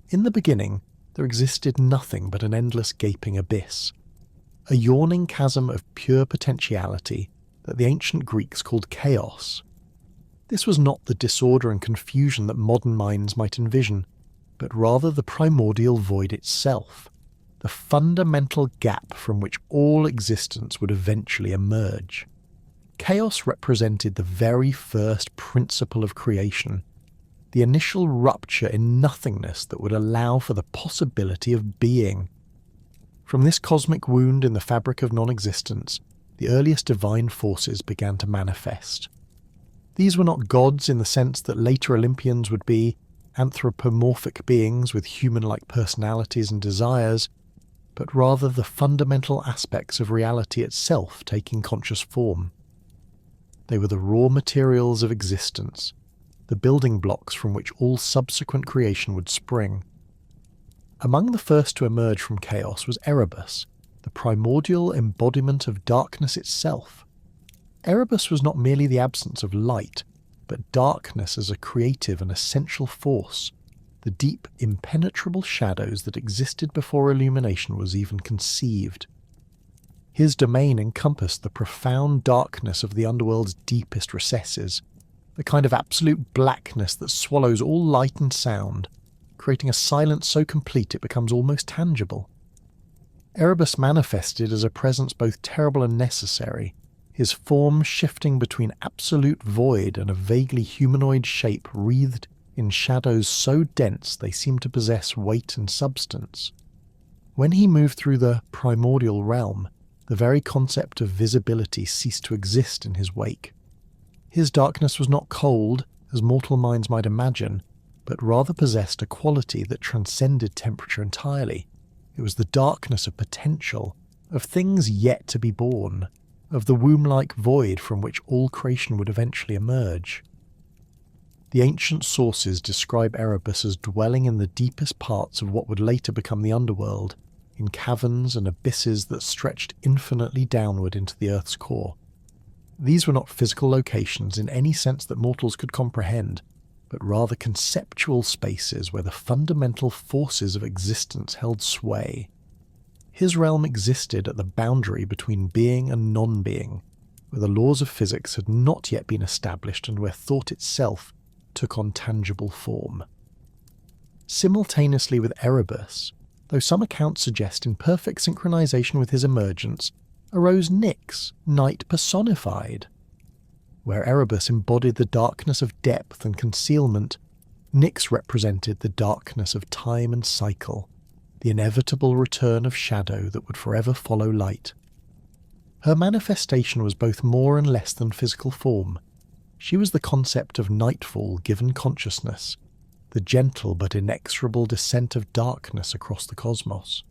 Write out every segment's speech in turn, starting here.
In the beginning, there existed nothing but an endless gaping abyss, a yawning chasm of pure potentiality that the ancient Greeks called chaos. This was not the disorder and confusion that modern minds might envision, but rather the primordial void itself, the fundamental gap from which all existence would eventually emerge. Chaos represented the very first principle of creation, the initial rupture in nothingness that would allow for the possibility of being. From this cosmic wound in the fabric of non-existence, the earliest divine forces began to manifest. These were not gods in the sense that later Olympians would be, anthropomorphic beings with human-like personalities and desires, but rather the fundamental aspects of reality itself taking conscious form. They were the raw materials of existence, the building blocks from which all subsequent creation would spring. Among the first to emerge from chaos was Erebus, the primordial embodiment of darkness itself. Erebus was not merely the absence of light, but darkness as a creative and essential force, the deep, impenetrable shadows that existed before illumination was even conceived. His domain encompassed the profound darkness of the underworld's deepest recesses, the kind of absolute blackness that swallows all light and sound, creating a silence so complete it becomes almost tangible. Erebus manifested as a presence both terrible and necessary, his form shifting between absolute void and a vaguely humanoid shape wreathed in shadows so dense they seemed to possess weight and substance. When he moved through the primordial realm, the very concept of visibility ceased to exist in his wake. His darkness was not cold, as mortal minds might imagine, but rather possessed a quality that transcended temperature entirely. It was the darkness of potential, of things yet to be born, of the womb-like void from which all creation would eventually emerge. The ancient sources describe Erebus as dwelling in the deepest parts of what would later become the underworld, in caverns and abysses that stretched infinitely downward into the Earth's core. These were not physical locations in any sense that mortals could comprehend, but rather conceptual spaces where the fundamental forces of existence held sway. His realm existed at the boundary between being and non-being, where the laws of physics had not yet been established and where thought itself took on tangible form. Simultaneously with Erebus, though some accounts suggest in perfect synchronization with his emergence, arose Nyx, night personified. Where Erebus embodied the darkness of depth and concealment, Nyx represented the darkness of time and cycle, the inevitable return of shadow that would forever follow light. Her manifestation was both more and less than physical form. She was the concept of nightfall given consciousness, the gentle but inexorable descent of darkness across the cosmos.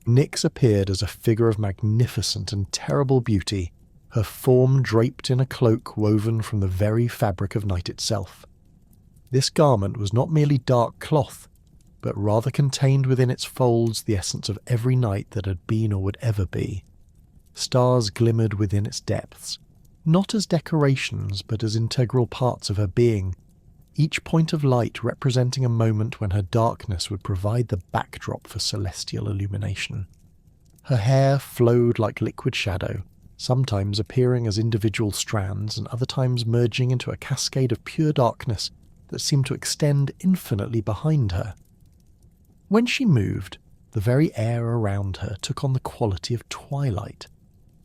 Nyx appeared as a figure of magnificent and terrible beauty, her form draped in a cloak woven from the very fabric of night itself. This garment was not merely dark cloth, but rather contained within its folds the essence of every night that had been or would ever be. Stars glimmered within its depths, not as decorations but as integral parts of her being, each point of light representing a moment when her darkness would provide the backdrop for celestial illumination. Her hair flowed like liquid shadow, sometimes appearing as individual strands and other times merging into a cascade of pure darkness that seemed to extend infinitely behind her. When she moved, the very air around her took on the quality of twilight,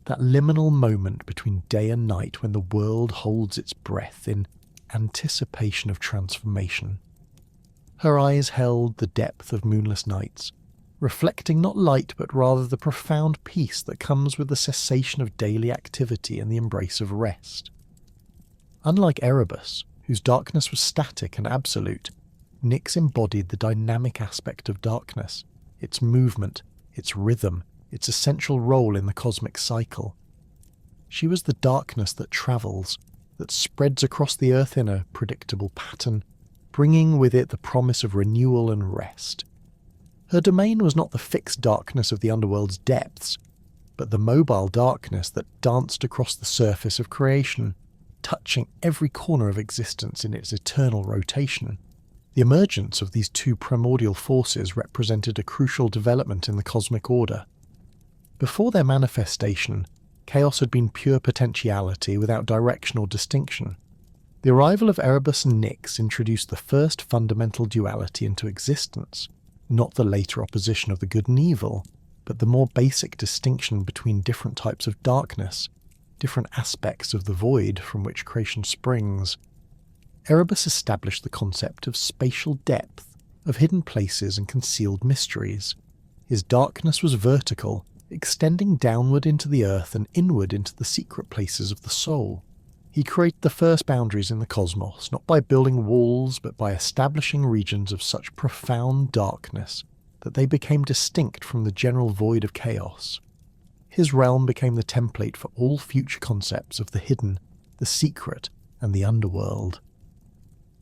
that liminal moment between day and night when the world holds its breath in anticipation of transformation. Her eyes held the depth of moonless nights, reflecting not light but rather the profound peace that comes with the cessation of daily activity and the embrace of rest. Unlike Erebus, whose darkness was static and absolute, Nyx embodied the dynamic aspect of darkness, its movement, its rhythm, its essential role in the cosmic cycle. She was the darkness that travels, that spreads across the earth in a predictable pattern, bringing with it the promise of renewal and rest. Her domain was not the fixed darkness of the underworld's depths, but the mobile darkness that danced across the surface of creation, touching every corner of existence in its eternal rotation. The emergence of these two primordial forces represented a crucial development in the cosmic order. Before their manifestation, chaos had been pure potentiality without direction or distinction. The arrival of Erebus and Nyx introduced the first fundamental duality into existence, not the later opposition of the good and evil, but the more basic distinction between different types of darkness, different aspects of the void from which creation springs. Erebus established the concept of spatial depth, of hidden places and concealed mysteries. His darkness was vertical, extending downward into the earth and inward into the secret places of the soul. He created the first boundaries in the cosmos, not by building walls, but by establishing regions of such profound darkness that they became distinct from the general void of chaos. His realm became the template for all future concepts of the hidden, the secret, and the underworld.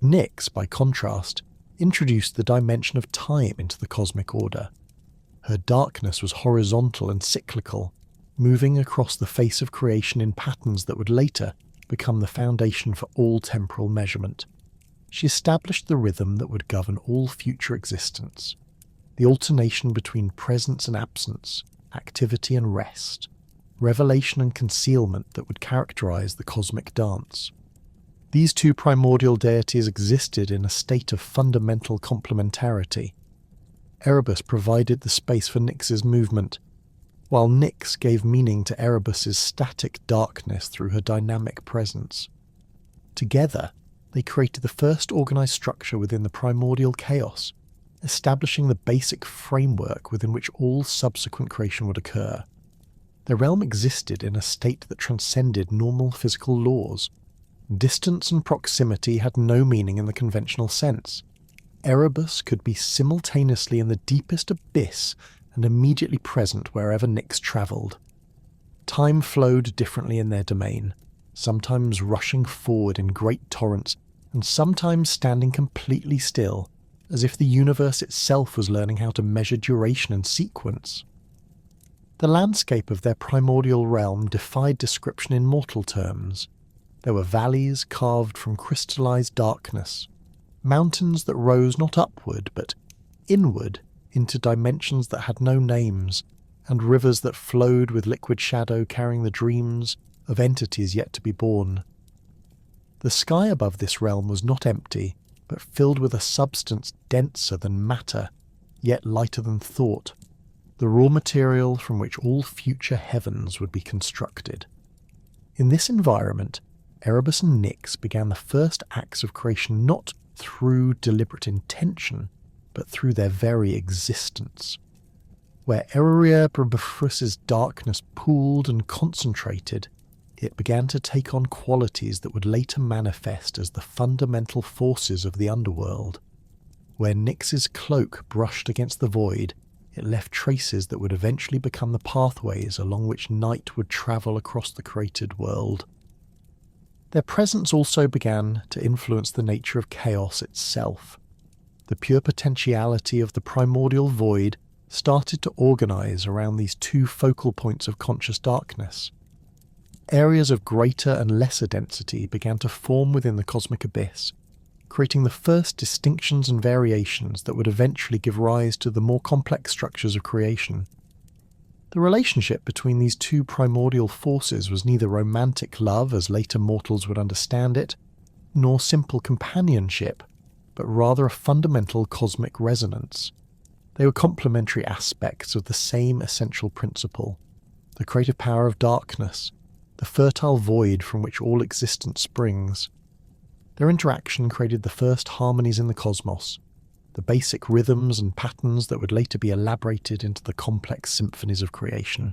Nyx, by contrast, introduced the dimension of time into the cosmic order. Her darkness was horizontal and cyclical, moving across the face of creation in patterns that would later become the foundation for all temporal measurement. She established the rhythm that would govern all future existence, the alternation between presence and absence, activity and rest, revelation and concealment that would characterize the cosmic dance. These two primordial deities existed in a state of fundamental complementarity. Erebus provided the space for Nyx's movement, while Nyx gave meaning to Erebus's static darkness through her dynamic presence. Together, they created the first organized structure within the primordial chaos, establishing the basic framework within which all subsequent creation would occur. Their realm existed in a state that transcended normal physical laws. Distance and proximity had no meaning in the conventional sense. Erebus could be simultaneously in the deepest abyss and immediately present wherever Nyx travelled. Time flowed differently in their domain, sometimes rushing forward in great torrents, and sometimes standing completely still, as if the universe itself was learning how to measure duration and sequence. The landscape of their primordial realm defied description in mortal terms. There were valleys carved from crystallized darkness, mountains that rose not upward but inward into dimensions that had no names, and rivers that flowed with liquid shadow carrying the dreams of entities yet to be born. The sky above this realm was not empty, but filled with a substance denser than matter, yet lighter than thought, the raw material from which all future heavens would be constructed. In this environment, Erebus and Nyx began the first acts of creation not through deliberate intention, but through their very existence. Where Erebus's darkness pooled and concentrated, it began to take on qualities that would later manifest as the fundamental forces of the underworld. Where Nyx's cloak brushed against the void, it left traces that would eventually become the pathways along which night would travel across the created world. Their presence also began to influence the nature of chaos itself. The pure potentiality of the primordial void started to organize around these two focal points of conscious darkness. Areas of greater and lesser density began to form within the cosmic abyss, creating the first distinctions and variations that would eventually give rise to the more complex structures of creation. The relationship between these two primordial forces was neither romantic love, as later mortals would understand it, nor simple companionship, but rather a fundamental cosmic resonance. They were complementary aspects of the same essential principle, the creative power of darkness, the fertile void from which all existence springs. Their interaction created the first harmonies in the cosmos, the basic rhythms and patterns that would later be elaborated into the complex symphonies of creation.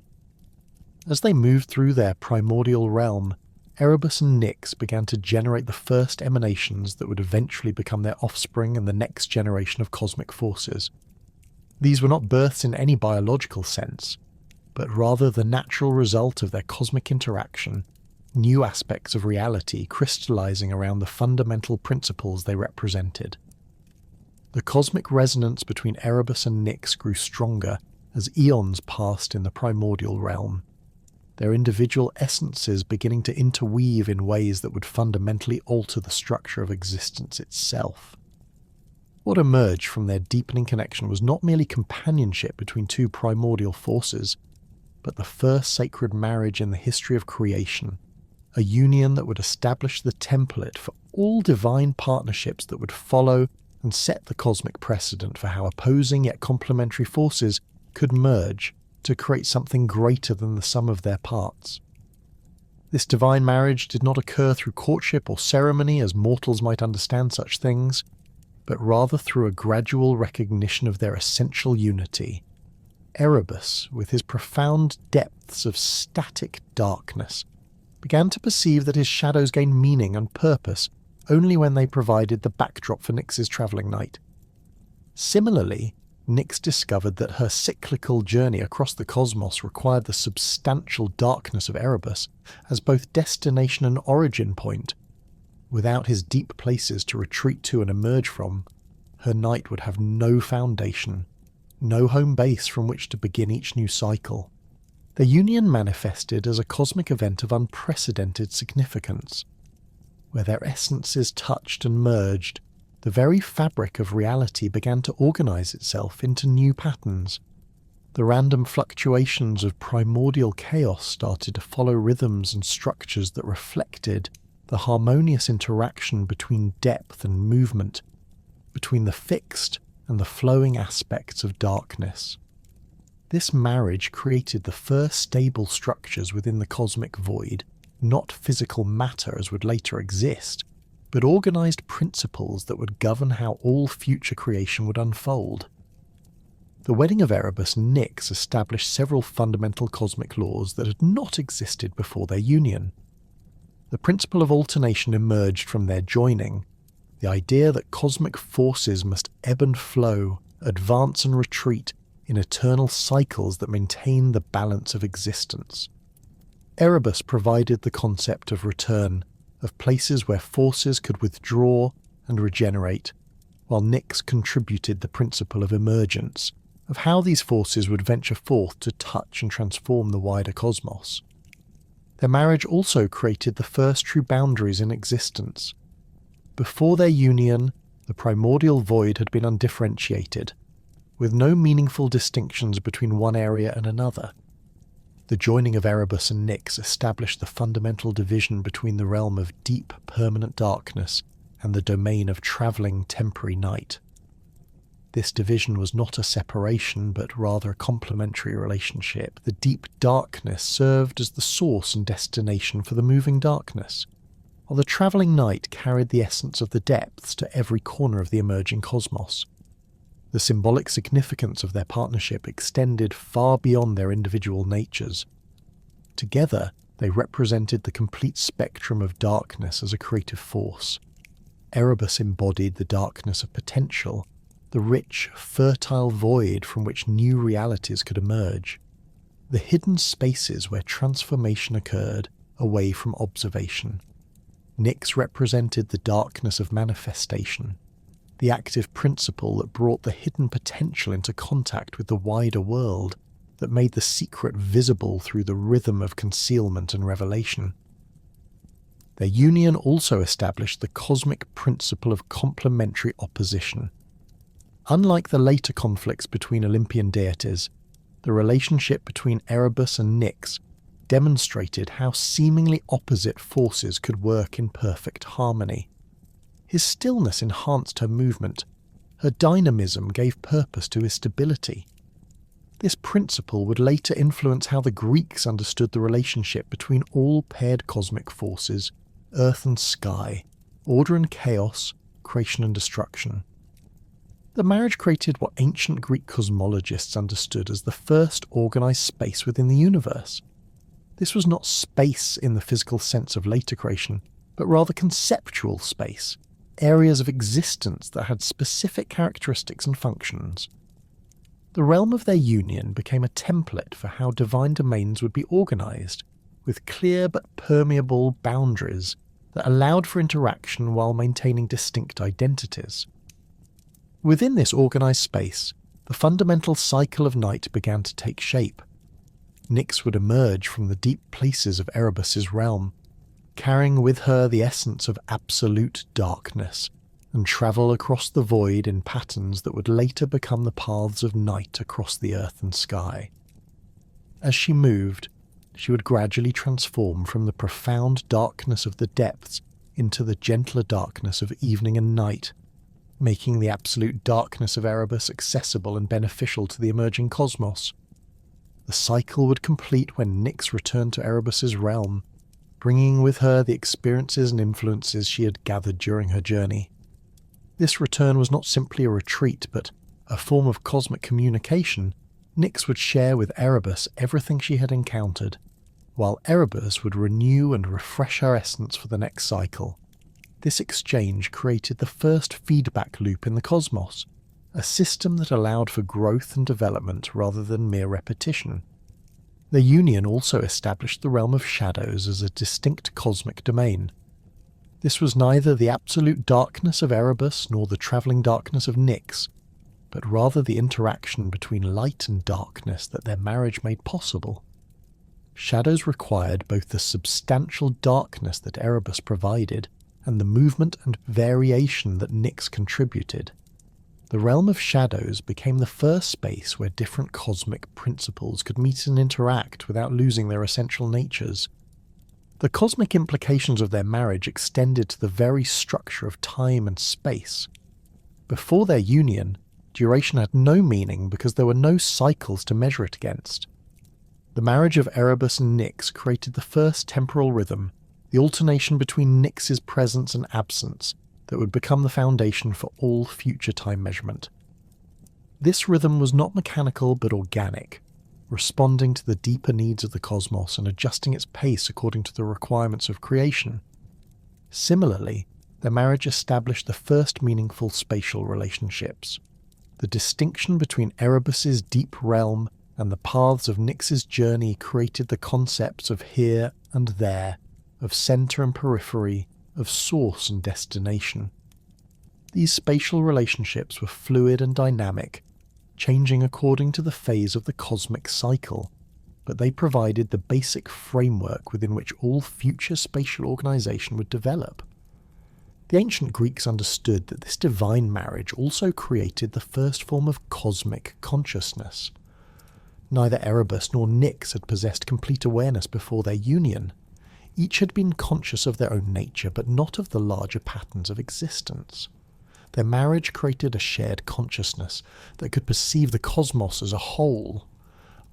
As they moved through their primordial realm, Erebus and Nyx began to generate the first emanations that would eventually become their offspring and the next generation of cosmic forces. These were not births in any biological sense, but rather the natural result of their cosmic interaction, new aspects of reality crystallizing around the fundamental principles they represented. The cosmic resonance between Erebus and Nyx grew stronger as eons passed in the primordial realm, their individual essences beginning to interweave in ways that would fundamentally alter the structure of existence itself. What emerged from their deepening connection was not merely companionship between two primordial forces, but the first sacred marriage in the history of creation, a union that would establish the template for all divine partnerships that would follow and set the cosmic precedent for how opposing yet complementary forces could merge to create something greater than the sum of their parts. This divine marriage did not occur through courtship or ceremony as mortals might understand such things, but rather through a gradual recognition of their essential unity. Erebus, with his profound depths of static darkness, began to perceive that his shadows gained meaning and purpose only when they provided the backdrop for Nyx's travelling night. Similarly, Nyx discovered that her cyclical journey across the cosmos required the substantial darkness of Erebus as both destination and origin point. Without his deep places to retreat to and emerge from, her night would have no foundation, no home base from which to begin each new cycle. The union manifested as a cosmic event of unprecedented significance. Where their essences touched and merged, the very fabric of reality began to organize itself into new patterns. The random fluctuations of primordial chaos started to follow rhythms and structures that reflected the harmonious interaction between depth and movement, between the fixed and the flowing aspects of darkness. This marriage created the first stable structures within the cosmic void, not physical matter as would later exist, but organized principles that would govern how all future creation would unfold. The wedding of Erebus and Nyx established several fundamental cosmic laws that had not existed before their union. The principle of alternation emerged from their joining, the idea that cosmic forces must ebb and flow, advance and retreat in eternal cycles that maintain the balance of existence. Erebus provided the concept of return, of places where forces could withdraw and regenerate, while Nyx contributed the principle of emergence, of how these forces would venture forth to touch and transform the wider cosmos. Their marriage also created the first true boundaries in existence. Before their union, the primordial void had been undifferentiated, with no meaningful distinctions between one area and another. The joining of Erebus and Nyx established the fundamental division between the realm of deep, permanent darkness and the domain of travelling, temporary night. This division was not a separation, but rather a complementary relationship. The deep darkness served as the source and destination for the moving darkness, while the travelling night carried the essence of the depths to every corner of the emerging cosmos. The symbolic significance of their partnership extended far beyond their individual natures. Together, they represented the complete spectrum of darkness as a creative force. Erebus embodied the darkness of potential, the rich, fertile void from which new realities could emerge, the hidden spaces where transformation occurred away from observation. Nyx represented the darkness of manifestation, the active principle that brought the hidden potential into contact with the wider world, that made the secret visible through the rhythm of concealment and revelation. Their union also established the cosmic principle of complementary opposition. Unlike the later conflicts between Olympian deities, the relationship between Erebus and Nyx demonstrated how seemingly opposite forces could work in perfect harmony. His stillness enhanced her movement. Her dynamism gave purpose to his stability. This principle would later influence how the Greeks understood the relationship between all paired cosmic forces, earth and sky, order and chaos, creation and destruction. The marriage created what ancient Greek cosmologists understood as the first organized space within the universe. This was not space in the physical sense of later creation, but rather conceptual space, areas of existence that had specific characteristics and functions. The realm of their union became a template for how divine domains would be organized, with clear but permeable boundaries that allowed for interaction while maintaining distinct identities. Within this organized space, the fundamental cycle of night began to take shape. Nyx would emerge from the deep places of Erebus's realm, carrying with her the essence of absolute darkness, and travel across the void in patterns that would later become the paths of night across the earth and sky. As she moved, she would gradually transform from the profound darkness of the depths into the gentler darkness of evening and night, making the absolute darkness of Erebus accessible and beneficial to the emerging cosmos. The cycle would complete when Nyx returned to Erebus's realm, bringing with her the experiences and influences she had gathered during her journey. This return was not simply a retreat, but a form of cosmic communication. Nyx would share with Erebus everything she had encountered, while Erebus would renew and refresh her essence for the next cycle. This exchange created the first feedback loop in the cosmos, a system that allowed for growth and development rather than mere repetition. Their union also established the realm of shadows as a distinct cosmic domain. This was neither the absolute darkness of Erebus nor the travelling darkness of Nyx, but rather the interaction between light and darkness that their marriage made possible. Shadows required both the substantial darkness that Erebus provided and the movement and variation that Nyx contributed. The realm of shadows became the first space where different cosmic principles could meet and interact without losing their essential natures. The cosmic implications of their marriage extended to the very structure of time and space. Before their union, duration had no meaning because there were no cycles to measure it against. The marriage of Erebus and Nyx created the first temporal rhythm, the alternation between Nyx's presence and absence, that would become the foundation for all future time measurement. This rhythm was not mechanical but organic, responding to the deeper needs of the cosmos and adjusting its pace according to the requirements of creation. Similarly, their marriage established the first meaningful spatial relationships. The distinction between Erebus's deep realm and the paths of Nyx's journey created the concepts of here and there, of centre and periphery, of source and destination. These spatial relationships were fluid and dynamic, changing according to the phase of the cosmic cycle, but they provided the basic framework within which all future spatial organisation would develop. The ancient Greeks understood that this divine marriage also created the first form of cosmic consciousness. Neither Erebus nor Nyx had possessed complete awareness before their union. Each had been conscious of their own nature, but not of the larger patterns of existence. Their marriage created a shared consciousness that could perceive the cosmos as a whole,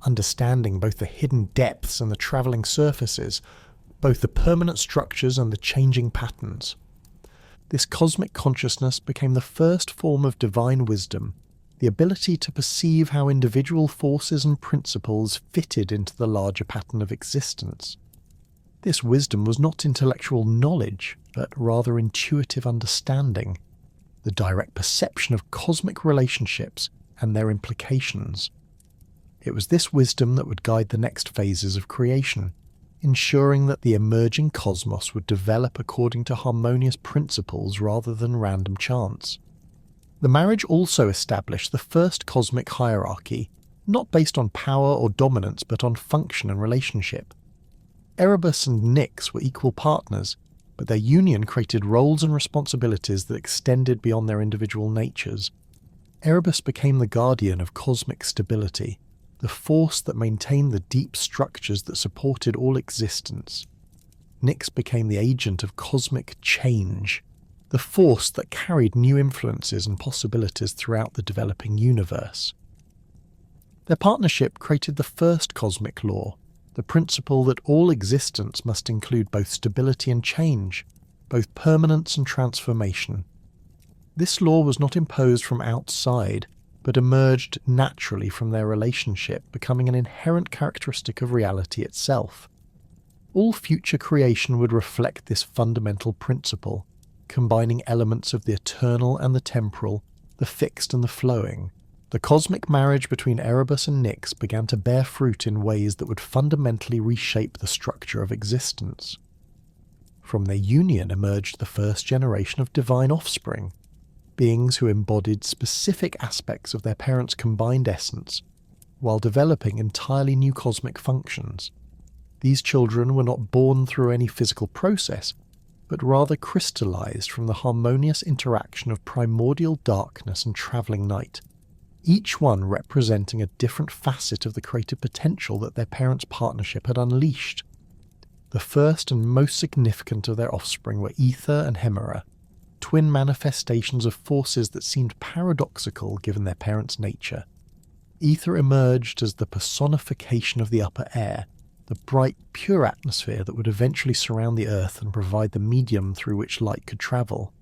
understanding both the hidden depths and the travelling surfaces, both the permanent structures and the changing patterns. This cosmic consciousness became the first form of divine wisdom, the ability to perceive how individual forces and principles fitted into the larger pattern of existence. This wisdom was not intellectual knowledge, but rather intuitive understanding, the direct perception of cosmic relationships and their implications. It was this wisdom that would guide the next phases of creation, ensuring that the emerging cosmos would develop according to harmonious principles rather than random chance. The marriage also established the first cosmic hierarchy, not based on power or dominance but on function and relationship. Erebus and Nyx were equal partners, but their union created roles and responsibilities that extended beyond their individual natures. Erebus became the guardian of cosmic stability, the force that maintained the deep structures that supported all existence. Nyx became the agent of cosmic change, the force that carried new influences and possibilities throughout the developing universe. Their partnership created the first cosmic law, the principle that all existence must include both stability and change, both permanence and transformation. This law was not imposed from outside, but emerged naturally from their relationship, becoming an inherent characteristic of reality itself. All future creation would reflect this fundamental principle, combining elements of the eternal and the temporal, the fixed and the flowing. The cosmic marriage between Erebus and Nyx began to bear fruit in ways that would fundamentally reshape the structure of existence. From their union emerged the first generation of divine offspring, beings who embodied specific aspects of their parents' combined essence, while developing entirely new cosmic functions. These children were not born through any physical process, but rather crystallized from the harmonious interaction of primordial darkness and travelling night, each one representing a different facet of the creative potential that their parents' partnership had unleashed. The first and most significant of their offspring were Aether and Hemera, twin manifestations of forces that seemed paradoxical given their parents' nature. Aether emerged as the personification of the upper air, the bright, pure atmosphere that would eventually surround the earth and provide the medium through which light could travel.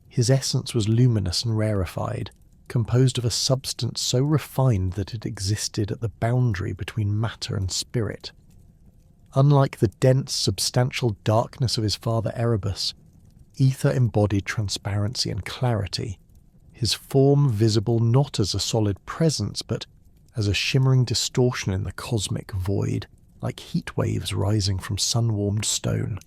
His essence was luminous and rarefied, composed of a substance so refined that it existed at the boundary between matter and spirit. Unlike the dense, substantial darkness of his father Erebus, Aether embodied transparency and clarity, his form visible not as a solid presence but as a shimmering distortion in the cosmic void, like heat waves rising from sun-warmed stone.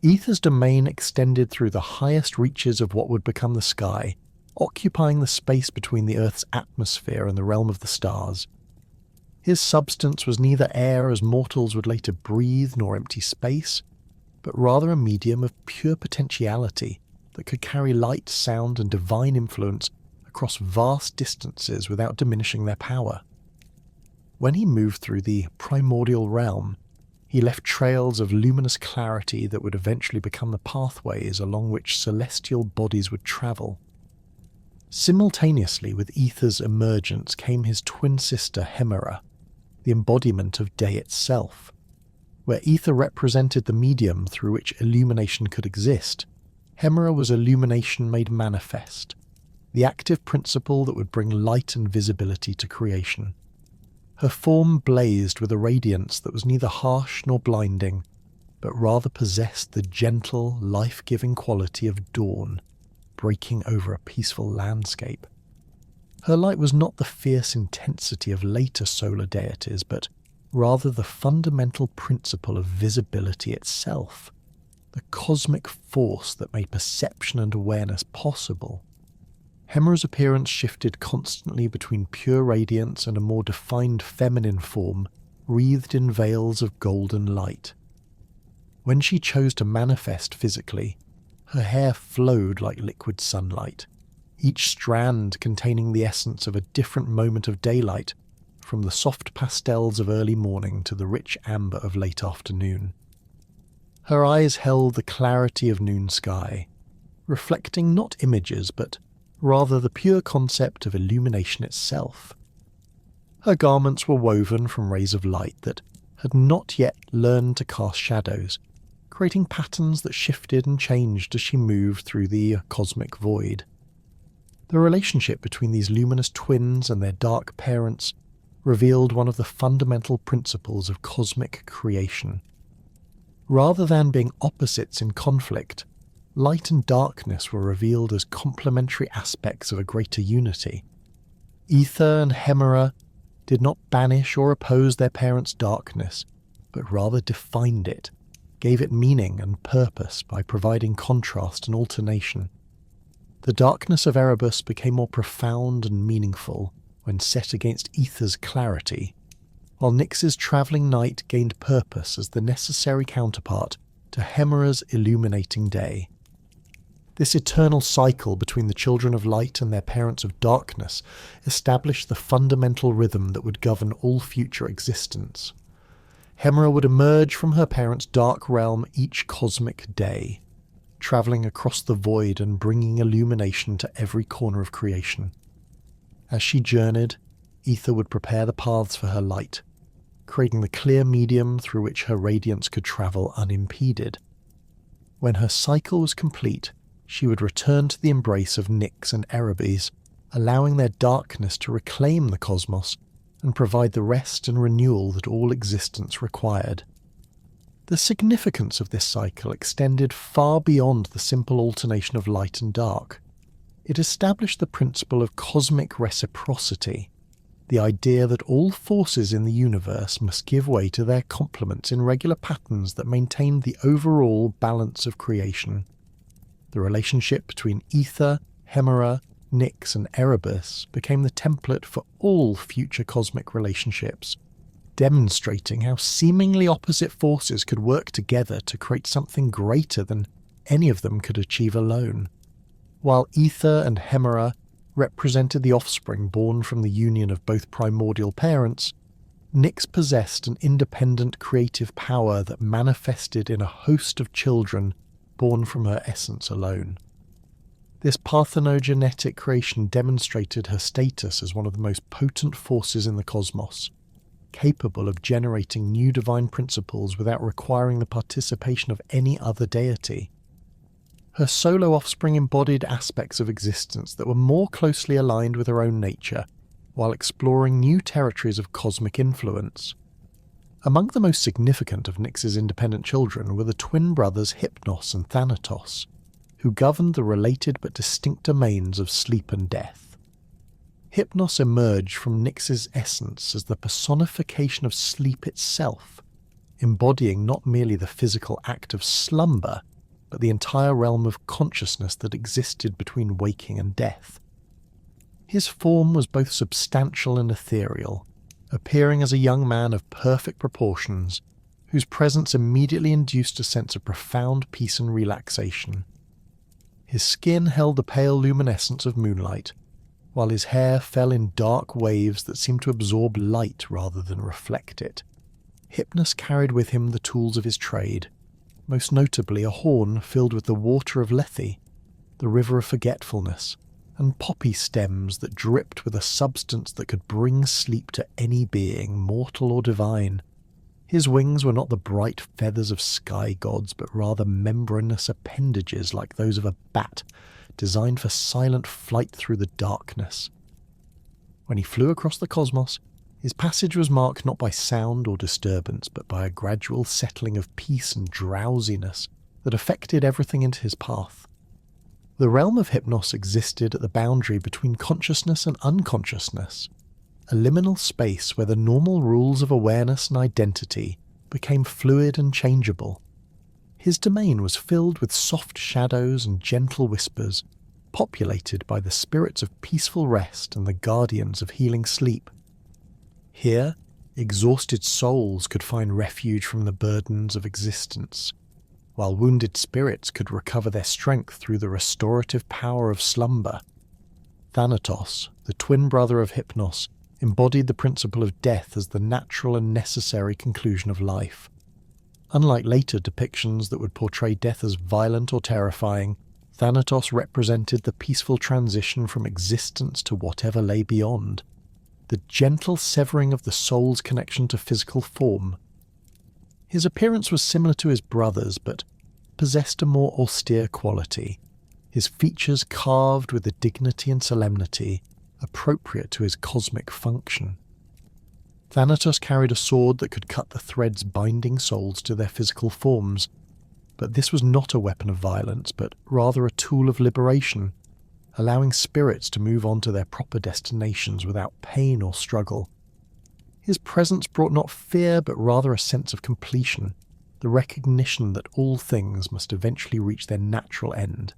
Aether's domain extended through the highest reaches of what would become the sky, occupying the space between the Earth's atmosphere and the realm of the stars. His substance was neither air as mortals would later breathe nor empty space, but rather a medium of pure potentiality that could carry light, sound, and divine influence across vast distances without diminishing their power. When he moved through the primordial realm, he left trails of luminous clarity that would eventually become the pathways along which celestial bodies would travel. Simultaneously with Aether's emergence came his twin sister Hemera, the embodiment of day itself. Where Aether represented the medium through which illumination could exist, Hemera was illumination made manifest, the active principle that would bring light and visibility to creation. Her form blazed with a radiance that was neither harsh nor blinding, but rather possessed the gentle, life-giving quality of dawn, breaking over a peaceful landscape. Her light was not the fierce intensity of later solar deities, but rather the fundamental principle of visibility itself, the cosmic force that made perception and awareness possible. Hemera's appearance shifted constantly between pure radiance and a more defined feminine form wreathed in veils of golden light. When she chose to manifest physically, her hair flowed like liquid sunlight, each strand containing the essence of a different moment of daylight, from the soft pastels of early morning to the rich amber of late afternoon. Her eyes held the clarity of noon sky, reflecting not images but rather the pure concept of illumination itself. Her garments were woven from rays of light that had not yet learned to cast shadows, creating patterns that shifted and changed as she moved through the cosmic void. The relationship between these luminous twins and their dark parents revealed one of the fundamental principles of cosmic creation. Rather than being opposites in conflict, light and darkness were revealed as complementary aspects of a greater unity. Aether and Hemera did not banish or oppose their parents' darkness, but rather defined it, gave it meaning and purpose by providing contrast and alternation. The darkness of Erebus became more profound and meaningful when set against Aether's clarity, while Nyx's travelling night gained purpose as the necessary counterpart to Hemera's illuminating day. This eternal cycle between the children of light and their parents of darkness established the fundamental rhythm that would govern all future existence. Hemera would emerge from her parents' dark realm each cosmic day, travelling across the void and bringing illumination to every corner of creation. As she journeyed, Aether would prepare the paths for her light, creating the clear medium through which her radiance could travel unimpeded. When her cycle was complete, she would return to the embrace of Nyx and Erebus, allowing their darkness to reclaim the cosmos and provide the rest and renewal that all existence required. The significance of this cycle extended far beyond the simple alternation of light and dark. It established the principle of cosmic reciprocity, the idea that all forces in the universe must give way to their complements in regular patterns that maintained the overall balance of creation. The relationship between Aether, Hemera, Nyx and Erebus became the template for all future cosmic relationships, demonstrating how seemingly opposite forces could work together to create something greater than any of them could achieve alone. While Ether and Hemera represented the offspring born from the union of both primordial parents, Nyx possessed an independent creative power that manifested in a host of children born from her essence alone. This parthenogenetic creation demonstrated her status as one of the most potent forces in the cosmos, capable of generating new divine principles without requiring the participation of any other deity. Her solo offspring embodied aspects of existence that were more closely aligned with her own nature, while exploring new territories of cosmic influence. Among the most significant of Nyx's independent children were the twin brothers Hypnos and Thanatos, who governed the related but distinct domains of sleep and death. Hypnos emerged from Nyx's essence as the personification of sleep itself, embodying not merely the physical act of slumber, but the entire realm of consciousness that existed between waking and death. His form was both substantial and ethereal, appearing as a young man of perfect proportions, whose presence immediately induced a sense of profound peace and relaxation. His skin held the pale luminescence of moonlight, while his hair fell in dark waves that seemed to absorb light rather than reflect it. Hypnos carried with him the tools of his trade, most notably a horn filled with the water of Lethe, the river of forgetfulness, and poppy stems that dripped with a substance that could bring sleep to any being, mortal or divine. His wings were not the bright feathers of sky gods, but rather membranous appendages like those of a bat, designed for silent flight through the darkness. When he flew across the cosmos, his passage was marked not by sound or disturbance, but by a gradual settling of peace and drowsiness that affected everything into his path. The realm of Hypnos existed at the boundary between consciousness and unconsciousness, a liminal space where the normal rules of awareness and identity became fluid and changeable. His domain was filled with soft shadows and gentle whispers, populated by the spirits of peaceful rest and the guardians of healing sleep. Here, exhausted souls could find refuge from the burdens of existence, while wounded spirits could recover their strength through the restorative power of slumber. Thanatos, the twin brother of Hypnos, embodied the principle of death as the natural and necessary conclusion of life. Unlike later depictions that would portray death as violent or terrifying, Thanatos represented the peaceful transition from existence to whatever lay beyond, the gentle severing of the soul's connection to physical form. His appearance was similar to his brother's, but possessed a more austere quality, his features carved with the dignity and solemnity appropriate to his cosmic function. Thanatos carried a sword that could cut the threads binding souls to their physical forms, but this was not a weapon of violence, but rather a tool of liberation, allowing spirits to move on to their proper destinations without pain or struggle. His presence brought not fear, but rather a sense of completion, the recognition that all things must eventually reach their natural end.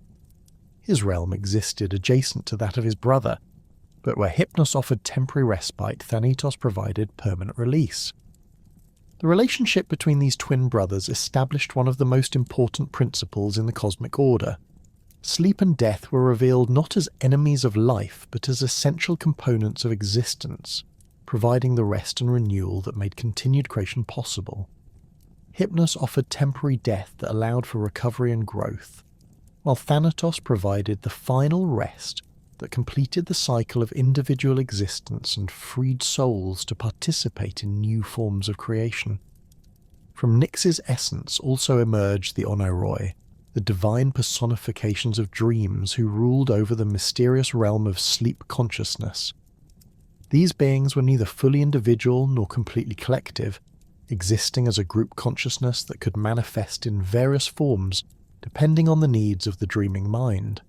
His realm existed adjacent to that of his brother, but where Hypnos offered temporary respite, Thanatos provided permanent release. The relationship between these twin brothers established one of the most important principles in the cosmic order. Sleep and death were revealed not as enemies of life, but as essential components of existence, providing the rest and renewal that made continued creation possible. Hypnos offered temporary death that allowed for recovery and growth, while Thanatos provided the final rest that completed the cycle of individual existence and freed souls to participate in new forms of creation. From Nyx's essence also emerged the Oneiroi, the divine personifications of dreams who ruled over the mysterious realm of sleep consciousness. These beings were neither fully individual nor completely collective, existing as a group consciousness that could manifest in various forms depending on the needs of the dreaming mind.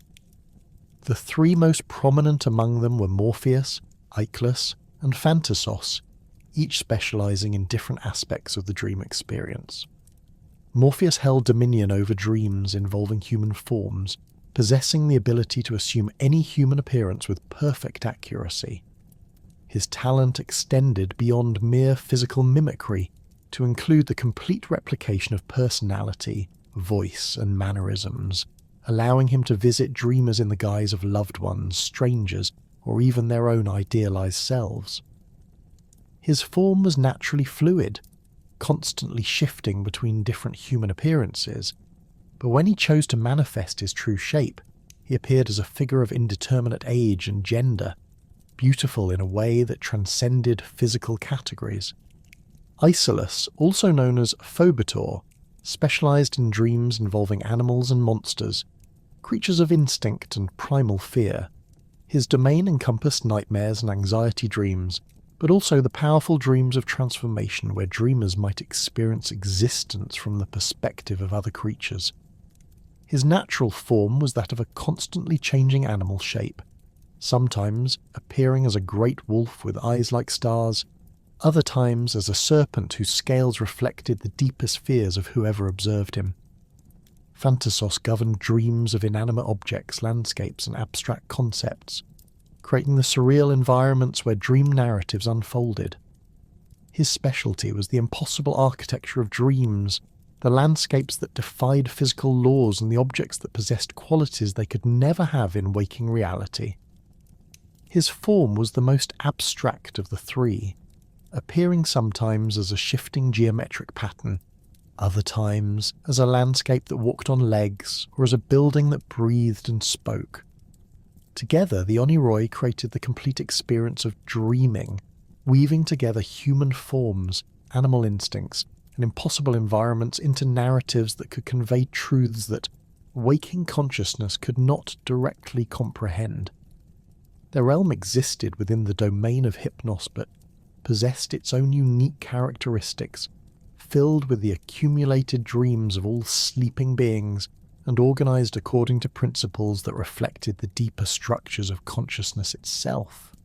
The three most prominent among them were Morpheus, Ichlos, and Phantasos, each specializing in different aspects of the dream experience. Morpheus held dominion over dreams involving human forms, possessing the ability to assume any human appearance with perfect accuracy. His talent extended beyond mere physical mimicry to include the complete replication of personality voice, and mannerisms, allowing him to visit dreamers in the guise of loved ones, strangers, or even their own idealized selves. His form was naturally fluid, constantly shifting between different human appearances, but when he chose to manifest his true shape, he appeared as a figure of indeterminate age and gender, beautiful in a way that transcended physical categories. Isolus, also known as Phobator, specialized in dreams involving animals and monsters, creatures of instinct and primal fear. His domain encompassed nightmares and anxiety dreams, but also the powerful dreams of transformation where dreamers might experience existence from the perspective of other creatures. His natural form was that of a constantly changing animal shape, sometimes appearing as a great wolf with eyes like stars, other times as a serpent whose scales reflected the deepest fears of whoever observed him. Thanatos governed dreams of inanimate objects, landscapes, and abstract concepts, creating the surreal environments where dream narratives unfolded. His specialty was the impossible architecture of dreams, the landscapes that defied physical laws and the objects that possessed qualities they could never have in waking reality. His form was the most abstract of the three, appearing sometimes as a shifting geometric pattern, other times as a landscape that walked on legs, or as a building that breathed and spoke. Together, the Oneiroi created the complete experience of dreaming, weaving together human forms, animal instincts, and impossible environments into narratives that could convey truths that waking consciousness could not directly comprehend. Their realm existed within the domain of Hypnos, but possessed its own unique characteristics, filled with the accumulated dreams of all sleeping beings and organized according to principles that reflected the deeper structures of consciousness itself.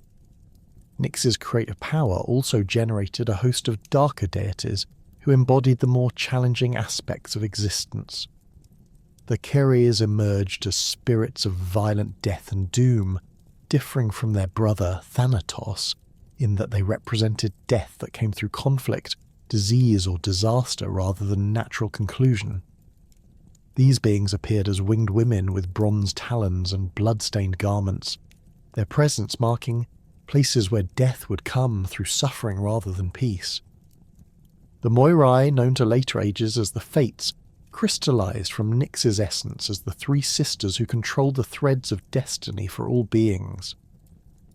Nyx's creative power also generated a host of darker deities who embodied the more challenging aspects of existence. The Keres emerged as spirits of violent death and doom, differing from their brother Thanatos in that they represented death that came through conflict, disease, or disaster rather than natural conclusion. These beings appeared as winged women with bronze talons and blood-stained garments, their presence marking places where death would come through suffering rather than peace. The Oneiroi, known to later ages as the Fates, crystallized from Nyx's essence as the three sisters who controlled the threads of destiny for all beings.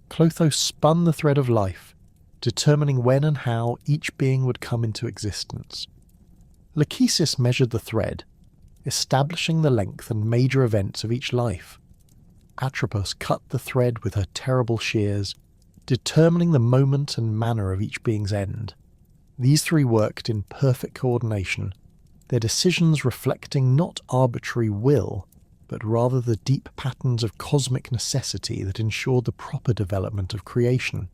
Clotho spun the thread of life, determining when and how each being would come into existence. Lachesis measured the thread, establishing the length and major events of each life. Atropos cut the thread with her terrible shears, determining the moment and manner of each being's end. These three worked in perfect coordination, their decisions reflecting not arbitrary will, but rather the deep patterns of cosmic necessity that ensured the proper development of creation.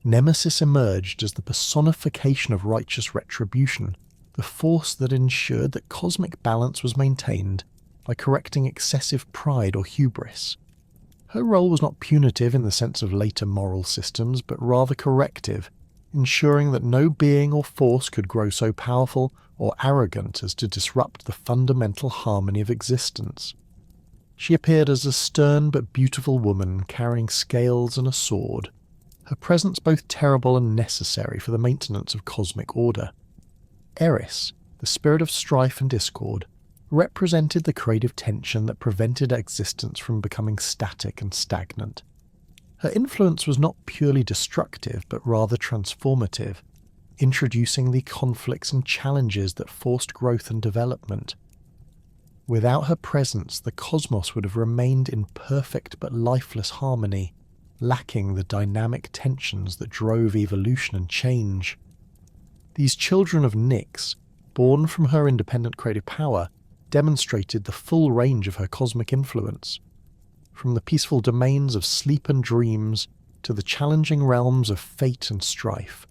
Nemesis emerged as the personification of righteous retribution, the force that ensured that cosmic balance was maintained by correcting excessive pride or hubris. Her role was not punitive in the sense of later moral systems, but rather corrective, ensuring that no being or force could grow so powerful or arrogant as to disrupt the fundamental harmony of existence. She appeared as a stern but beautiful woman carrying scales and a sword, her presence both terrible and necessary for the maintenance of cosmic order. Eris, the spirit of strife and discord, represented the creative tension that prevented existence from becoming static and stagnant. Her influence was not purely destructive, but rather transformative, introducing the conflicts and challenges that forced growth and development. Without her presence, the cosmos would have remained in perfect but lifeless harmony, lacking the dynamic tensions that drove evolution and change. These children of Nyx, born from her independent creative power, demonstrated the full range of her cosmic influence. From the peaceful domains of sleep and dreams to the challenging realms of fate and strife,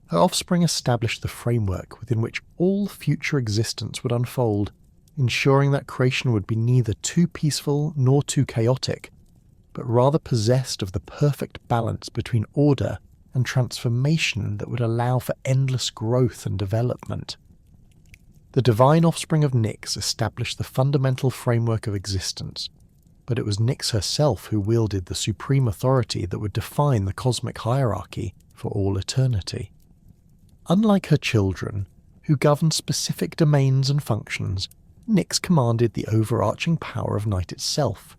her offspring established the framework within which all future existence would unfold, ensuring that creation would be neither too peaceful nor too chaotic, but rather possessed of the perfect balance between order and transformation that would allow for endless growth and development. The divine offspring of Nyx established the fundamental framework of existence, but it was Nyx herself who wielded the supreme authority that would define the cosmic hierarchy for all eternity. Unlike her children, who governed specific domains and functions, Nyx commanded the overarching power of night itself,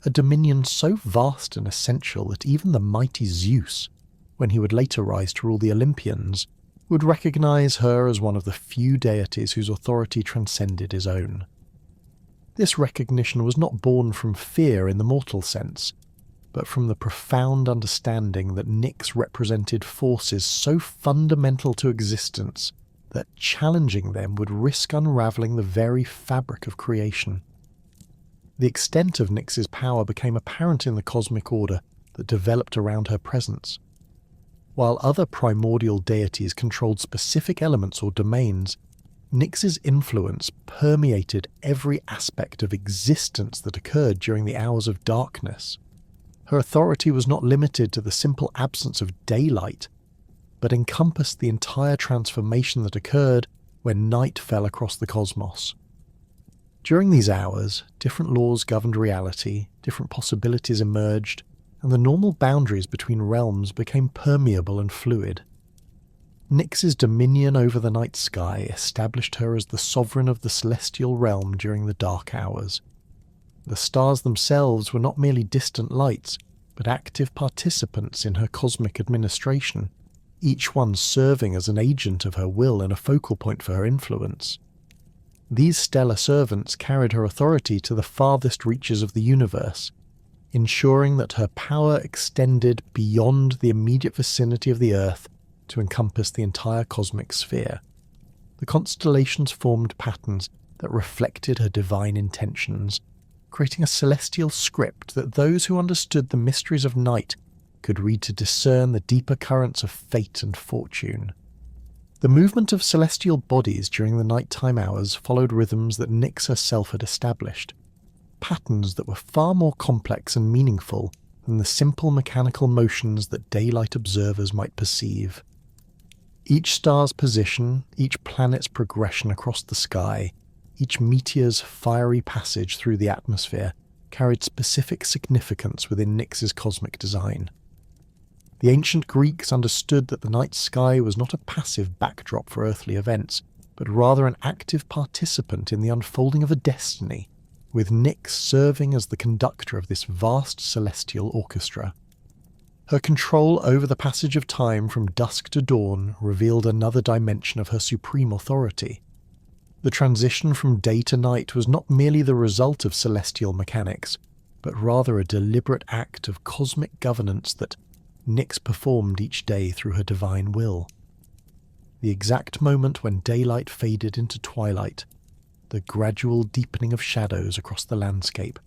a dominion so vast and essential that even the mighty Zeus, when he would later rise to rule the Olympians, would recognize her as one of the few deities whose authority transcended his own. This recognition was not born from fear in the mortal sense, but from the profound understanding that Nyx represented forces so fundamental to existence that challenging them would risk unraveling the very fabric of creation. The extent of Nyx's power became apparent in the cosmic order that developed around her presence. While other primordial deities controlled specific elements or domains, Nyx's influence permeated every aspect of existence that occurred during the hours of darkness. Her authority was not limited to the simple absence of daylight, but encompassed the entire transformation that occurred when night fell across the cosmos. During these hours, different laws governed reality, different possibilities emerged, and the normal boundaries between realms became permeable and fluid. Nyx's dominion over the night sky established her as the sovereign of the celestial realm during the dark hours. The stars themselves were not merely distant lights, but active participants in her cosmic administration, each one serving as an agent of her will and a focal point for her influence. These stellar servants carried her authority to the farthest reaches of the universe, ensuring that her power extended beyond the immediate vicinity of the Earth to encompass the entire cosmic sphere. The constellations formed patterns that reflected her divine intentions, creating a celestial script that those who understood the mysteries of night could read to discern the deeper currents of fate and fortune. The movement of celestial bodies during the nighttime hours followed rhythms that Nyx herself had established, patterns that were far more complex and meaningful than the simple mechanical motions that daylight observers might perceive. Each star's position, each planet's progression across the sky, each meteor's fiery passage through the atmosphere carried specific significance within Nyx's cosmic design. The ancient Greeks understood that the night sky was not a passive backdrop for earthly events, but rather an active participant in the unfolding of a destiny, with Nyx serving as the conductor of this vast celestial orchestra. Her control over the passage of time from dusk to dawn revealed another dimension of her supreme authority. The transition from day to night was not merely the result of celestial mechanics, but rather a deliberate act of cosmic governance that Nyx performed each day through her divine will. The exact moment when daylight faded into twilight, the gradual deepening of shadows across the landscape,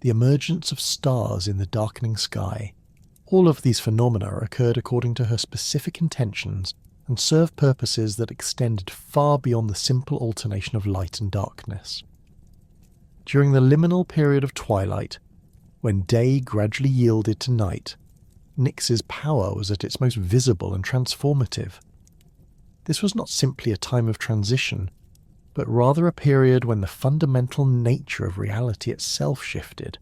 the emergence of stars in the darkening sky, all of these phenomena occurred according to her specific intentions and served purposes that extended far beyond the simple alternation of light and darkness. During the liminal period of twilight, when day gradually yielded to night, Nyx's power was at its most visible and transformative. This was not simply a time of transition, but rather a period when the fundamental nature of reality itself shifted,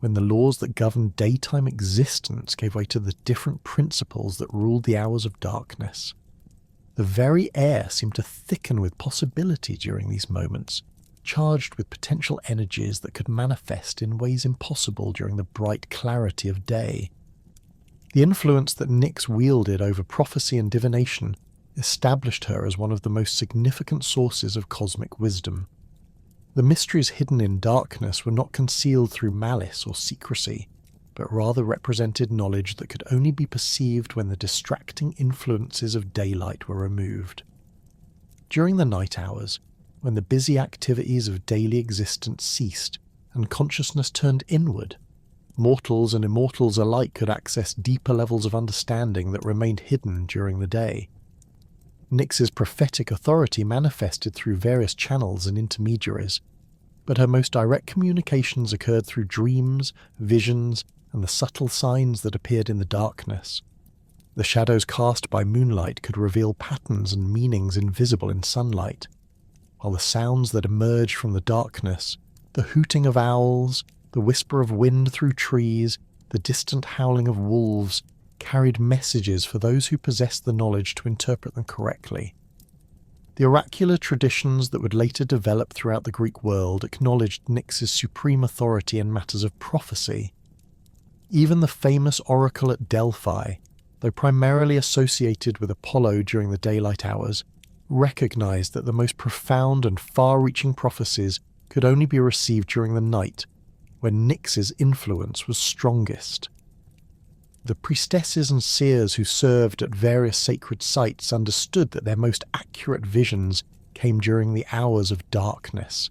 when the laws that governed daytime existence gave way to the different principles that ruled the hours of darkness. The very air seemed to thicken with possibility during these moments, charged with potential energies that could manifest in ways impossible during the bright clarity of day. The influence that Nyx wielded over prophecy and divination established her as one of the most significant sources of cosmic wisdom. The mysteries hidden in darkness were not concealed through malice or secrecy, but rather represented knowledge that could only be perceived when the distracting influences of daylight were removed. During the night hours, when the busy activities of daily existence ceased and consciousness turned inward, mortals and immortals alike could access deeper levels of understanding that remained hidden during the day. Nyx's prophetic authority manifested through various channels and intermediaries, but her most direct communications occurred through dreams, visions, and the subtle signs that appeared in the darkness. The shadows cast by moonlight could reveal patterns and meanings invisible in sunlight. while the sounds that emerged from the darkness, the hooting of owls, the whisper of wind through trees, the distant howling of wolves, carried messages for those who possessed the knowledge to interpret them correctly. The oracular traditions that would later develop throughout the Greek world acknowledged Nyx's supreme authority in matters of prophecy. Even the famous oracle at Delphi, though primarily associated with Apollo during the daylight hours, recognized that the most profound and far-reaching prophecies could only be received during the night, when Nyx's influence was strongest. The priestesses and seers who served at various sacred sites understood that their most accurate visions came during the hours of darkness,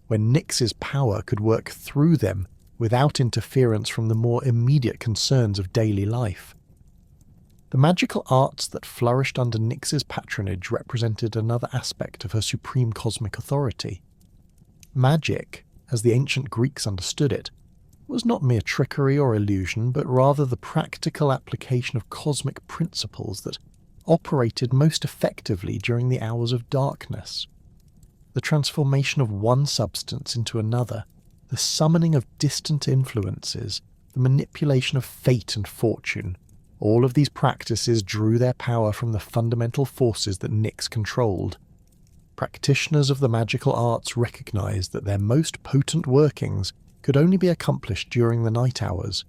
when Nyx's power could work through them without interference from the more immediate concerns of daily life. The magical arts that flourished under Nyx's patronage represented another aspect of her supreme cosmic authority. Magic, as the ancient Greeks understood it, was not mere trickery or illusion, but rather the practical application of cosmic principles that operated most effectively during the hours of darkness. The transformation of one substance into another, the summoning of distant influences, the manipulation of fate and fortune, all of these practices drew their power from the fundamental forces that Nyx controlled. Practitioners of the magical arts recognized that their most potent workings could only be accomplished during the night hours,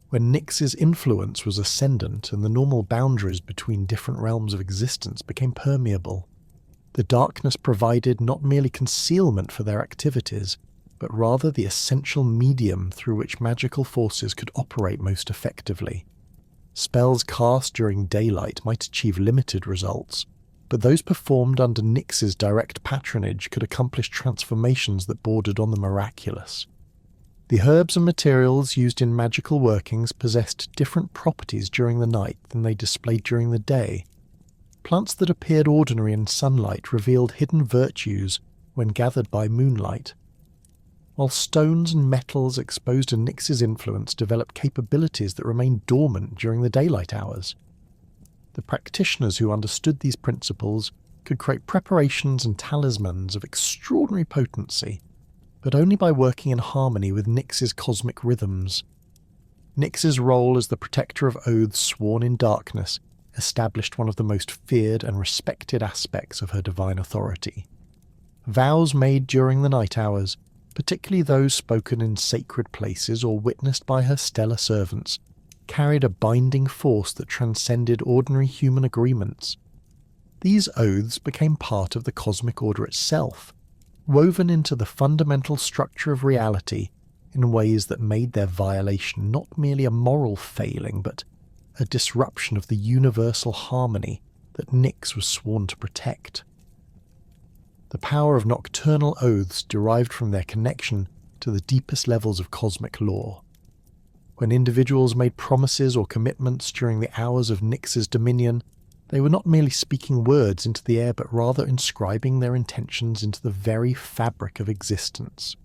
when Nyx's influence was ascendant and the normal boundaries between different realms of existence became permeable. The darkness provided not merely concealment for their activities, but rather the essential medium through which magical forces could operate most effectively. Spells cast during daylight might achieve limited results, but those performed under Nyx's direct patronage could accomplish transformations that bordered on the miraculous. The herbs and materials used in magical workings possessed different properties during the night than they displayed during the day. Plants that appeared ordinary in sunlight revealed hidden virtues when gathered by moonlight, while stones and metals exposed to Nyx's influence developed capabilities that remained dormant during the daylight hours. The practitioners who understood these principles could create preparations and talismans of extraordinary potency, but only by working in harmony with Nyx's cosmic rhythms. Nyx's role as the protector of oaths sworn in darkness established one of the most feared and respected aspects of her divine authority. Vows made during the night hours, particularly those spoken in sacred places or witnessed by her stellar servants, carried a binding force that transcended ordinary human agreements. These oaths became part of the cosmic order itself, woven into the fundamental structure of reality in ways that made their violation not merely a moral failing, but a disruption of the universal harmony that Nyx was sworn to protect. The power of nocturnal oaths derived from their connection to the deepest levels of cosmic law. When individuals made promises or commitments during the hours of Nyx's dominion, they were not merely speaking words into the air, but rather inscribing their intentions into the very fabric of existence.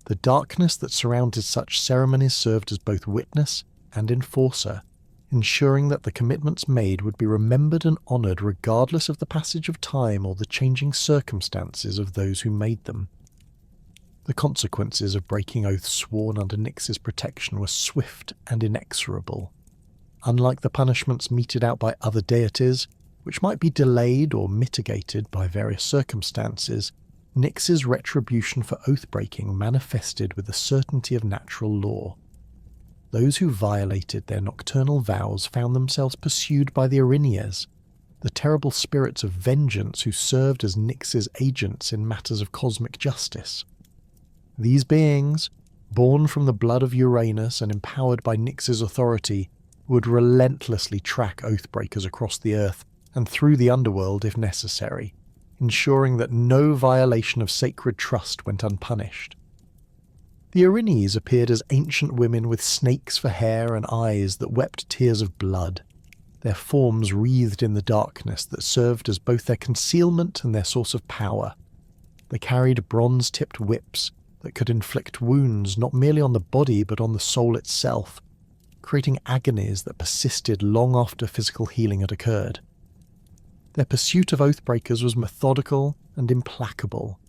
The darkness that surrounded such ceremonies served as both witness and enforcer, ensuring that the commitments made would be remembered and honoured regardless of the passage of time or the changing circumstances of those who made them. The consequences of breaking oaths sworn under Nyx's protection were swift and inexorable. Unlike the punishments meted out by other deities, which might be delayed or mitigated by various circumstances, Nyx's retribution for oath-breaking manifested with the certainty of natural law. Those who violated their nocturnal vows found themselves pursued by the Erinyes, the terrible spirits of vengeance who served as Nyx's agents in matters of cosmic justice. These beings, born from the blood of Uranus and empowered by Nyx's authority, would relentlessly track oathbreakers across the earth and through the underworld if necessary, ensuring that no violation of sacred trust went unpunished. The Erinyes appeared as ancient women with snakes for hair and eyes that wept tears of blood, their forms wreathed in the darkness that served as both their concealment and their source of power. They carried bronze-tipped whips that could inflict wounds not merely on the body but on the soul itself, creating agonies that persisted long after physical healing had occurred. Their pursuit of Oathbreakers was methodical and implacable,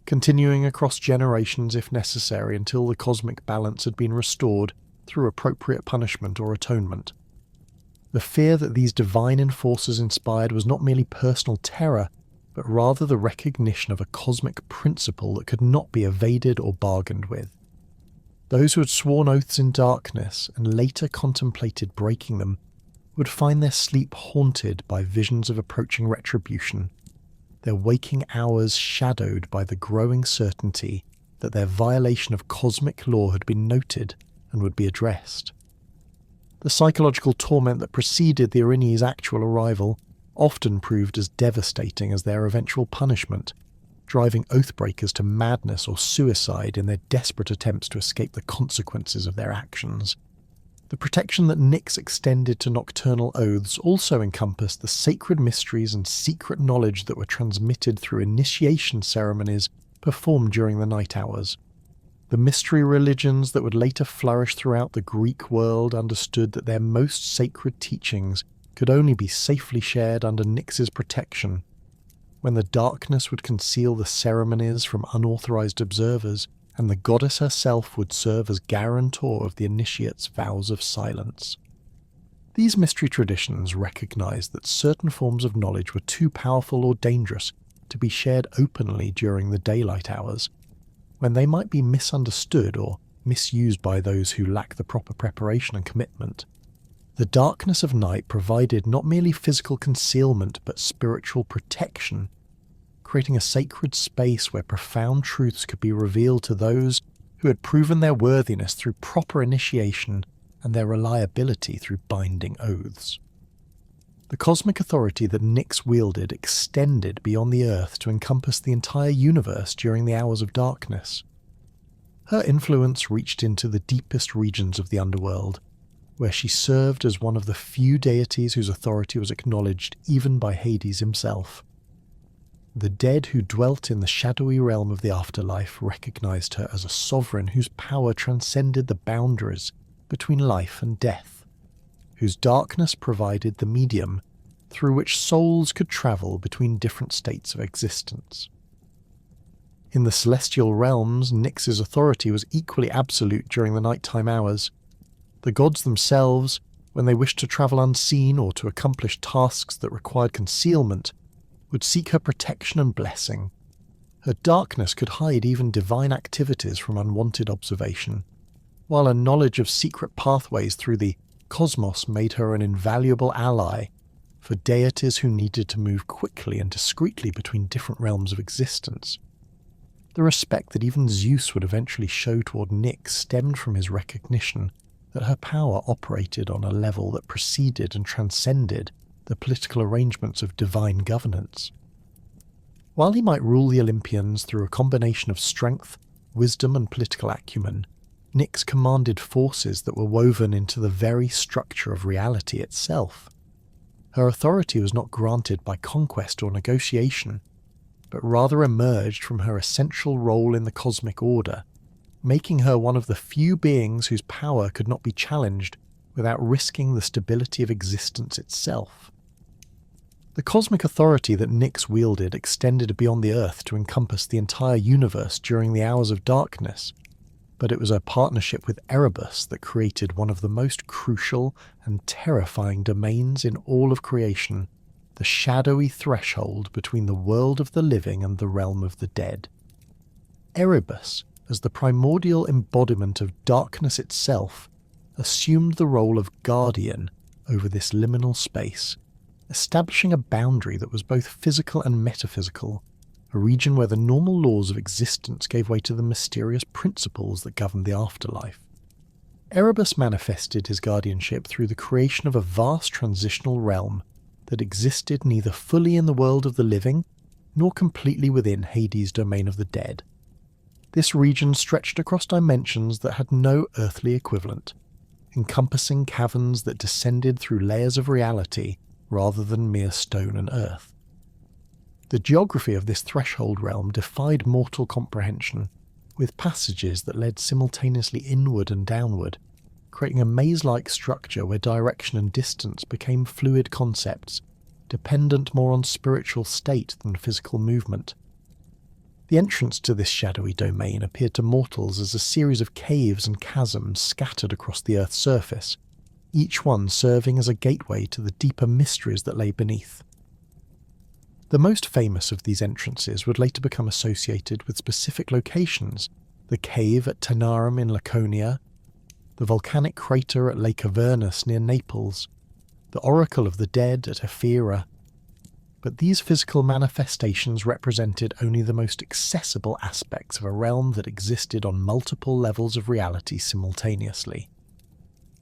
continuing across generations if necessary until the cosmic balance had been restored through appropriate punishment or atonement. The fear that these divine enforcers inspired was not merely personal terror, but rather the recognition of a cosmic principle that could not be evaded or bargained with. Those who had sworn oaths in darkness and later contemplated breaking them would find their sleep haunted by visions of approaching retribution, their waking hours shadowed by the growing certainty that their violation of cosmic law had been noted and would be addressed. The psychological torment that preceded the Erinyes' actual arrival often proved as devastating as their eventual punishment, driving Oathbreakers to madness or suicide in their desperate attempts to escape the consequences of their actions. The protection that Nyx extended to nocturnal oaths also encompassed the sacred mysteries and secret knowledge that were transmitted through initiation ceremonies performed during the night hours. The mystery religions that would later flourish throughout the Greek world understood that their most sacred teachings could only be safely shared under Nyx's protection. When the darkness would conceal the ceremonies from unauthorized observers, and the goddess herself would serve as guarantor of the initiate's vows of silence. These mystery traditions recognized that certain forms of knowledge were too powerful or dangerous to be shared openly during the daylight hours, when they might be misunderstood or misused by those who lack the proper preparation and commitment. The darkness of night provided not merely physical concealment but spiritual protection, creating a sacred space where profound truths could be revealed to those who had proven their worthiness through proper initiation and their reliability through binding oaths. The cosmic authority that Nyx wielded extended beyond the Earth to encompass the entire universe during the hours of darkness. Her influence reached into the deepest regions of the underworld, where she served as one of the few deities whose authority was acknowledged even by Hades himself. The dead who dwelt in the shadowy realm of the afterlife recognized her as a sovereign whose power transcended the boundaries between life and death, whose darkness provided the medium through which souls could travel between different states of existence. In the celestial realms, Nyx's authority was equally absolute during the nighttime hours. The gods themselves, when they wished to travel unseen or to accomplish tasks that required concealment, would seek her protection and blessing. Her darkness could hide even divine activities from unwanted observation, while a knowledge of secret pathways through the cosmos made her an invaluable ally for deities who needed to move quickly and discreetly between different realms of existence. The respect that even Zeus would eventually show toward Nyx stemmed from his recognition that her power operated on a level that preceded and transcended the political arrangements of divine governance. While he might rule the Olympians through a combination of strength, wisdom and political acumen, Nyx commanded forces that were woven into the very structure of reality itself. Her authority was not granted by conquest or negotiation, but rather emerged from her essential role in the cosmic order, making her one of the few beings whose power could not be challenged without risking the stability of existence itself. The cosmic authority that Nyx wielded extended beyond the Earth to encompass the entire universe during the hours of darkness, but it was her partnership with Erebus that created one of the most crucial and terrifying domains in all of creation, the shadowy threshold between the world of the living and the realm of the dead. Erebus, as the primordial embodiment of darkness itself, assumed the role of guardian over this liminal space, establishing a boundary that was both physical and metaphysical, a region where the normal laws of existence gave way to the mysterious principles that governed the afterlife. Erebus manifested his guardianship through the creation of a vast transitional realm that existed neither fully in the world of the living nor completely within Hades' domain of the dead. This region stretched across dimensions that had no earthly equivalent, encompassing caverns that descended through layers of reality rather than mere stone and earth. The geography of this threshold realm defied mortal comprehension, with passages that led simultaneously inward and downward, creating a maze-like structure where direction and distance became fluid concepts, dependent more on spiritual state than physical movement. The entrance to this shadowy domain appeared to mortals as a series of caves and chasms scattered across the Earth's surface, each one serving as a gateway to the deeper mysteries that lay beneath. The most famous of these entrances would later become associated with specific locations: the cave at Taenarum in Laconia, the volcanic crater at Lake Avernus near Naples, the Oracle of the Dead at Ephyra. But these physical manifestations represented only the most accessible aspects of a realm that existed on multiple levels of reality simultaneously.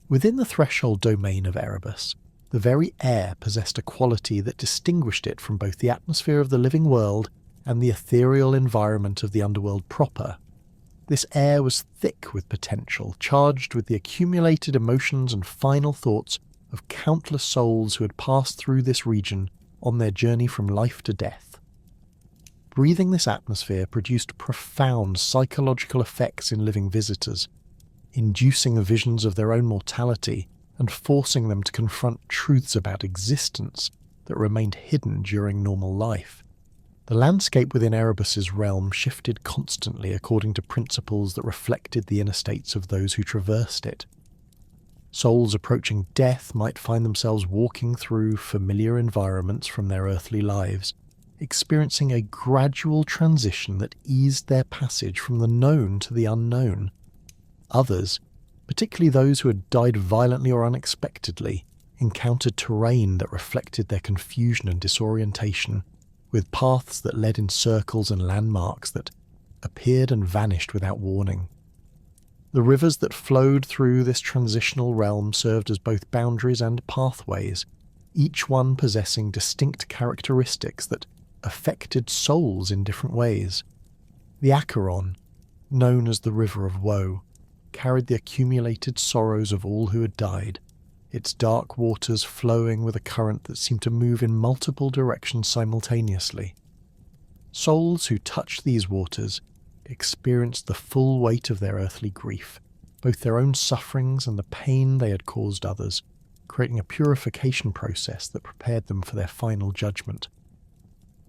Within the threshold domain of Erebus, the very air possessed a quality that distinguished it from both the atmosphere of the living world and the ethereal environment of the underworld proper. This air was thick with potential, charged with the accumulated emotions and final thoughts of countless souls who had passed through this region on their journey from life to death. Breathing this atmosphere produced profound psychological effects in living visitors, inducing visions of their own mortality and forcing them to confront truths about existence that remained hidden during normal life. The landscape within Erebus's realm shifted constantly according to principles that reflected the inner states of those who traversed it. Souls approaching death might find themselves walking through familiar environments from their earthly lives, experiencing a gradual transition that eased their passage from the known to the unknown. Others, particularly those who had died violently or unexpectedly, encountered terrain that reflected their confusion and disorientation, with paths that led in circles and landmarks that appeared and vanished without warning. The rivers that flowed through this transitional realm served as both boundaries and pathways, each one possessing distinct characteristics that affected souls in different ways. The Acheron, known as the River of Woe, carried the accumulated sorrows of all who had died, its dark waters flowing with a current that seemed to move in multiple directions simultaneously. Souls who touched these waters experienced the full weight of their earthly grief, both their own sufferings and the pain they had caused others, creating a purification process that prepared them for their final judgment.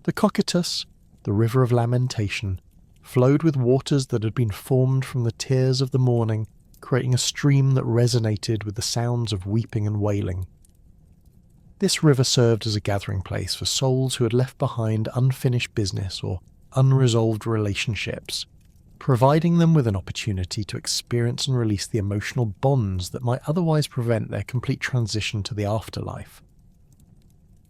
The Cocytus, the River of Lamentation, flowed with waters that had been formed from the tears of the morning, creating a stream that resonated with the sounds of weeping and wailing. This river served as a gathering place for souls who had left behind unfinished business or unresolved relationships, providing them with an opportunity to experience and release the emotional bonds that might otherwise prevent their complete transition to the afterlife.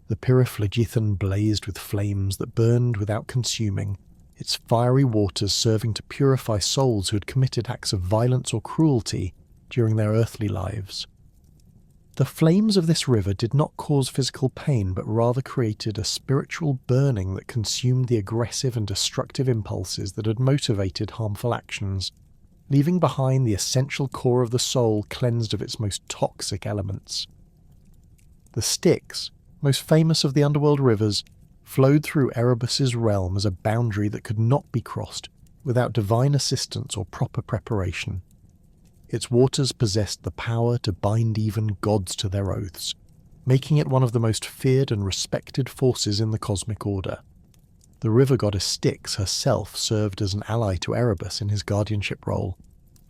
The Pyriphlegethon blazed with flames that burned without consuming, its fiery waters serving to purify souls who had committed acts of violence or cruelty during their earthly lives. The flames of this river did not cause physical pain, but rather created a spiritual burning that consumed the aggressive and destructive impulses that had motivated harmful actions, leaving behind the essential core of the soul cleansed of its most toxic elements. The Styx, most famous of the underworld rivers, flowed through Erebus's realm as a boundary that could not be crossed without divine assistance or proper preparation. Its waters possessed the power to bind even gods to their oaths, making it one of the most feared and respected forces in the cosmic order. The river goddess Styx herself served as an ally to Erebus in his guardianship role,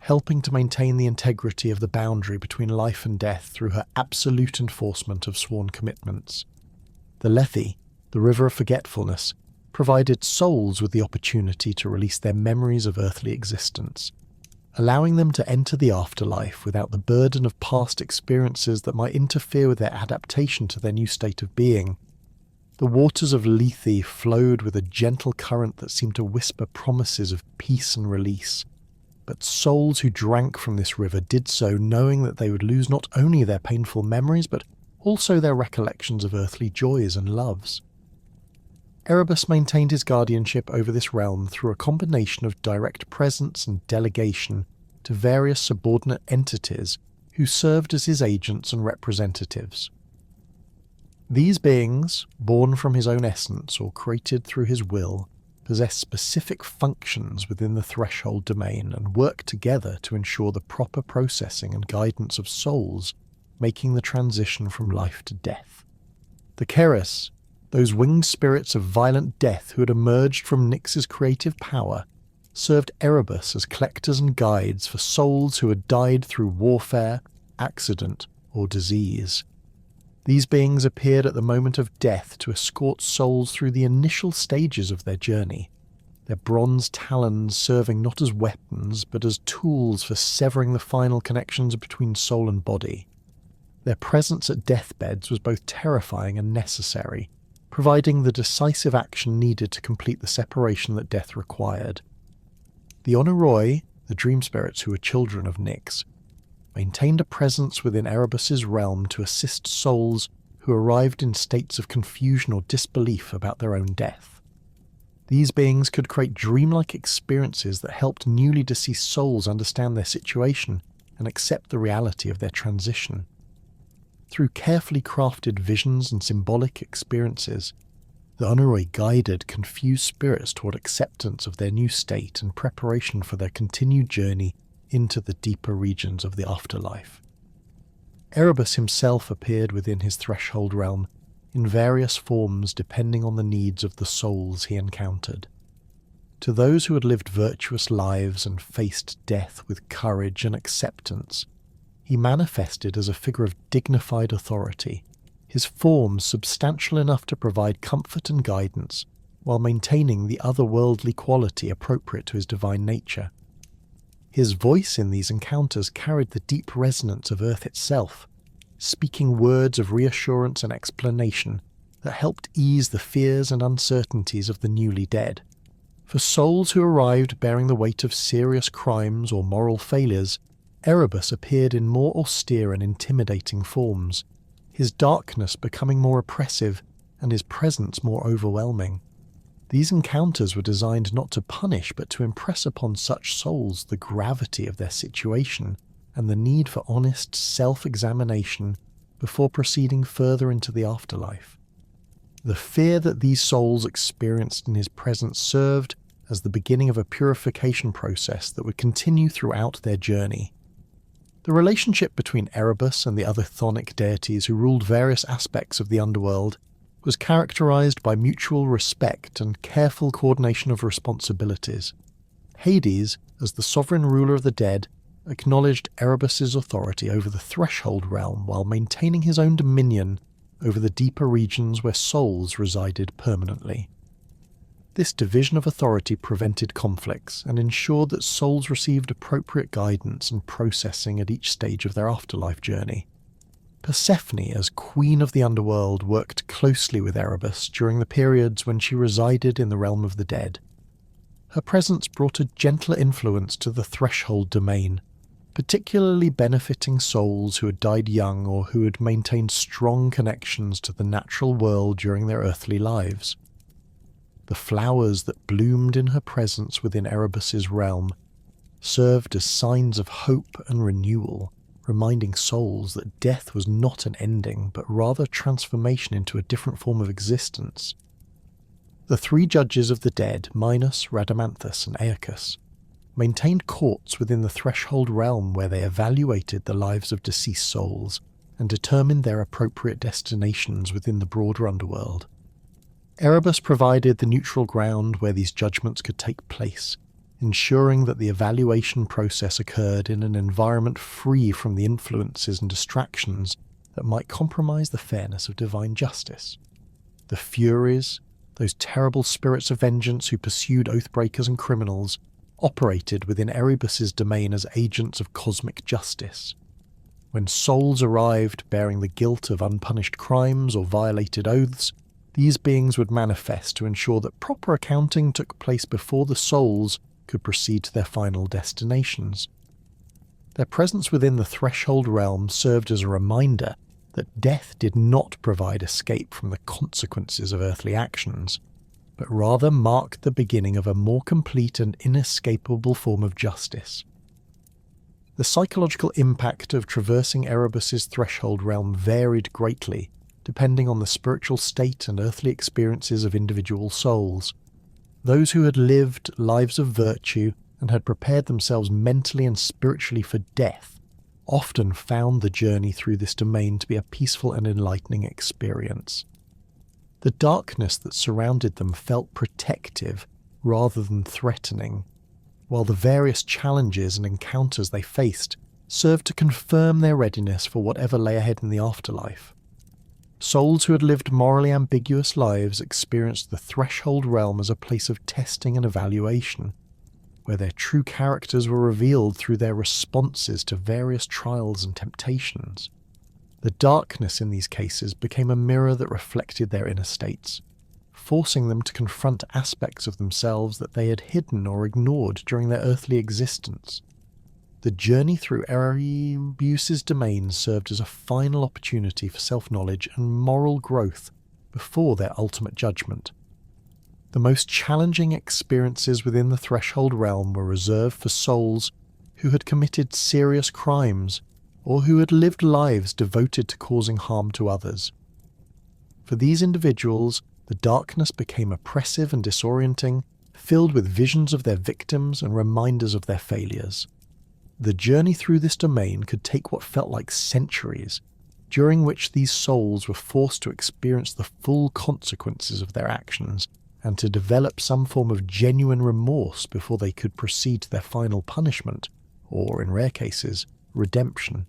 helping to maintain the integrity of the boundary between life and death through her absolute enforcement of sworn commitments. The Lethe, the river of forgetfulness, provided souls with the opportunity to release their memories of earthly existence, allowing them to enter the afterlife without the burden of past experiences that might interfere with their adaptation to their new state of being. The waters of Lethe flowed with a gentle current that seemed to whisper promises of peace and release, but souls who drank from this river did so knowing that they would lose not only their painful memories, but also their recollections of earthly joys and loves. Erebus maintained his guardianship over this realm through a combination of direct presence and delegation to various subordinate entities who served as his agents and representatives. These beings, born from his own essence or created through his will, possess specific functions within the threshold domain and work together to ensure the proper processing and guidance of souls making the transition from life to death. The Keres, those winged spirits of violent death who had emerged from Nyx's creative power, served Erebus as collectors and guides for souls who had died through warfare, accident, or disease. These beings appeared at the moment of death to escort souls through the initial stages of their journey, their bronze talons serving not as weapons but as tools for severing the final connections between soul and body. Their presence at deathbeds was both terrifying and necessary, providing the decisive action needed to complete the separation that death required. The Oneiroi, the dream spirits who were children of Nyx, maintained a presence within Erebus's realm to assist souls who arrived in states of confusion or disbelief about their own death. These beings could create dreamlike experiences that helped newly deceased souls understand their situation and accept the reality of their transition. Through carefully crafted visions and symbolic experiences, the Oneiroi guided confused spirits toward acceptance of their new state and preparation for their continued journey into the deeper regions of the afterlife. Erebus himself appeared within his threshold realm in various forms depending on the needs of the souls he encountered. To those who had lived virtuous lives and faced death with courage and acceptance, he manifested as a figure of dignified authority, his form substantial enough to provide comfort and guidance while maintaining the otherworldly quality appropriate to his divine nature. His voice in these encounters carried the deep resonance of Earth itself, speaking words of reassurance and explanation that helped ease the fears and uncertainties of the newly dead. For souls who arrived bearing the weight of serious crimes or moral failures, Erebus appeared in more austere and intimidating forms, his darkness becoming more oppressive and his presence more overwhelming. These encounters were designed not to punish but to impress upon such souls the gravity of their situation and the need for honest self-examination before proceeding further into the afterlife. The fear that these souls experienced in his presence served as the beginning of a purification process that would continue throughout their journey. The relationship between Erebus and the other chthonic deities who ruled various aspects of the underworld was characterized by mutual respect and careful coordination of responsibilities. Hades, as the sovereign ruler of the dead, acknowledged Erebus's authority over the threshold realm while maintaining his own dominion over the deeper regions where souls resided permanently. This division of authority prevented conflicts and ensured that souls received appropriate guidance and processing at each stage of their afterlife journey. Persephone, as queen of the underworld, worked closely with Erebus during the periods when she resided in the realm of the dead. Her presence brought a gentler influence to the threshold domain, particularly benefiting souls who had died young or who had maintained strong connections to the natural world during their earthly lives. The flowers that bloomed in her presence within Erebus's realm served as signs of hope and renewal, reminding souls that death was not an ending, but rather transformation into a different form of existence. The three judges of the dead, Minos, Rhadamanthus, and Aeacus, maintained courts within the threshold realm where they evaluated the lives of deceased souls and determined their appropriate destinations within the broader underworld. Erebus provided the neutral ground where these judgments could take place, ensuring that the evaluation process occurred in an environment free from the influences and distractions that might compromise the fairness of divine justice. The Furies, those terrible spirits of vengeance who pursued oathbreakers and criminals, operated within Erebus's domain as agents of cosmic justice. When souls arrived bearing the guilt of unpunished crimes or violated oaths, these beings would manifest to ensure that proper accounting took place before the souls could proceed to their final destinations. Their presence within the threshold realm served as a reminder that death did not provide escape from the consequences of earthly actions, but rather marked the beginning of a more complete and inescapable form of justice. The psychological impact of traversing Erebus's threshold realm varied greatly, depending on the spiritual state and earthly experiences of individual souls. Those who had lived lives of virtue and had prepared themselves mentally and spiritually for death often found the journey through this domain to be a peaceful and enlightening experience. The darkness that surrounded them felt protective rather than threatening, while the various challenges and encounters they faced served to confirm their readiness for whatever lay ahead in the afterlife. Souls who had lived morally ambiguous lives experienced the threshold realm as a place of testing and evaluation, where their true characters were revealed through their responses to various trials and temptations. The darkness in these cases became a mirror that reflected their inner states, forcing them to confront aspects of themselves that they had hidden or ignored during their earthly existence. The journey through Erebus's domain served as a final opportunity for self-knowledge and moral growth before their ultimate judgment. The most challenging experiences within the Threshold realm were reserved for souls who had committed serious crimes or who had lived lives devoted to causing harm to others. For these individuals, the darkness became oppressive and disorienting, filled with visions of their victims and reminders of their failures. The journey through this domain could take what felt like centuries, during which these souls were forced to experience the full consequences of their actions and to develop some form of genuine remorse before they could proceed to their final punishment, or, in rare cases, redemption.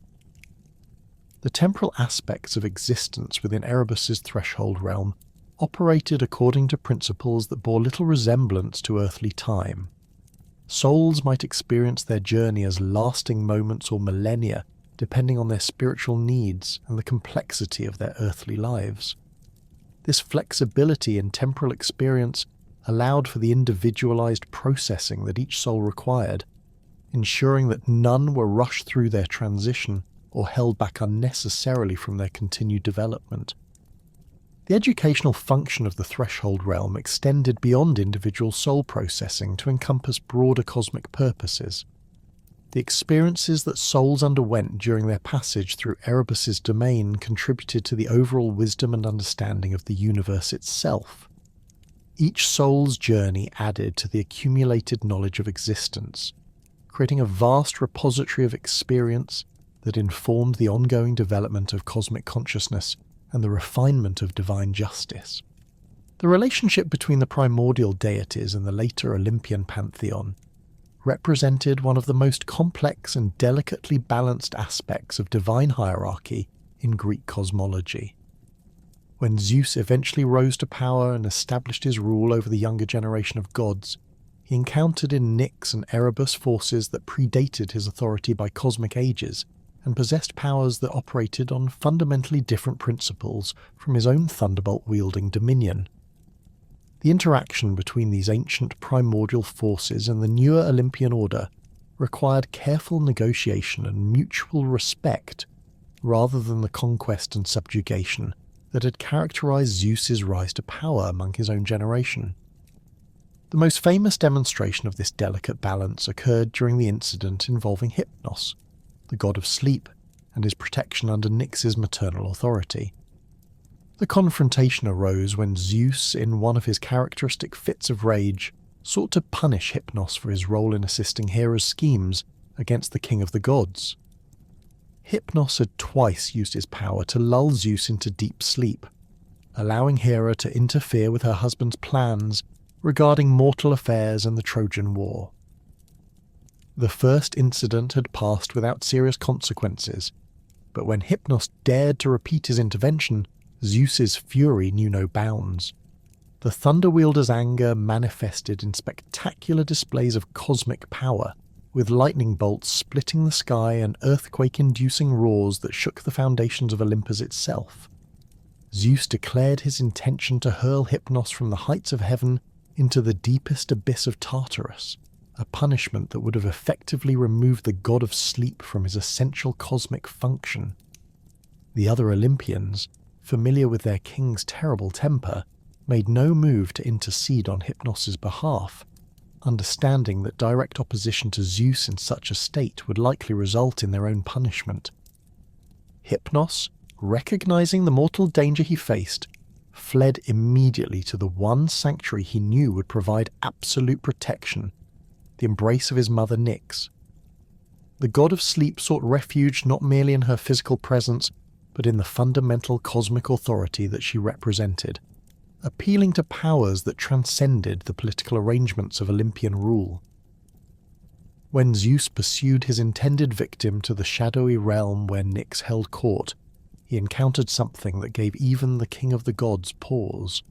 The temporal aspects of existence within Erebus's threshold realm operated according to principles that bore little resemblance to earthly time. Souls might experience their journey as lasting moments or millennia, depending on their spiritual needs and the complexity of their earthly lives. This flexibility in temporal experience allowed for the individualized processing that each soul required, ensuring that none were rushed through their transition or held back unnecessarily from their continued development. The educational function of the Threshold realm extended beyond individual soul processing to encompass broader cosmic purposes. The experiences that souls underwent during their passage through Erebus's domain contributed to the overall wisdom and understanding of the universe itself. Each soul's journey added to the accumulated knowledge of existence, creating a vast repository of experience that informed the ongoing development of cosmic consciousness and the refinement of divine justice. The relationship between the primordial deities and the later Olympian pantheon represented one of the most complex and delicately balanced aspects of divine hierarchy in Greek cosmology. When Zeus eventually rose to power and established his rule over the younger generation of gods, he encountered in Nyx and Erebus forces that predated his authority by cosmic ages and possessed powers that operated on fundamentally different principles from his own thunderbolt-wielding dominion. The interaction between these ancient primordial forces and the newer Olympian order required careful negotiation and mutual respect, rather than the conquest and subjugation that had characterized Zeus's rise to power among his own generation. The most famous demonstration of this delicate balance occurred during the incident involving Hypnos, the god of sleep, and his protection under Nyx's maternal authority. The confrontation arose when Zeus, in one of his characteristic fits of rage, sought to punish Hypnos for his role in assisting Hera's schemes against the king of the gods. Hypnos had twice used his power to lull Zeus into deep sleep, allowing Hera to interfere with her husband's plans regarding mortal affairs and the Trojan War. The first incident had passed without serious consequences, but when Hypnos dared to repeat his intervention, Zeus's fury knew no bounds. The Thunder Wielder's anger manifested in spectacular displays of cosmic power, with lightning bolts splitting the sky and earthquake-inducing roars that shook the foundations of Olympus itself. Zeus declared his intention to hurl Hypnos from the heights of heaven into the deepest abyss of Tartarus, a punishment that would have effectively removed the god of sleep from his essential cosmic function. The other Olympians, familiar with their king's terrible temper, made no move to intercede on Hypnos's behalf, understanding that direct opposition to Zeus in such a state would likely result in their own punishment. Hypnos, recognizing the mortal danger he faced, fled immediately to the one sanctuary he knew would provide absolute protection, the embrace of his mother Nyx. The god of sleep sought refuge not merely in her physical presence, but in the fundamental cosmic authority that she represented, appealing to powers that transcended the political arrangements of Olympian rule. When Zeus pursued his intended victim to the shadowy realm where Nyx held court, he encountered something that gave even the king of the gods pause.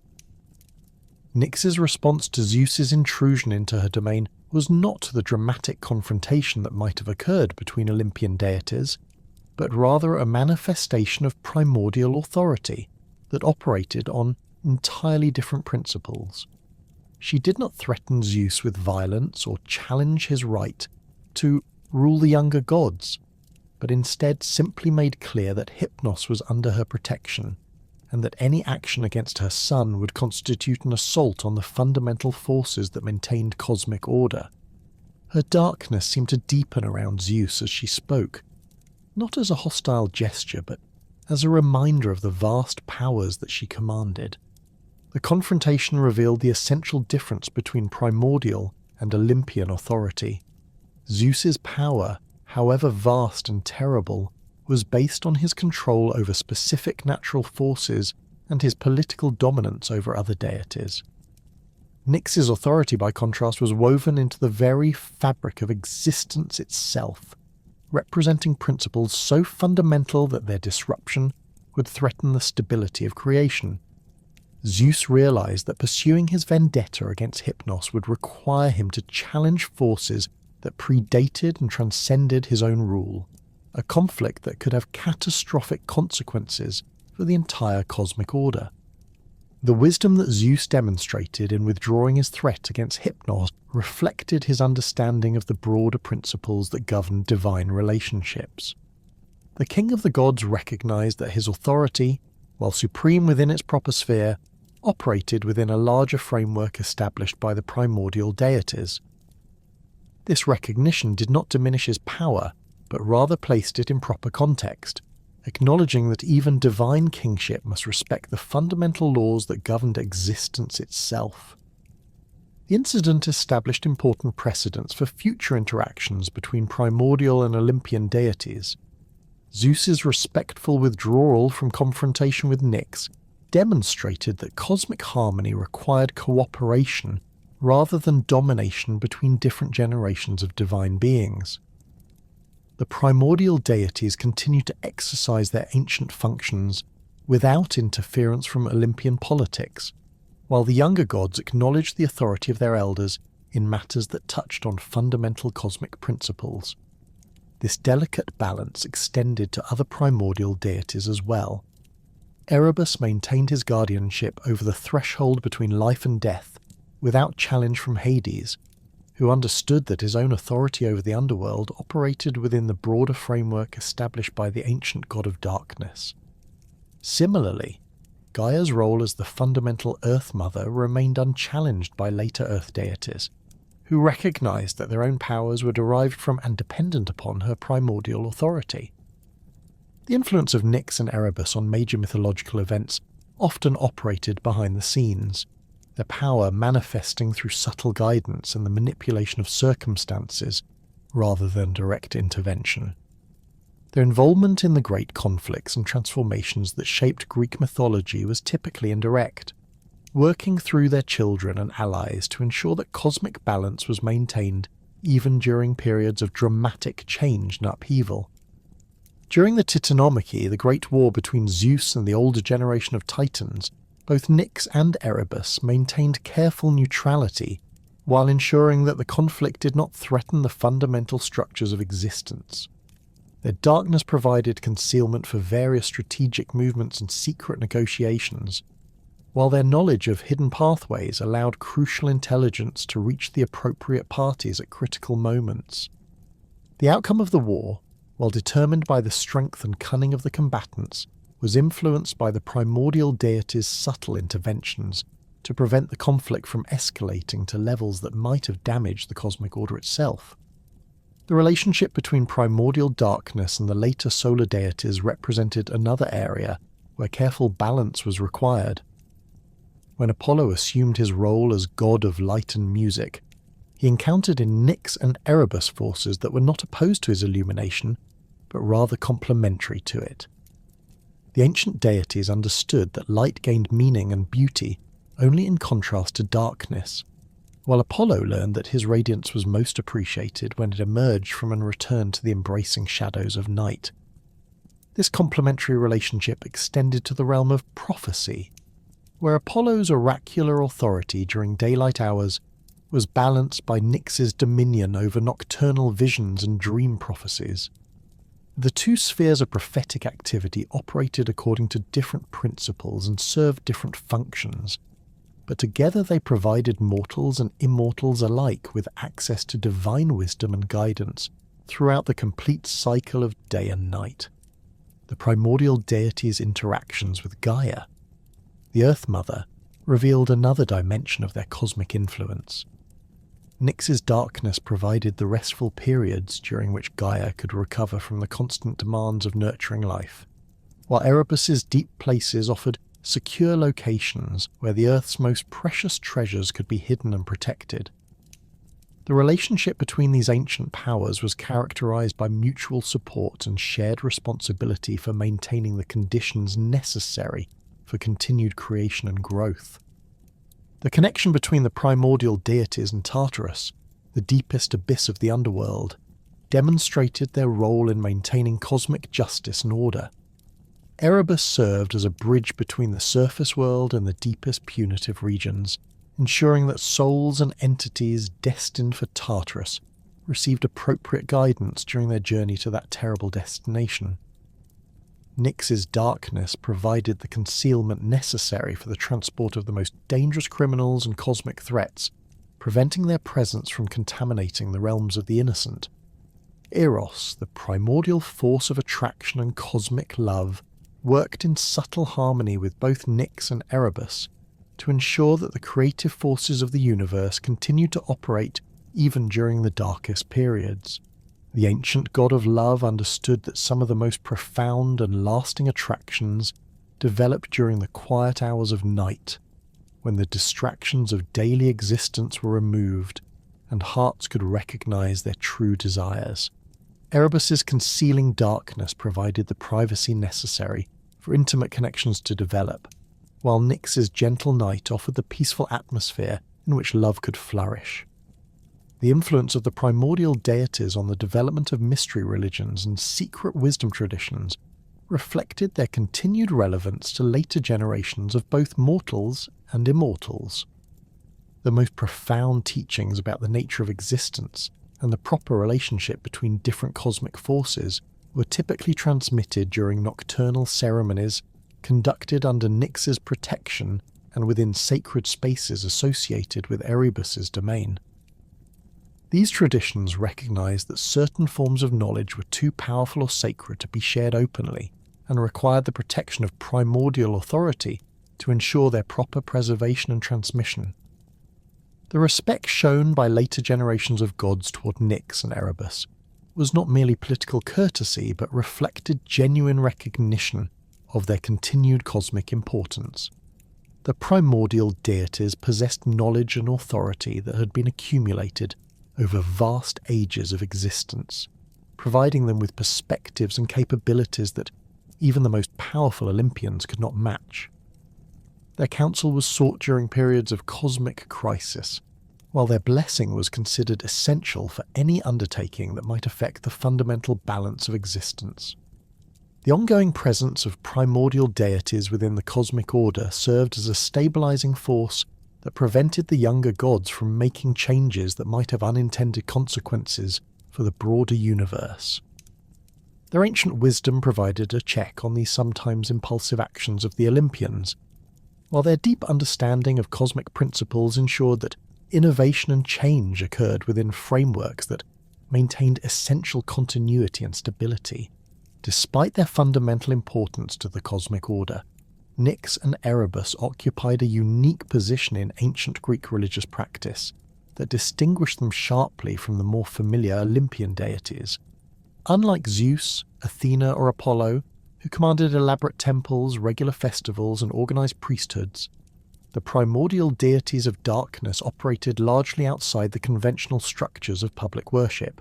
Nyx's response to Zeus's intrusion into her domain was not the dramatic confrontation that might have occurred between Olympian deities, but rather a manifestation of primordial authority that operated on entirely different principles. She did not threaten Zeus with violence or challenge his right to rule the younger gods, but instead simply made clear that Hypnos was under her protection, and that any action against her son would constitute an assault on the fundamental forces that maintained cosmic order. Her darkness seemed to deepen around Zeus as she spoke, not as a hostile gesture, but as a reminder of the vast powers that she commanded. The confrontation revealed the essential difference between primordial and Olympian authority. Zeus's power, however vast and terrible, was based on his control over specific natural forces and his political dominance over other deities. Nyx's authority, by contrast, was woven into the very fabric of existence itself, representing principles so fundamental that their disruption would threaten the stability of creation. Zeus realized that pursuing his vendetta against Hypnos would require him to challenge forces that predated and transcended his own rule, a conflict that could have catastrophic consequences for the entire cosmic order. The wisdom that Zeus demonstrated in withdrawing his threat against Hypnos reflected his understanding of the broader principles that govern divine relationships. The king of the gods recognized that his authority, while supreme within its proper sphere, operated within a larger framework established by the primordial deities. This recognition did not diminish his power, but rather placed it in proper context, acknowledging that even divine kingship must respect the fundamental laws that governed existence itself. The incident established important precedents for future interactions between primordial and Olympian deities. Zeus's respectful withdrawal from confrontation with Nyx demonstrated that cosmic harmony required cooperation rather than domination between different generations of divine beings. The primordial deities continued to exercise their ancient functions without interference from Olympian politics, while the younger gods acknowledged the authority of their elders in matters that touched on fundamental cosmic principles. This delicate balance extended to other primordial deities as well. Erebus maintained his guardianship over the threshold between life and death without challenge from Hades, who understood that his own authority over the underworld operated within the broader framework established by the ancient god of darkness. Similarly, Gaia's role as the fundamental Earth Mother remained unchallenged by later Earth deities, who recognized that their own powers were derived from and dependent upon her primordial authority. The influence of Nyx and Erebus on major mythological events often operated behind the scenes, their power manifesting through subtle guidance and the manipulation of circumstances rather than direct intervention. Their involvement in the great conflicts and transformations that shaped Greek mythology was typically indirect, working through their children and allies to ensure that cosmic balance was maintained even during periods of dramatic change and upheaval. During the Titanomachy, the great war between Zeus and the older generation of Titans, both Nyx and Erebus maintained careful neutrality while ensuring that the conflict did not threaten the fundamental structures of existence. Their darkness provided concealment for various strategic movements and secret negotiations, while their knowledge of hidden pathways allowed crucial intelligence to reach the appropriate parties at critical moments. The outcome of the war, while determined by the strength and cunning of the combatants, was influenced by the primordial deities' subtle interventions to prevent the conflict from escalating to levels that might have damaged the cosmic order itself. The relationship between primordial darkness and the later solar deities represented another area where careful balance was required. When Apollo assumed his role as god of light and music, he encountered in Nyx and Erebus forces that were not opposed to his illumination, but rather complementary to it. The ancient deities understood that light gained meaning and beauty only in contrast to darkness, while Apollo learned that his radiance was most appreciated when it emerged from and returned to the embracing shadows of night. This complementary relationship extended to the realm of prophecy, where Apollo's oracular authority during daylight hours was balanced by Nyx's dominion over nocturnal visions and dream prophecies. The two spheres of prophetic activity operated according to different principles and served different functions, but together they provided mortals and immortals alike with access to divine wisdom and guidance throughout the complete cycle of day and night. The primordial deities' interactions with Gaia, the Earth Mother, revealed another dimension of their cosmic influence. Nyx's darkness provided the restful periods during which Gaia could recover from the constant demands of nurturing life, while Erebus's deep places offered secure locations where the Earth's most precious treasures could be hidden and protected. The relationship between these ancient powers was characterized by mutual support and shared responsibility for maintaining the conditions necessary for continued creation and growth. The connection between the primordial deities and Tartarus, the deepest abyss of the underworld, demonstrated their role in maintaining cosmic justice and order. Erebus served as a bridge between the surface world and the deepest punitive regions, ensuring that souls and entities destined for Tartarus received appropriate guidance during their journey to that terrible destination. Nyx's darkness provided the concealment necessary for the transport of the most dangerous criminals and cosmic threats, preventing their presence from contaminating the realms of the innocent. Eros, the primordial force of attraction and cosmic love, worked in subtle harmony with both Nyx and Erebus to ensure that the creative forces of the universe continued to operate even during the darkest periods. The ancient god of love understood that some of the most profound and lasting attractions developed during the quiet hours of night, when the distractions of daily existence were removed and hearts could recognize their true desires. Erebus's concealing darkness provided the privacy necessary for intimate connections to develop, while Nyx's gentle night offered the peaceful atmosphere in which love could flourish. The influence of the primordial deities on the development of mystery religions and secret wisdom traditions reflected their continued relevance to later generations of both mortals and immortals. The most profound teachings about the nature of existence and the proper relationship between different cosmic forces were typically transmitted during nocturnal ceremonies conducted under Nyx's protection and within sacred spaces associated with Erebus's domain. These traditions recognized that certain forms of knowledge were too powerful or sacred to be shared openly, and required the protection of primordial authority to ensure their proper preservation and transmission. The respect shown by later generations of gods toward Nyx and Erebus was not merely political courtesy, but reflected genuine recognition of their continued cosmic importance. The primordial deities possessed knowledge and authority that had been accumulated over vast ages of existence, providing them with perspectives and capabilities that even the most powerful Olympians could not match. Their counsel was sought during periods of cosmic crisis, while their blessing was considered essential for any undertaking that might affect the fundamental balance of existence. The ongoing presence of primordial deities within the cosmic order served as a stabilizing force that prevented the younger gods from making changes that might have unintended consequences for the broader universe. Their ancient wisdom provided a check on these sometimes impulsive actions of the Olympians, while their deep understanding of cosmic principles ensured that innovation and change occurred within frameworks that maintained essential continuity and stability. Despite their fundamental importance to the cosmic order, Nyx and Erebus occupied a unique position in ancient Greek religious practice that distinguished them sharply from the more familiar Olympian deities. Unlike Zeus, Athena, or Apollo, who commanded elaborate temples, regular festivals, and organized priesthoods, the primordial deities of darkness operated largely outside the conventional structures of public worship.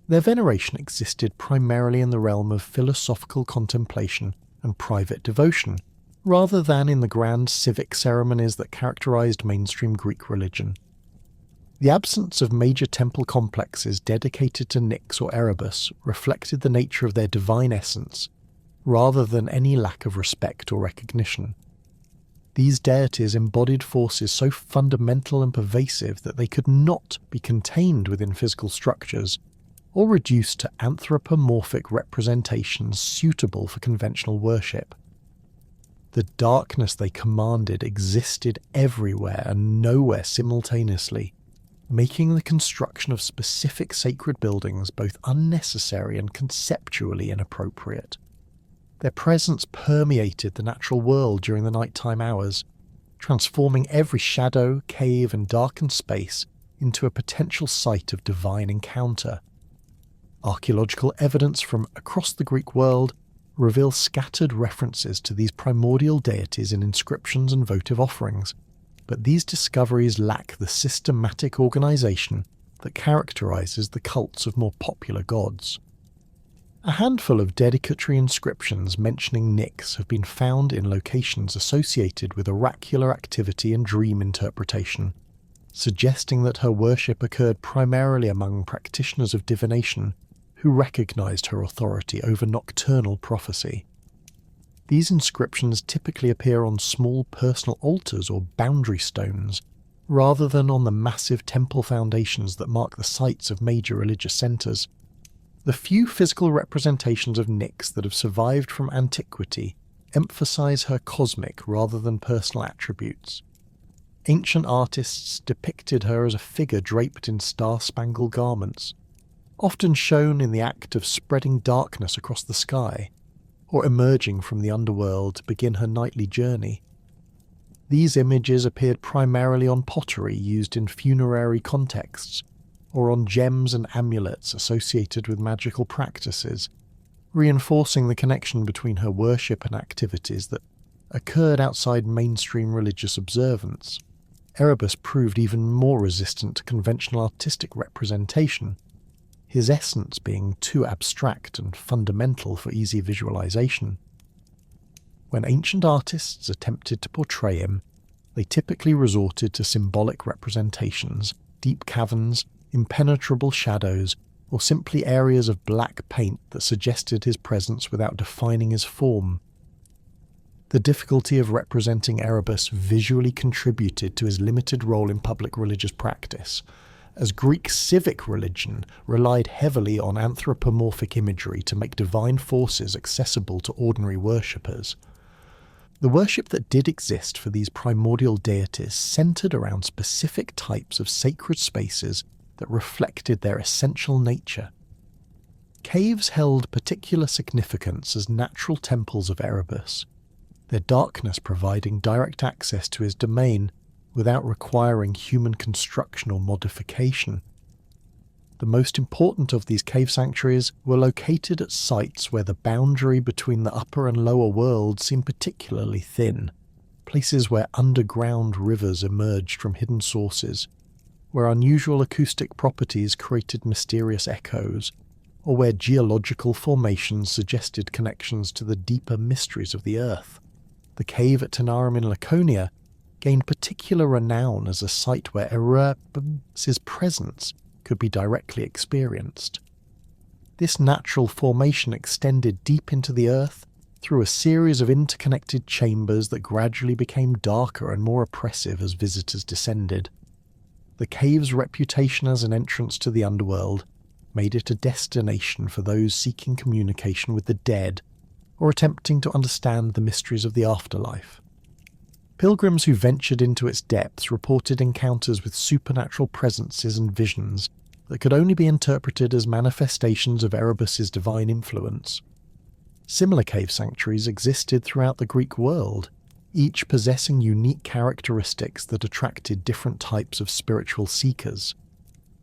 Their veneration existed primarily in the realm of philosophical contemplation and private devotion, rather than in the grand civic ceremonies that characterized mainstream Greek religion. The absence of major temple complexes dedicated to Nyx or Erebus reflected the nature of their divine essence, rather than any lack of respect or recognition. These deities embodied forces so fundamental and pervasive that they could not be contained within physical structures or reduced to anthropomorphic representations suitable for conventional worship. The darkness they commanded existed everywhere and nowhere simultaneously, making the construction of specific sacred buildings both unnecessary and conceptually inappropriate. Their presence permeated the natural world during the nighttime hours, transforming every shadow, cave, and darkened space into a potential site of divine encounter. Archaeological evidence from across the Greek world reveals scattered references to these primordial deities in inscriptions and votive offerings, but these discoveries lack the systematic organization that characterizes the cults of more popular gods. A handful of dedicatory inscriptions mentioning Nyx have been found in locations associated with oracular activity and dream interpretation, suggesting that her worship occurred primarily among practitioners of divination who recognized her authority over nocturnal prophecy. These inscriptions typically appear on small personal altars or boundary stones, rather than on the massive temple foundations that mark the sites of major religious centers. The few physical representations of Nyx that have survived from antiquity emphasize her cosmic rather than personal attributes. Ancient artists depicted her as a figure draped in star-spangled garments, often shown in the act of spreading darkness across the sky, or emerging from the underworld to begin her nightly journey. These images appeared primarily on pottery used in funerary contexts, or on gems and amulets associated with magical practices, reinforcing the connection between her worship and activities that occurred outside mainstream religious observance. Erebus proved even more resistant to conventional artistic representation, his essence being too abstract and fundamental for easy visualization. When ancient artists attempted to portray him, they typically resorted to symbolic representations, deep caverns, impenetrable shadows, or simply areas of black paint that suggested his presence without defining his form. The difficulty of representing Erebus visually contributed to his limited role in public religious practice, as Greek civic religion relied heavily on anthropomorphic imagery to make divine forces accessible to ordinary worshippers. The worship that did exist for these primordial deities centered around specific types of sacred spaces that reflected their essential nature. Caves held particular significance as natural temples of Erebus, their darkness providing direct access to his domain without requiring human construction or modification. The most important of these cave sanctuaries were located at sites where the boundary between the upper and lower world seemed particularly thin, places where underground rivers emerged from hidden sources, where unusual acoustic properties created mysterious echoes, or where geological formations suggested connections to the deeper mysteries of the earth. The cave at Tanarum in Laconia gained particular renown as a site where Erebus's presence could be directly experienced. This natural formation extended deep into the earth through a series of interconnected chambers that gradually became darker and more oppressive as visitors descended. The cave's reputation as an entrance to the underworld made it a destination for those seeking communication with the dead or attempting to understand the mysteries of the afterlife. Pilgrims who ventured into its depths reported encounters with supernatural presences and visions that could only be interpreted as manifestations of Erebus's divine influence. Similar cave sanctuaries existed throughout the Greek world, each possessing unique characteristics that attracted different types of spiritual seekers.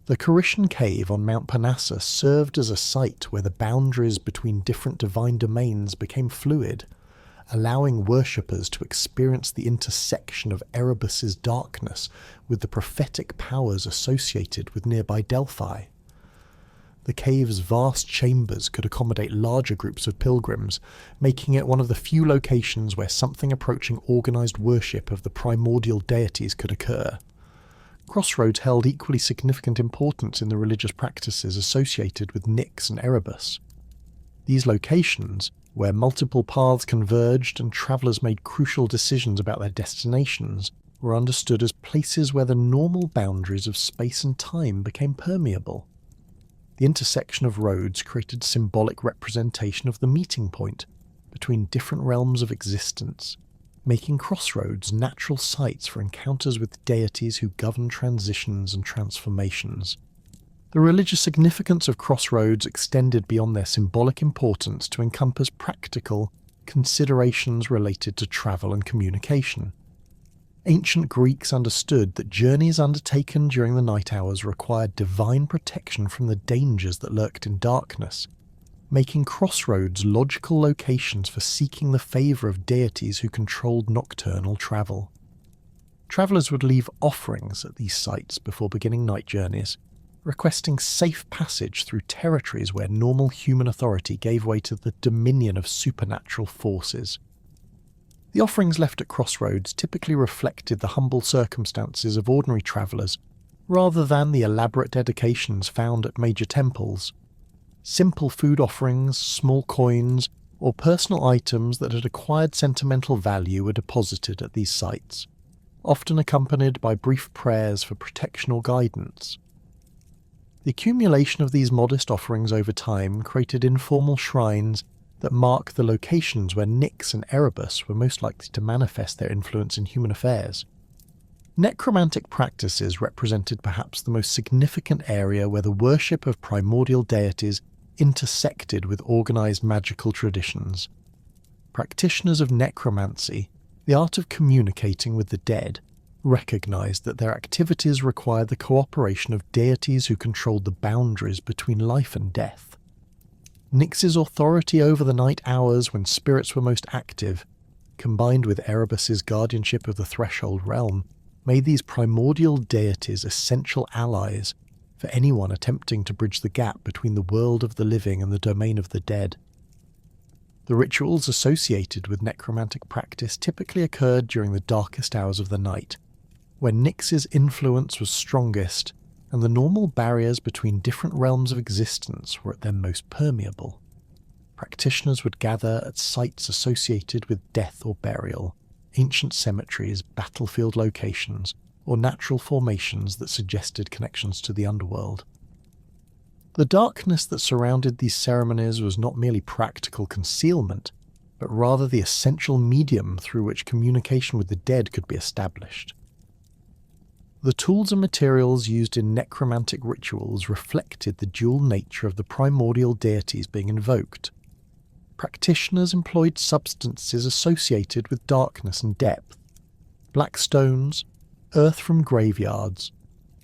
The Carishian cave on Mount Parnassus served as a site where the boundaries between different divine domains became fluid, allowing worshippers to experience the intersection of Erebus's darkness with the prophetic powers associated with nearby Delphi. the cave's vast chambers could accommodate larger groups of pilgrims, making it one of the few locations where something approaching organised worship of the primordial deities could occur. Crossroads held equally significant importance in the religious practices associated with Nyx and Erebus. These locations, where multiple paths converged and travellers made crucial decisions about their destinations, were understood as places where the normal boundaries of space and time became permeable. The intersection of roads created symbolic representation of the meeting point between different realms of existence, making crossroads natural sites for encounters with deities who govern transitions and transformations. The religious significance of crossroads extended beyond their symbolic importance to encompass practical considerations related to travel and communication. Ancient Greeks understood that journeys undertaken during the night hours required divine protection from the dangers that lurked in darkness, making crossroads logical locations for seeking the favour of deities who controlled nocturnal travel. Travellers would leave offerings at these sites before beginning night journeys, requesting safe passage through territories where normal human authority gave way to the dominion of supernatural forces. The offerings left at crossroads typically reflected the humble circumstances of ordinary travellers, rather than the elaborate dedications found at major temples. Simple food offerings, small coins, or personal items that had acquired sentimental value were deposited at these sites, often accompanied by brief prayers for protection or guidance. The accumulation of these modest offerings over time created informal shrines that mark the locations where Nyx and Erebus were most likely to manifest their influence in human affairs. Necromantic practices represented perhaps the most significant area where the worship of primordial deities intersected with organised magical traditions. Practitioners of necromancy, the art of communicating with the dead, recognised that their activities required the cooperation of deities who controlled the boundaries between life and death. Nyx's authority over the night hours when spirits were most active, combined with Erebus's guardianship of the threshold realm, made these primordial deities essential allies for anyone attempting to bridge the gap between the world of the living and the domain of the dead. The rituals associated with necromantic practice typically occurred during the darkest hours of the night, when Nyx's influence was strongest and the normal barriers between different realms of existence were at their most permeable. Practitioners would gather at sites associated with death or burial, ancient cemeteries, battlefield locations, or natural formations that suggested connections to the underworld. The darkness that surrounded these ceremonies was not merely practical concealment, but rather the essential medium through which communication with the dead could be established. The tools and materials used in necromantic rituals reflected the dual nature of the primordial deities being invoked. Practitioners employed substances associated with darkness and depth: black stones, earth from graveyards,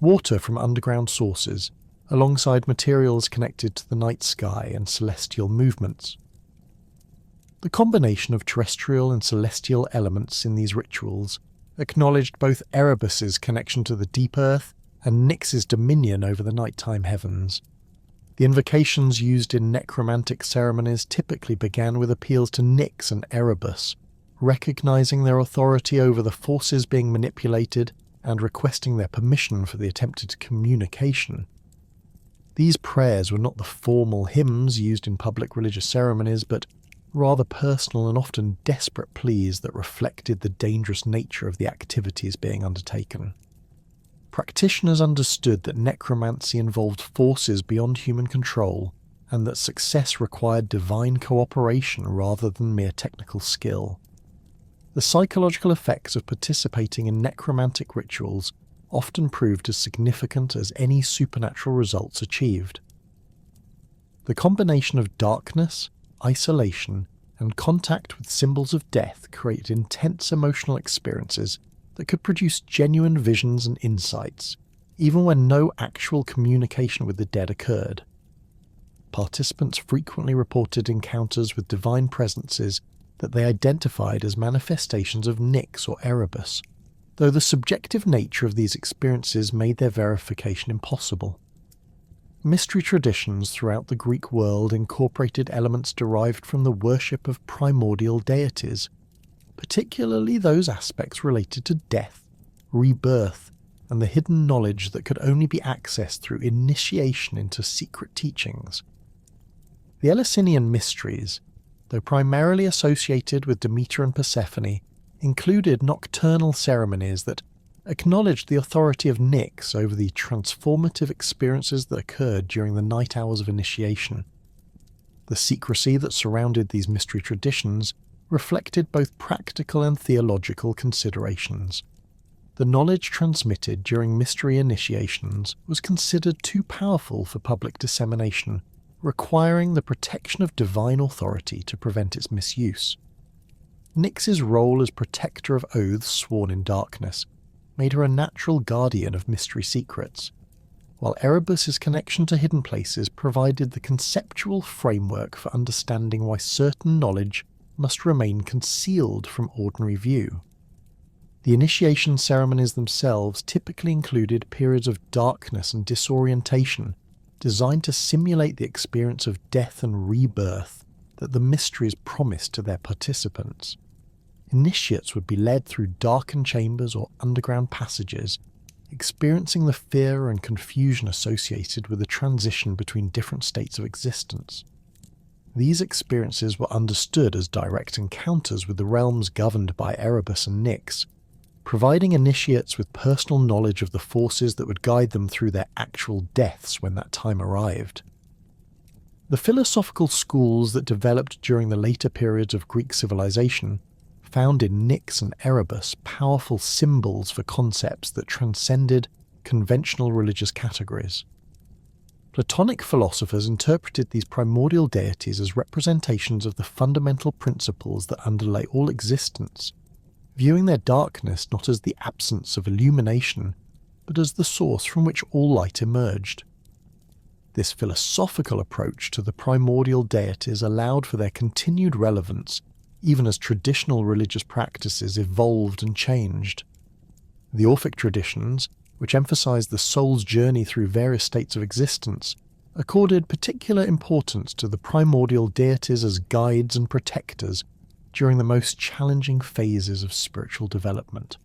water from underground sources, alongside materials connected to the night sky and celestial movements. The combination of terrestrial and celestial elements in these rituals acknowledged both Erebus's connection to the deep earth and Nyx's dominion over the nighttime heavens. The invocations used in necromantic ceremonies typically began with appeals to Nyx and Erebus, recognizing their authority over the forces being manipulated and requesting their permission for the attempted communication. These prayers were not the formal hymns used in public religious ceremonies, but rather personal and often desperate pleas that reflected the dangerous nature of the activities being undertaken. Practitioners understood that necromancy involved forces beyond human control, and that success required divine cooperation rather than mere technical skill. The psychological effects of participating in necromantic rituals often proved as significant as any supernatural results achieved. The combination of darkness, isolation, and contact with symbols of death created intense emotional experiences that could produce genuine visions and insights, even when no actual communication with the dead occurred. Participants frequently reported encounters with divine presences that they identified as manifestations of Nyx or Erebus, though the subjective nature of these experiences made their verification impossible. Mystery traditions throughout the Greek world incorporated elements derived from the worship of primordial deities, particularly those aspects related to death, rebirth, and the hidden knowledge that could only be accessed through initiation into secret teachings. The Eleusinian mysteries, though primarily associated with Demeter and Persephone, included nocturnal ceremonies that acknowledged the authority of Nyx over the transformative experiences that occurred during the night hours of initiation. The secrecy that surrounded these mystery traditions reflected both practical and theological considerations. The knowledge transmitted during mystery initiations was considered too powerful for public dissemination, requiring the protection of divine authority to prevent its misuse. Nyx's role as protector of oaths sworn in darkness made her a natural guardian of mystery secrets, while Erebus's connection to hidden places provided the conceptual framework for understanding why certain knowledge must remain concealed from ordinary view. The initiation ceremonies themselves typically included periods of darkness and disorientation designed to simulate the experience of death and rebirth that the mysteries promised to their participants. Initiates would be led through darkened chambers or underground passages, experiencing the fear and confusion associated with the transition between different states of existence. These experiences were understood as direct encounters with the realms governed by Erebus and Nyx, providing initiates with personal knowledge of the forces that would guide them through their actual deaths when that time arrived. The philosophical schools that developed during the later periods of Greek civilization found in Nyx and Erebus powerful symbols for concepts that transcended conventional religious categories. Platonic philosophers interpreted these primordial deities as representations of the fundamental principles that underlay all existence, viewing their darkness not as the absence of illumination, but as the source from which all light emerged. This philosophical approach to the primordial deities allowed for their continued relevance even as traditional religious practices evolved and changed. The Orphic traditions, which emphasized the soul's journey through various states of existence, accorded particular importance to the primordial deities as guides and protectors during the most challenging phases of spiritual development.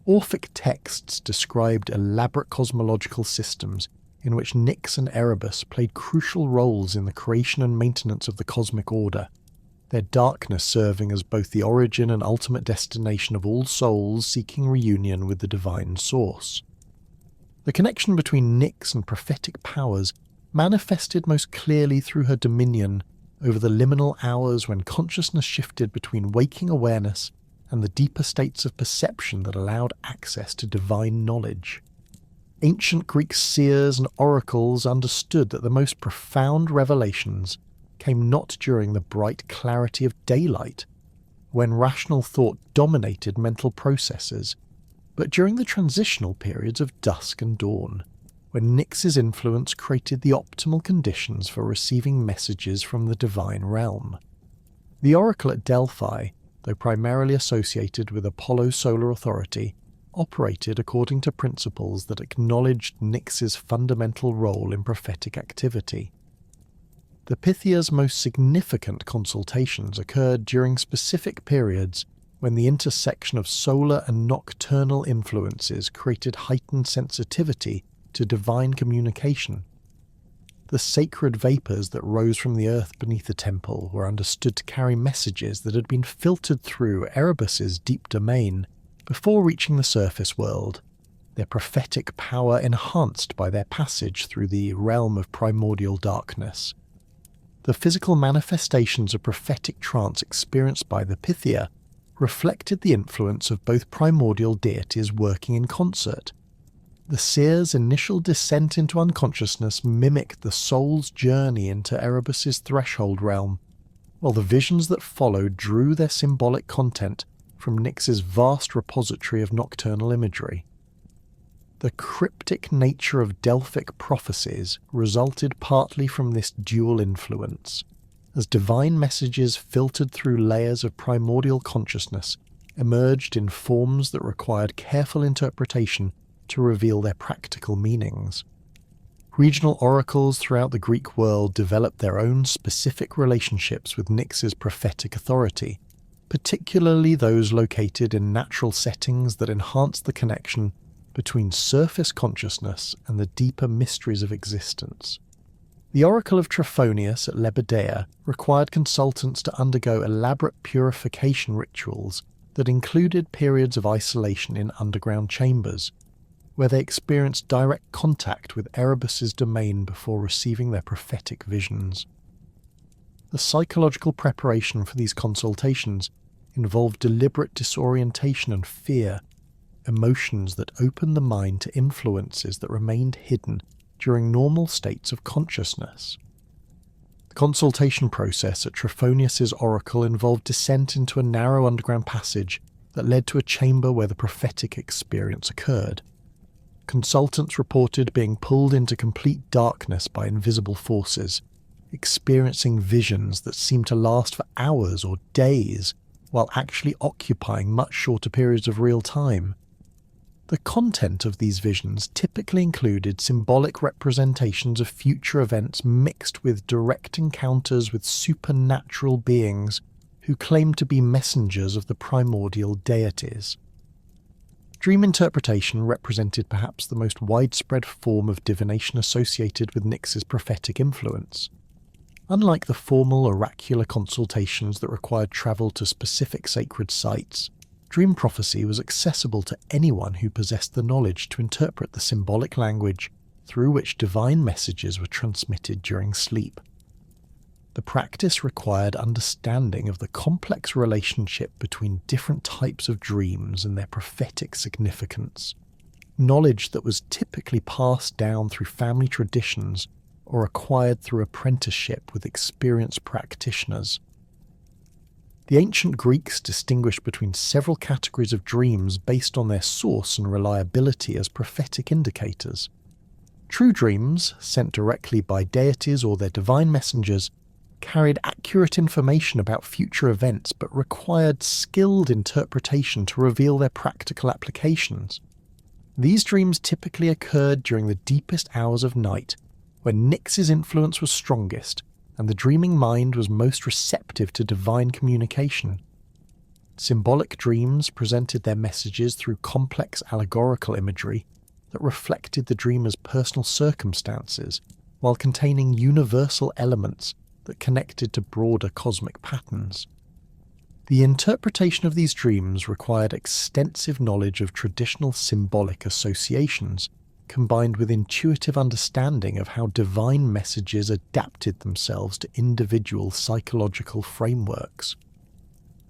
Orphic texts described elaborate cosmological systems in which Nyx and Erebus played crucial roles in the creation and maintenance of the cosmic order, their darkness serving as both the origin and ultimate destination of all souls seeking reunion with the divine source. The connection between Nyx and prophetic powers manifested most clearly through her dominion over the liminal hours when consciousness shifted between waking awareness and the deeper states of perception that allowed access to divine knowledge. Ancient Greek seers and oracles understood that the most profound revelations came not during the bright clarity of daylight, when rational thought dominated mental processes, but during the transitional periods of dusk and dawn, when Nyx's influence created the optimal conditions for receiving messages from the divine realm. The oracle at Delphi, though primarily associated with Apollo's solar authority, operated according to principles that acknowledged Nyx's fundamental role in prophetic activity. The Pythia's most significant consultations occurred during specific periods when the intersection of solar and nocturnal influences created heightened sensitivity to divine communication. The sacred vapours that rose from the earth beneath the temple were understood to carry messages that had been filtered through Erebus's deep domain before reaching the surface world, their prophetic power enhanced by their passage through the realm of primordial darkness. The physical manifestations of prophetic trance experienced by the Pythia reflected the influence of both primordial deities working in concert. The seer's initial descent into unconsciousness mimicked the soul's journey into Erebus's threshold realm, while the visions that followed drew their symbolic content from Nyx's vast repository of nocturnal imagery. The cryptic nature of Delphic prophecies resulted partly from this dual influence, as divine messages filtered through layers of primordial consciousness emerged in forms that required careful interpretation to reveal their practical meanings. Regional oracles throughout the Greek world developed their own specific relationships with Nyx's prophetic authority, particularly those located in natural settings that enhanced the connection between surface consciousness and the deeper mysteries of existence. The Oracle of Trophonius at Lebedea required consultants to undergo elaborate purification rituals that included periods of isolation in underground chambers, where they experienced direct contact with Erebus's domain before receiving their prophetic visions. The psychological preparation for these consultations involved deliberate disorientation and fear, emotions that opened the mind to influences that remained hidden during normal states of consciousness. The consultation process at Trophonius's oracle involved descent into a narrow underground passage that led to a chamber where the prophetic experience occurred. Consultants reported being pulled into complete darkness by invisible forces, experiencing visions that seemed to last for hours or days, while actually occupying much shorter periods of real time. The content of these visions typically included symbolic representations of future events mixed with direct encounters with supernatural beings who claimed to be messengers of the primordial deities. Dream interpretation represented perhaps the most widespread form of divination associated with Nyx's prophetic influence. Unlike the formal oracular consultations that required travel to specific sacred sites, dream prophecy was accessible to anyone who possessed the knowledge to interpret the symbolic language through which divine messages were transmitted during sleep. The practice required understanding of the complex relationship between different types of dreams and their prophetic significance, knowledge that was typically passed down through family traditions or acquired through apprenticeship with experienced practitioners. The ancient Greeks distinguished between several categories of dreams based on their source and reliability as prophetic indicators. True dreams, sent directly by deities or their divine messengers, carried accurate information about future events but required skilled interpretation to reveal their practical applications. These dreams typically occurred during the deepest hours of night, when Nyx's influence was strongest and the dreaming mind was most receptive to divine communication. Symbolic dreams presented their messages through complex allegorical imagery that reflected the dreamer's personal circumstances, while containing universal elements that connected to broader cosmic patterns. The interpretation of these dreams required extensive knowledge of traditional symbolic associations, combined with intuitive understanding of how divine messages adapted themselves to individual psychological frameworks.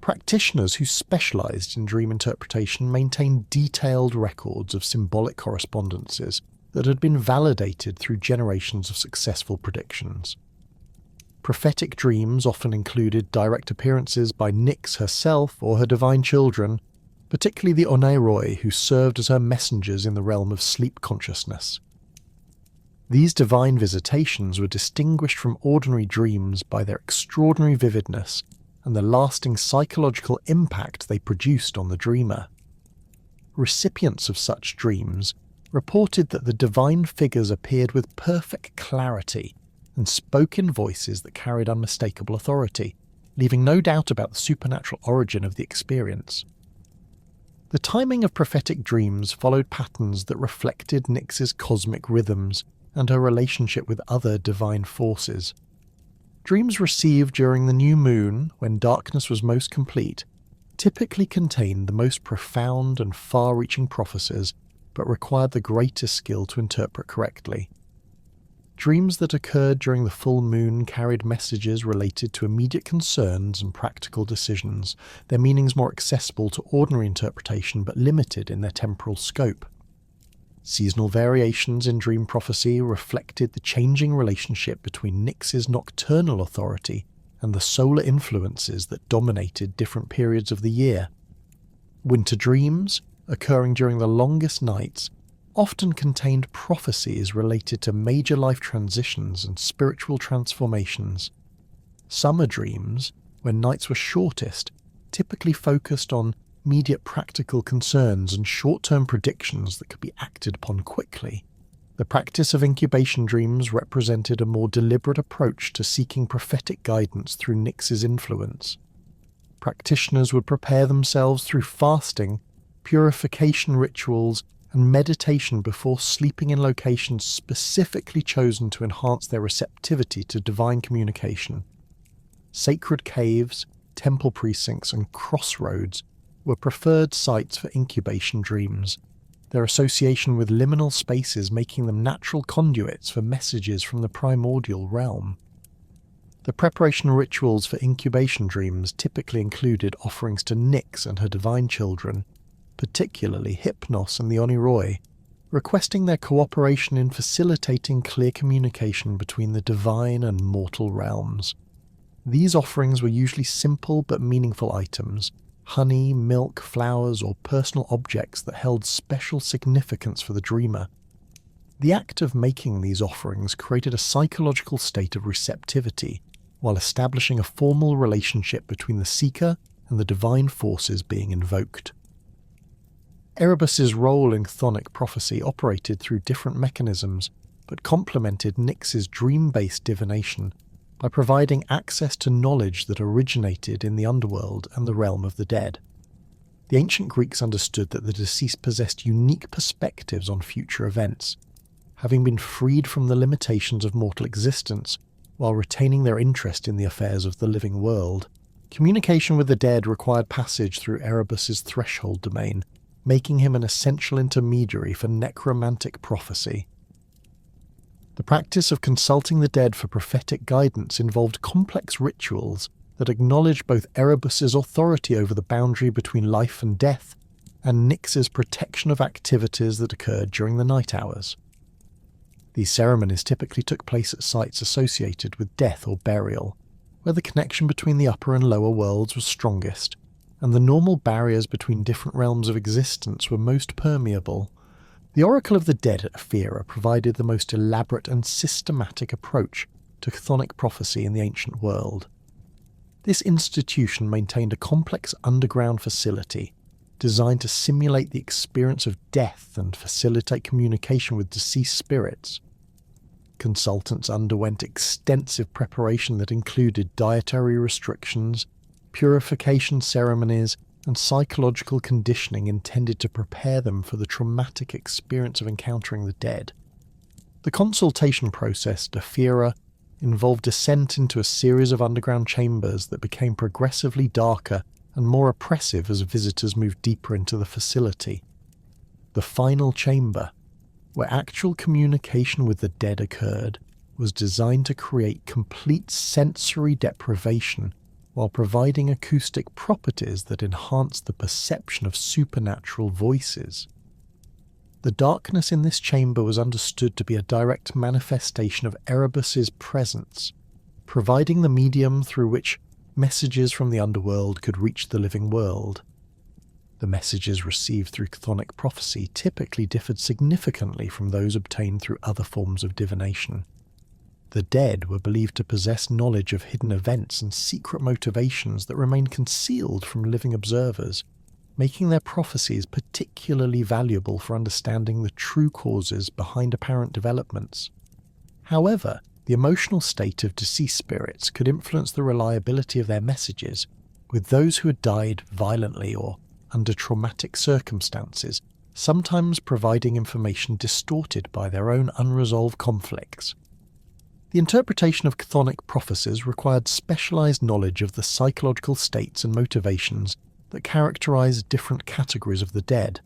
Practitioners who specialized in dream interpretation maintained detailed records of symbolic correspondences that had been validated through generations of successful predictions. Prophetic dreams often included direct appearances by Nyx herself or her divine children, particularly the Oneiroi, who served as her messengers in the realm of sleep consciousness. These divine visitations were distinguished from ordinary dreams by their extraordinary vividness and the lasting psychological impact they produced on the dreamer. Recipients of such dreams reported that the divine figures appeared with perfect clarity and spoke in voices that carried unmistakable authority, leaving no doubt about the supernatural origin of the experience. The timing of prophetic dreams followed patterns that reflected Nyx's cosmic rhythms and her relationship with other divine forces. Dreams received during the new moon, when darkness was most complete, typically contained the most profound and far-reaching prophecies, but required the greatest skill to interpret correctly. Dreams that occurred during the full moon carried messages related to immediate concerns and practical decisions, their meanings more accessible to ordinary interpretation but limited in their temporal scope. Seasonal variations in dream prophecy reflected the changing relationship between Nyx's nocturnal authority and the solar influences that dominated different periods of the year. Winter dreams, occurring during the longest nights, often contained prophecies related to major life transitions and spiritual transformations. Summer dreams, when nights were shortest, typically focused on immediate practical concerns and short-term predictions that could be acted upon quickly. The practice of incubation dreams represented a more deliberate approach to seeking prophetic guidance through Nyx's influence. Practitioners would prepare themselves through fasting, purification rituals, and meditation before sleeping in locations specifically chosen to enhance their receptivity to divine communication. Sacred caves, temple precincts, and crossroads were preferred sites for incubation dreams, their association with liminal spaces making them natural conduits for messages from the primordial realm. The preparation rituals for incubation dreams typically included offerings to Nyx and her divine children, particularly Hypnos and the Oneiroi, requesting their cooperation in facilitating clear communication between the divine and mortal realms. These offerings were usually simple but meaningful items, honey, milk, flowers, or personal objects that held special significance for the dreamer. The act of making these offerings created a psychological state of receptivity, while establishing a formal relationship between the seeker and the divine forces being invoked. Erebus's role in chthonic prophecy operated through different mechanisms, but complemented Nyx's dream-based divination by providing access to knowledge that originated in the underworld and the realm of the dead. The ancient Greeks understood that the deceased possessed unique perspectives on future events, having been freed from the limitations of mortal existence while retaining their interest in the affairs of the living world. Communication with the dead required passage through Erebus's threshold domain, making him an essential intermediary for necromantic prophecy. The practice of consulting the dead for prophetic guidance involved complex rituals that acknowledged both Erebus's authority over the boundary between life and death and Nyx's protection of activities that occurred during the night hours. These ceremonies typically took place at sites associated with death or burial, where the connection between the upper and lower worlds was strongest, and the normal barriers between different realms of existence were most permeable. The Oracle of the Dead at Ephyra provided the most elaborate and systematic approach to chthonic prophecy in the ancient world. This institution maintained a complex underground facility designed to simulate the experience of death and facilitate communication with deceased spirits. Consultants underwent extensive preparation that included dietary restrictions, purification ceremonies, and psychological conditioning intended to prepare them for the traumatic experience of encountering the dead. The consultation process, Ephyra, involved descent into a series of underground chambers that became progressively darker and more oppressive as visitors moved deeper into the facility. The final chamber, where actual communication with the dead occurred, was designed to create complete sensory deprivation while providing acoustic properties that enhanced the perception of supernatural voices. The darkness in this chamber was understood to be a direct manifestation of Erebus's presence, providing the medium through which messages from the underworld could reach the living world. The messages received through chthonic prophecy typically differed significantly from those obtained through other forms of divination. The dead were believed to possess knowledge of hidden events and secret motivations that remained concealed from living observers, making their prophecies particularly valuable for understanding the true causes behind apparent developments. However, the emotional state of deceased spirits could influence the reliability of their messages, with those who had died violently or under traumatic circumstances sometimes providing information distorted by their own unresolved conflicts. The interpretation of chthonic prophecies required specialized knowledge of the psychological states and motivations that characterized different categories of the dead.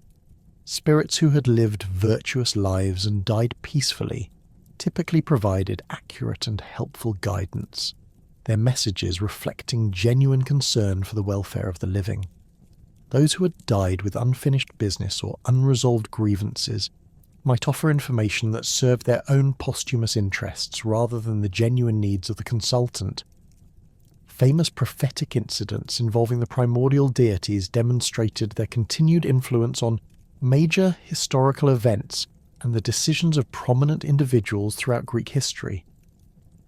Spirits who had lived virtuous lives and died peacefully typically provided accurate and helpful guidance, their messages reflecting genuine concern for the welfare of the living. Those who had died with unfinished business or unresolved grievances might offer information that served their own posthumous interests rather than the genuine needs of the consultant. Famous prophetic incidents involving the primordial deities demonstrated their continued influence on major historical events and the decisions of prominent individuals throughout Greek history.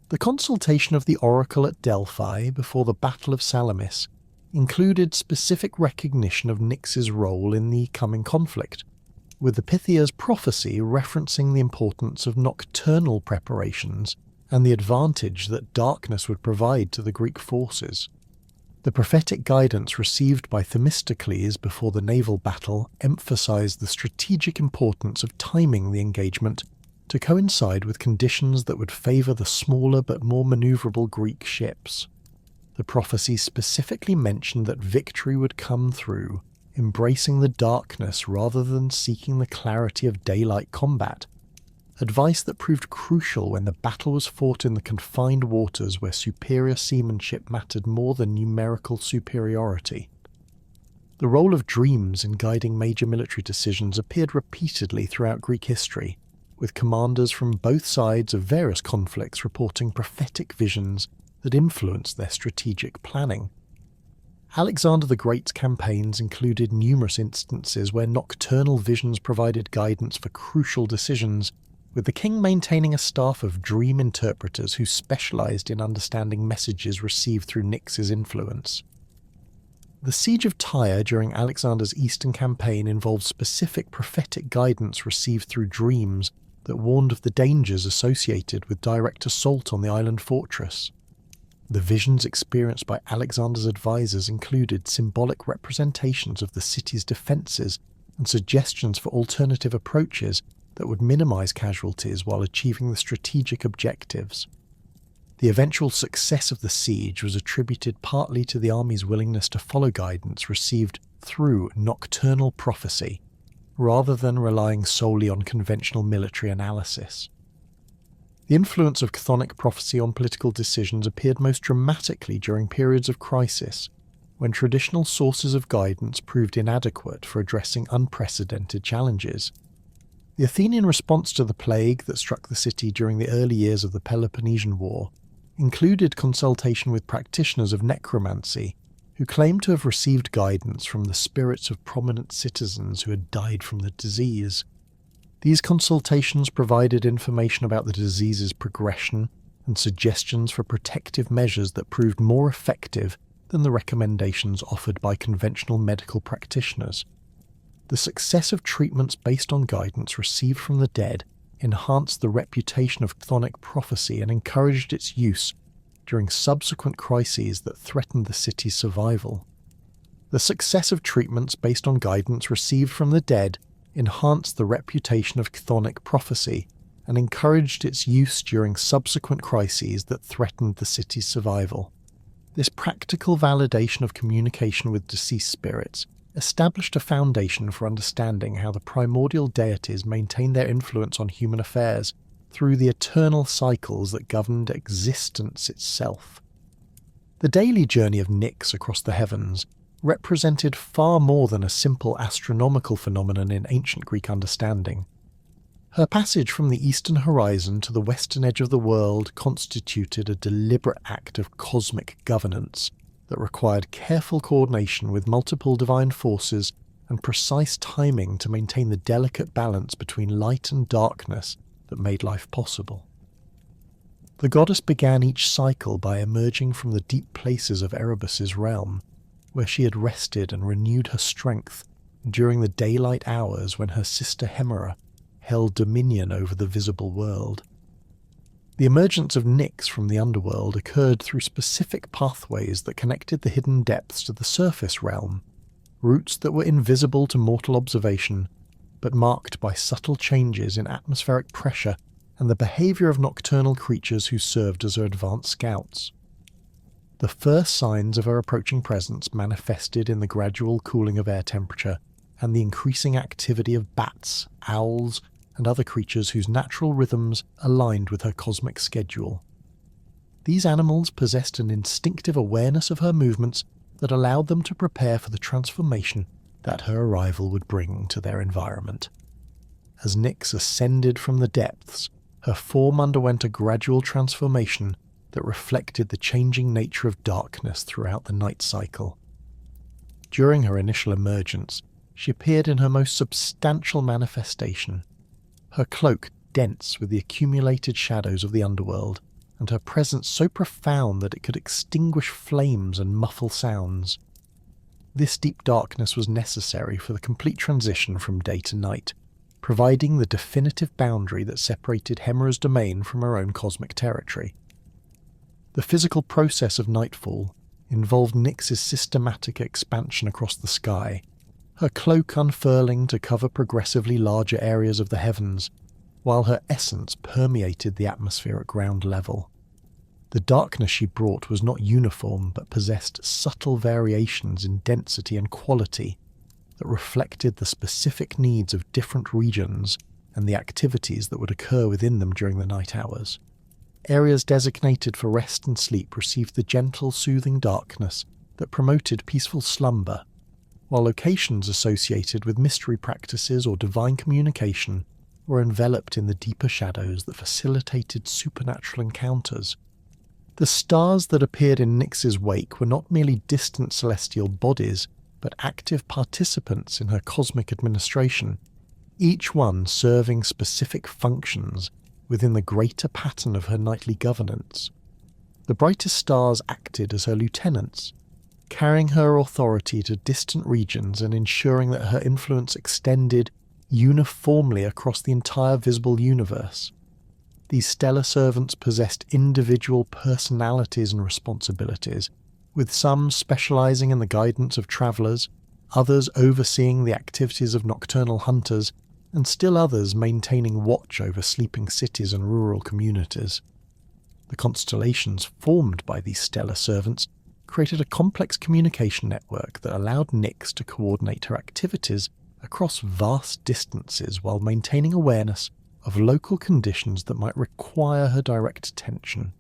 The consultation of the oracle at Delphi before the Battle of Salamis included specific recognition of Nyx's role in the coming conflict. with the Pythia's prophecy referencing the importance of nocturnal preparations and the advantage that darkness would provide to the Greek forces. The prophetic guidance received by Themistocles before the naval battle emphasized the strategic importance of timing the engagement to coincide with conditions that would favor the smaller but more maneuverable Greek ships. The prophecy specifically mentioned that victory would come through embracing the darkness rather than seeking the clarity of daylight combat, advice that proved crucial when the battle was fought in the confined waters where superior seamanship mattered more than numerical superiority. The role of dreams in guiding major military decisions appeared repeatedly throughout Greek history, with commanders from both sides of various conflicts reporting prophetic visions that influenced their strategic planning. Alexander the Great's campaigns included numerous instances where nocturnal visions provided guidance for crucial decisions, with the king maintaining a staff of dream interpreters who specialized in understanding messages received through Nyx's influence. The siege of Tyre during Alexander's eastern campaign involved specific prophetic guidance received through dreams that warned of the dangers associated with direct assault on the island fortress. The visions experienced by Alexander's advisors included symbolic representations of the city's defences and suggestions for alternative approaches that would minimize casualties while achieving the strategic objectives. The eventual success of the siege was attributed partly to the army's willingness to follow guidance received through nocturnal prophecy, rather than relying solely on conventional military analysis. The influence of chthonic prophecy on political decisions appeared most dramatically during periods of crisis, when traditional sources of guidance proved inadequate for addressing unprecedented challenges. The Athenian response to the plague that struck the city during the early years of the Peloponnesian War included consultation with practitioners of necromancy who claimed to have received guidance from the spirits of prominent citizens who had died from the disease. These consultations provided information about the disease's progression and suggestions for protective measures that proved more effective than the recommendations offered by conventional medical practitioners. The success of treatments based on guidance received from the dead enhanced the reputation of chthonic prophecy and encouraged its use during subsequent crises that threatened the city's survival. The success of treatments based on guidance received from the dead enhanced the reputation of chthonic prophecy and encouraged its use during subsequent crises that threatened the city's survival. This practical validation of communication with deceased spirits established a foundation for understanding how the primordial deities maintained their influence on human affairs through the eternal cycles that governed existence itself. The daily journey of Nyx across the heavens represented far more than a simple astronomical phenomenon in ancient Greek understanding. Her passage from the eastern horizon to the western edge of the world constituted a deliberate act of cosmic governance that required careful coordination with multiple divine forces and precise timing to maintain the delicate balance between light and darkness that made life possible. The goddess began each cycle by emerging from the deep places of Erebus's realm, where she had rested and renewed her strength during the daylight hours when her sister Hemera held dominion over the visible world. The emergence of Nyx from the underworld occurred through specific pathways that connected the hidden depths to the surface realm, routes that were invisible to mortal observation, but marked by subtle changes in atmospheric pressure and the behavior of nocturnal creatures who served as her advanced scouts. The first signs of her approaching presence manifested in the gradual cooling of air temperature and the increasing activity of bats, owls, and other creatures whose natural rhythms aligned with her cosmic schedule. These animals possessed an instinctive awareness of her movements that allowed them to prepare for the transformation that her arrival would bring to their environment. As Nyx ascended from the depths, her form underwent a gradual transformation that reflected the changing nature of darkness throughout the night cycle. During her initial emergence, she appeared in her most substantial manifestation, her cloak dense with the accumulated shadows of the underworld, and her presence so profound that it could extinguish flames and muffle sounds. This deep darkness was necessary for the complete transition from day to night, providing the definitive boundary that separated Hemera's domain from her own cosmic territory. The physical process of nightfall involved Nyx's systematic expansion across the sky, her cloak unfurling to cover progressively larger areas of the heavens, while her essence permeated the atmosphere at ground level. The darkness she brought was not uniform, but possessed subtle variations in density and quality that reflected the specific needs of different regions and the activities that would occur within them during the night hours. Areas designated for rest and sleep received the gentle, soothing darkness that promoted peaceful slumber, while locations associated with mystery practices or divine communication were enveloped in the deeper shadows that facilitated supernatural encounters. The stars that appeared in Nyx's wake were not merely distant celestial bodies, but active participants in her cosmic administration, each one serving specific functions within the greater pattern of her nightly governance. The brightest stars acted as her lieutenants, carrying her authority to distant regions and ensuring that her influence extended uniformly across the entire visible universe. These stellar servants possessed individual personalities and responsibilities, with some specializing in the guidance of travelers, others overseeing the activities of nocturnal hunters, and still others maintaining watch over sleeping cities and rural communities. The constellations formed by these stellar servants created a complex communication network that allowed Nyx to coordinate her activities across vast distances while maintaining awareness of local conditions that might require her direct attention.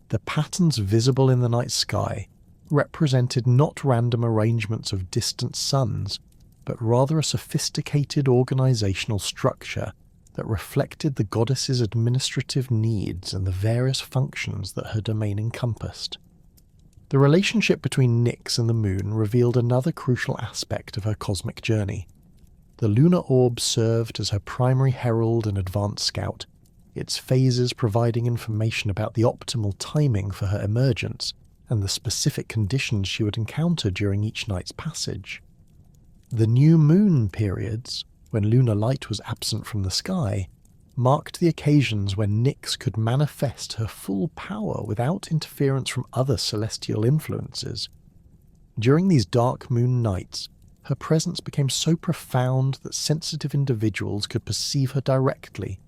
The patterns visible in the night sky represented not random arrangements of distant suns, but rather a sophisticated organizational structure that reflected the goddess's administrative needs and the various functions that her domain encompassed. The relationship between Nyx and the moon revealed another crucial aspect of her cosmic journey. The lunar orb served as her primary herald and advance scout, its phases providing information about the optimal timing for her emergence and the specific conditions she would encounter during each night's passage. The new moon periods, when lunar light was absent from the sky, marked the occasions when Nyx could manifest her full power without interference from other celestial influences. During these dark moon nights, her presence became so profound that sensitive individuals could perceive her directly,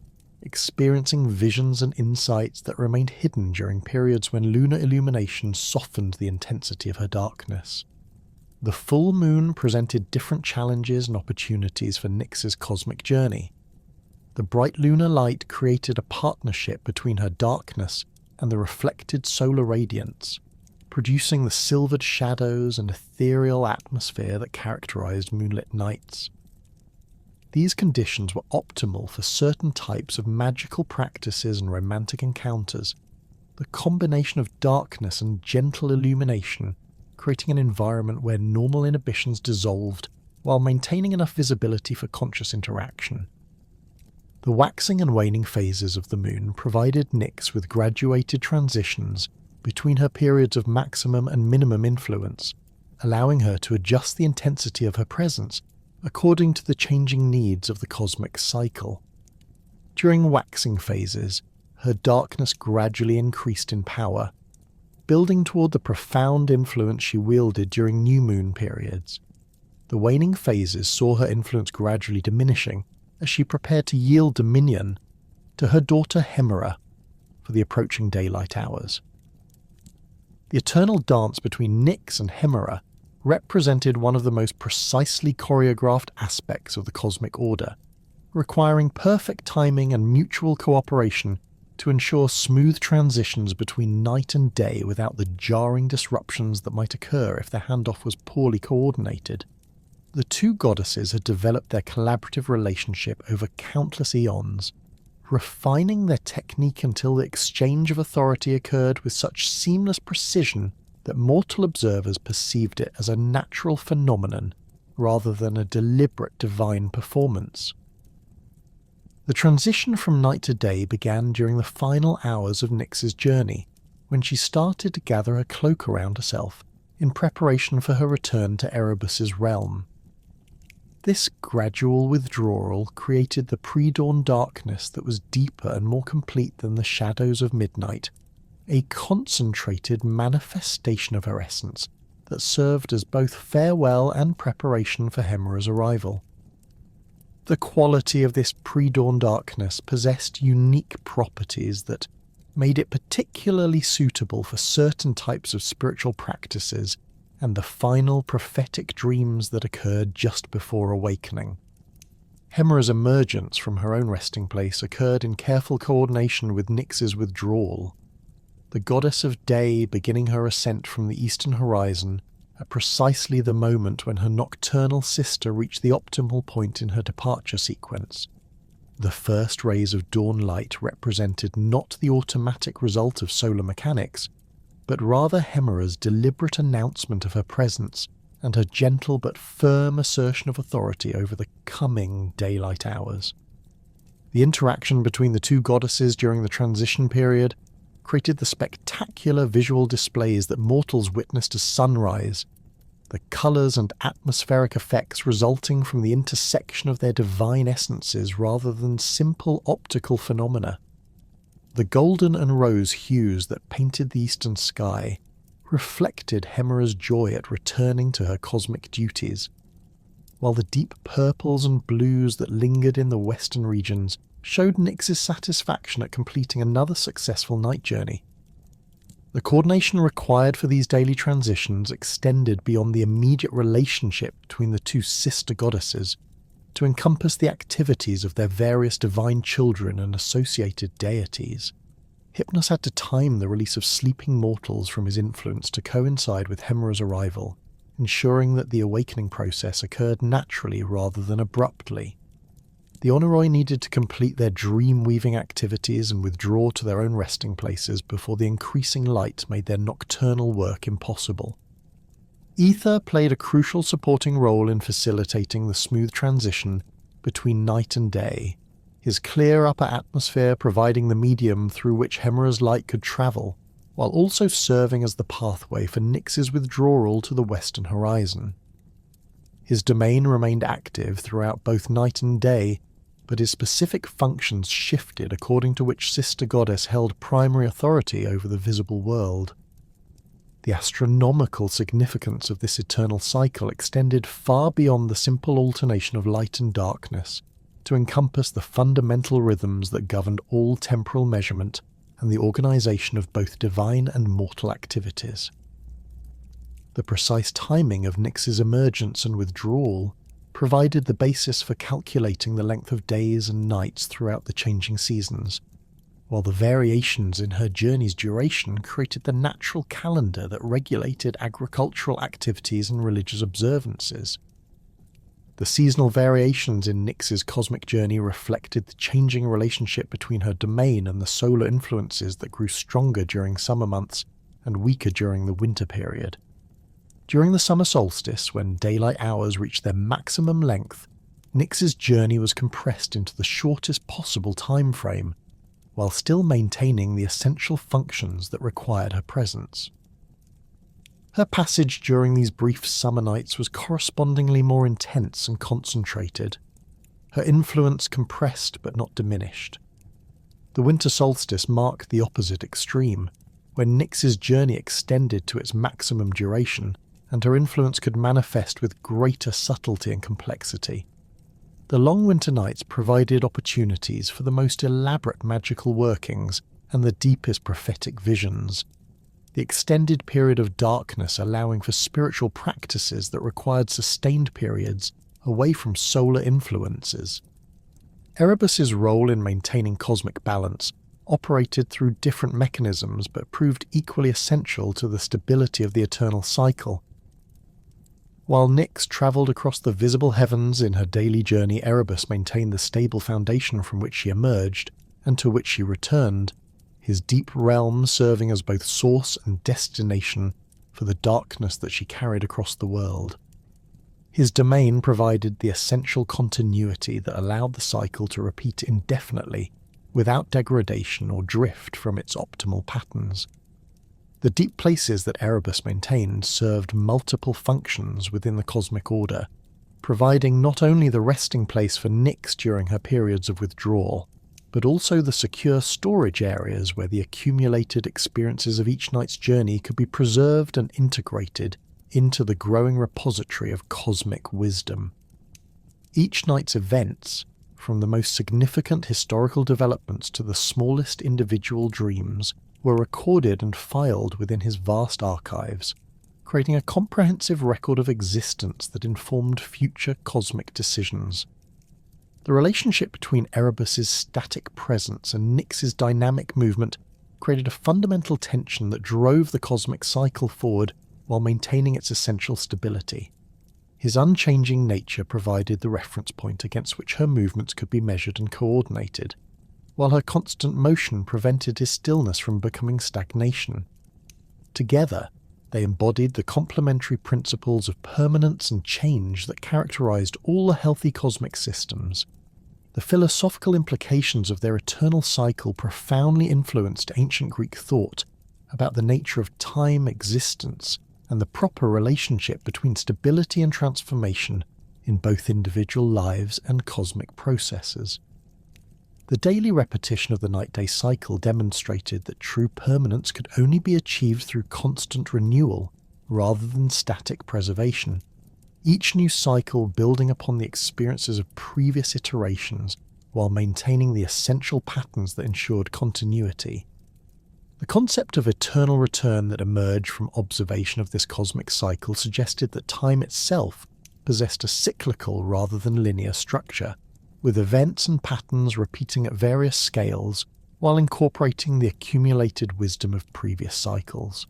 experiencing visions and insights that remained hidden during periods when lunar illumination softened the intensity of her darkness. The full moon presented different challenges and opportunities for Nyx's cosmic journey. The bright lunar light created a partnership between her darkness and the reflected solar radiance, producing the silvered shadows and ethereal atmosphere that characterized moonlit nights. These conditions were optimal for certain types of magical practices and romantic encounters, the combination of darkness and gentle illumination creating an environment where normal inhibitions dissolved while maintaining enough visibility for conscious interaction. The waxing and waning phases of the moon provided Nyx with graduated transitions between her periods of maximum and minimum influence, allowing her to adjust the intensity of her presence according to the changing needs of the cosmic cycle. During waxing phases, her darkness gradually increased in power, building toward the profound influence she wielded during new moon periods. The waning phases saw her influence gradually diminishing as she prepared to yield dominion to her daughter Hemera for the approaching daylight hours. The eternal dance between Nyx and Hemera represented one of the most precisely choreographed aspects of the cosmic order, requiring perfect timing and mutual cooperation to ensure smooth transitions between night and day without the jarring disruptions that might occur if the handoff was poorly coordinated. The two goddesses had developed their collaborative relationship over countless eons, refining their technique until the exchange of authority occurred with such seamless precision that mortal observers perceived it as a natural phenomenon rather than a deliberate divine performance. The transition from night to day began during the final hours of Nyx's journey, when she started to gather her cloak around herself in preparation for her return to Erebus's realm. This gradual withdrawal created the pre-dawn darkness that was deeper and more complete than the shadows of midnight, a concentrated manifestation of her essence that served as both farewell and preparation for Hemera's arrival. The quality of this pre-dawn darkness possessed unique properties that made it particularly suitable for certain types of spiritual practices and the final prophetic dreams that occurred just before awakening. Hemera's emergence from her own resting place occurred in careful coordination with Nyx's withdrawal. The goddess of day beginning her ascent from the eastern horizon at precisely the moment when her nocturnal sister reached the optimal point in her departure sequence. The first rays of dawn light represented not the automatic result of solar mechanics, but rather Hemera's deliberate announcement of her presence and her gentle but firm assertion of authority over the coming daylight hours. The interaction between the two goddesses during the transition period created the spectacular visual displays that mortals witnessed as sunrise, the colours and atmospheric effects resulting from the intersection of their divine essences rather than simple optical phenomena. The golden and rose hues that painted the eastern sky reflected Hemera's joy at returning to her cosmic duties, while the deep purples and blues that lingered in the western regions showed Nyx's satisfaction at completing another successful night journey. The coordination required for these daily transitions extended beyond the immediate relationship between the two sister goddesses to encompass the activities of their various divine children and associated deities. Hypnos had to time the release of sleeping mortals from his influence to coincide with Hemera's arrival, ensuring that the awakening process occurred naturally rather than abruptly. The Oneiroi needed to complete their dream-weaving activities and withdraw to their own resting places before the increasing light made their nocturnal work impossible. Ether played a crucial supporting role in facilitating the smooth transition between night and day, his clear upper atmosphere providing the medium through which Hemera's light could travel, while also serving as the pathway for Nyx's withdrawal to the western horizon. His domain remained active throughout both night and day, but his specific functions shifted according to which sister goddess held primary authority over the visible world. The astronomical significance of this eternal cycle extended far beyond the simple alternation of light and darkness, to encompass the fundamental rhythms that governed all temporal measurement and the organization of both divine and mortal activities. The precise timing of Nyx's emergence and withdrawal provided the basis for calculating the length of days and nights throughout the changing seasons, while the variations in her journey's duration created the natural calendar that regulated agricultural activities and religious observances. The seasonal variations in Nyx's cosmic journey reflected the changing relationship between her domain and the solar influences that grew stronger during summer months and weaker during the winter period. During the summer solstice, when daylight hours reached their maximum length, Nyx's journey was compressed into the shortest possible time frame, while still maintaining the essential functions that required her presence. Her passage during these brief summer nights was correspondingly more intense and concentrated, her influence compressed but not diminished. The winter solstice marked the opposite extreme, when Nyx's journey extended to its maximum duration, and her influence could manifest with greater subtlety and complexity. The long winter nights provided opportunities for the most elaborate magical workings and the deepest prophetic visions, the extended period of darkness allowing for spiritual practices that required sustained periods away from solar influences. Erebus's role in maintaining cosmic balance operated through different mechanisms but proved equally essential to the stability of the eternal cycle. While Nyx travelled across the visible heavens in her daily journey, Erebus maintained the stable foundation from which she emerged and to which she returned, his deep realm serving as both source and destination for the darkness that she carried across the world. His domain provided the essential continuity that allowed the cycle to repeat indefinitely without degradation or drift from its optimal patterns. The deep places that Erebus maintained served multiple functions within the cosmic order, providing not only the resting place for Nyx during her periods of withdrawal, but also the secure storage areas where the accumulated experiences of each night's journey could be preserved and integrated into the growing repository of cosmic wisdom. Each night's events, from the most significant historical developments to the smallest individual dreams, were recorded and filed within his vast archives, creating a comprehensive record of existence that informed future cosmic decisions. The relationship between Erebus's static presence and Nyx's dynamic movement created a fundamental tension that drove the cosmic cycle forward while maintaining its essential stability. His unchanging nature provided the reference point against which her movements could be measured and coordinated, while her constant motion prevented his stillness from becoming stagnation. Together, they embodied the complementary principles of permanence and change that characterized all the healthy cosmic systems. The philosophical implications of their eternal cycle profoundly influenced ancient Greek thought about the nature of time, existence, and the proper relationship between stability and transformation in both individual lives and cosmic processes. The daily repetition of the night-day cycle demonstrated that true permanence could only be achieved through constant renewal rather than static preservation, each new cycle building upon the experiences of previous iterations while maintaining the essential patterns that ensured continuity. The concept of eternal return that emerged from observation of this cosmic cycle suggested that time itself possessed a cyclical rather than linear structure, with events and patterns repeating at various scales while incorporating the accumulated wisdom of previous cycles.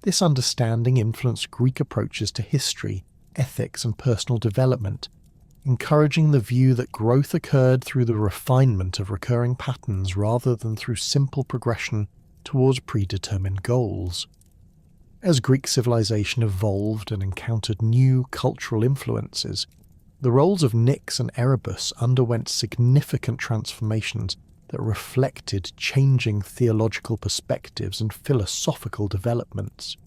This understanding influenced Greek approaches to history, ethics, and personal development, encouraging the view that growth occurred through the refinement of recurring patterns rather than through simple progression towards predetermined goals. As Greek civilization evolved and encountered new cultural influences, the roles of Nyx and Erebus underwent significant transformations that reflected changing theological perspectives and philosophical developments.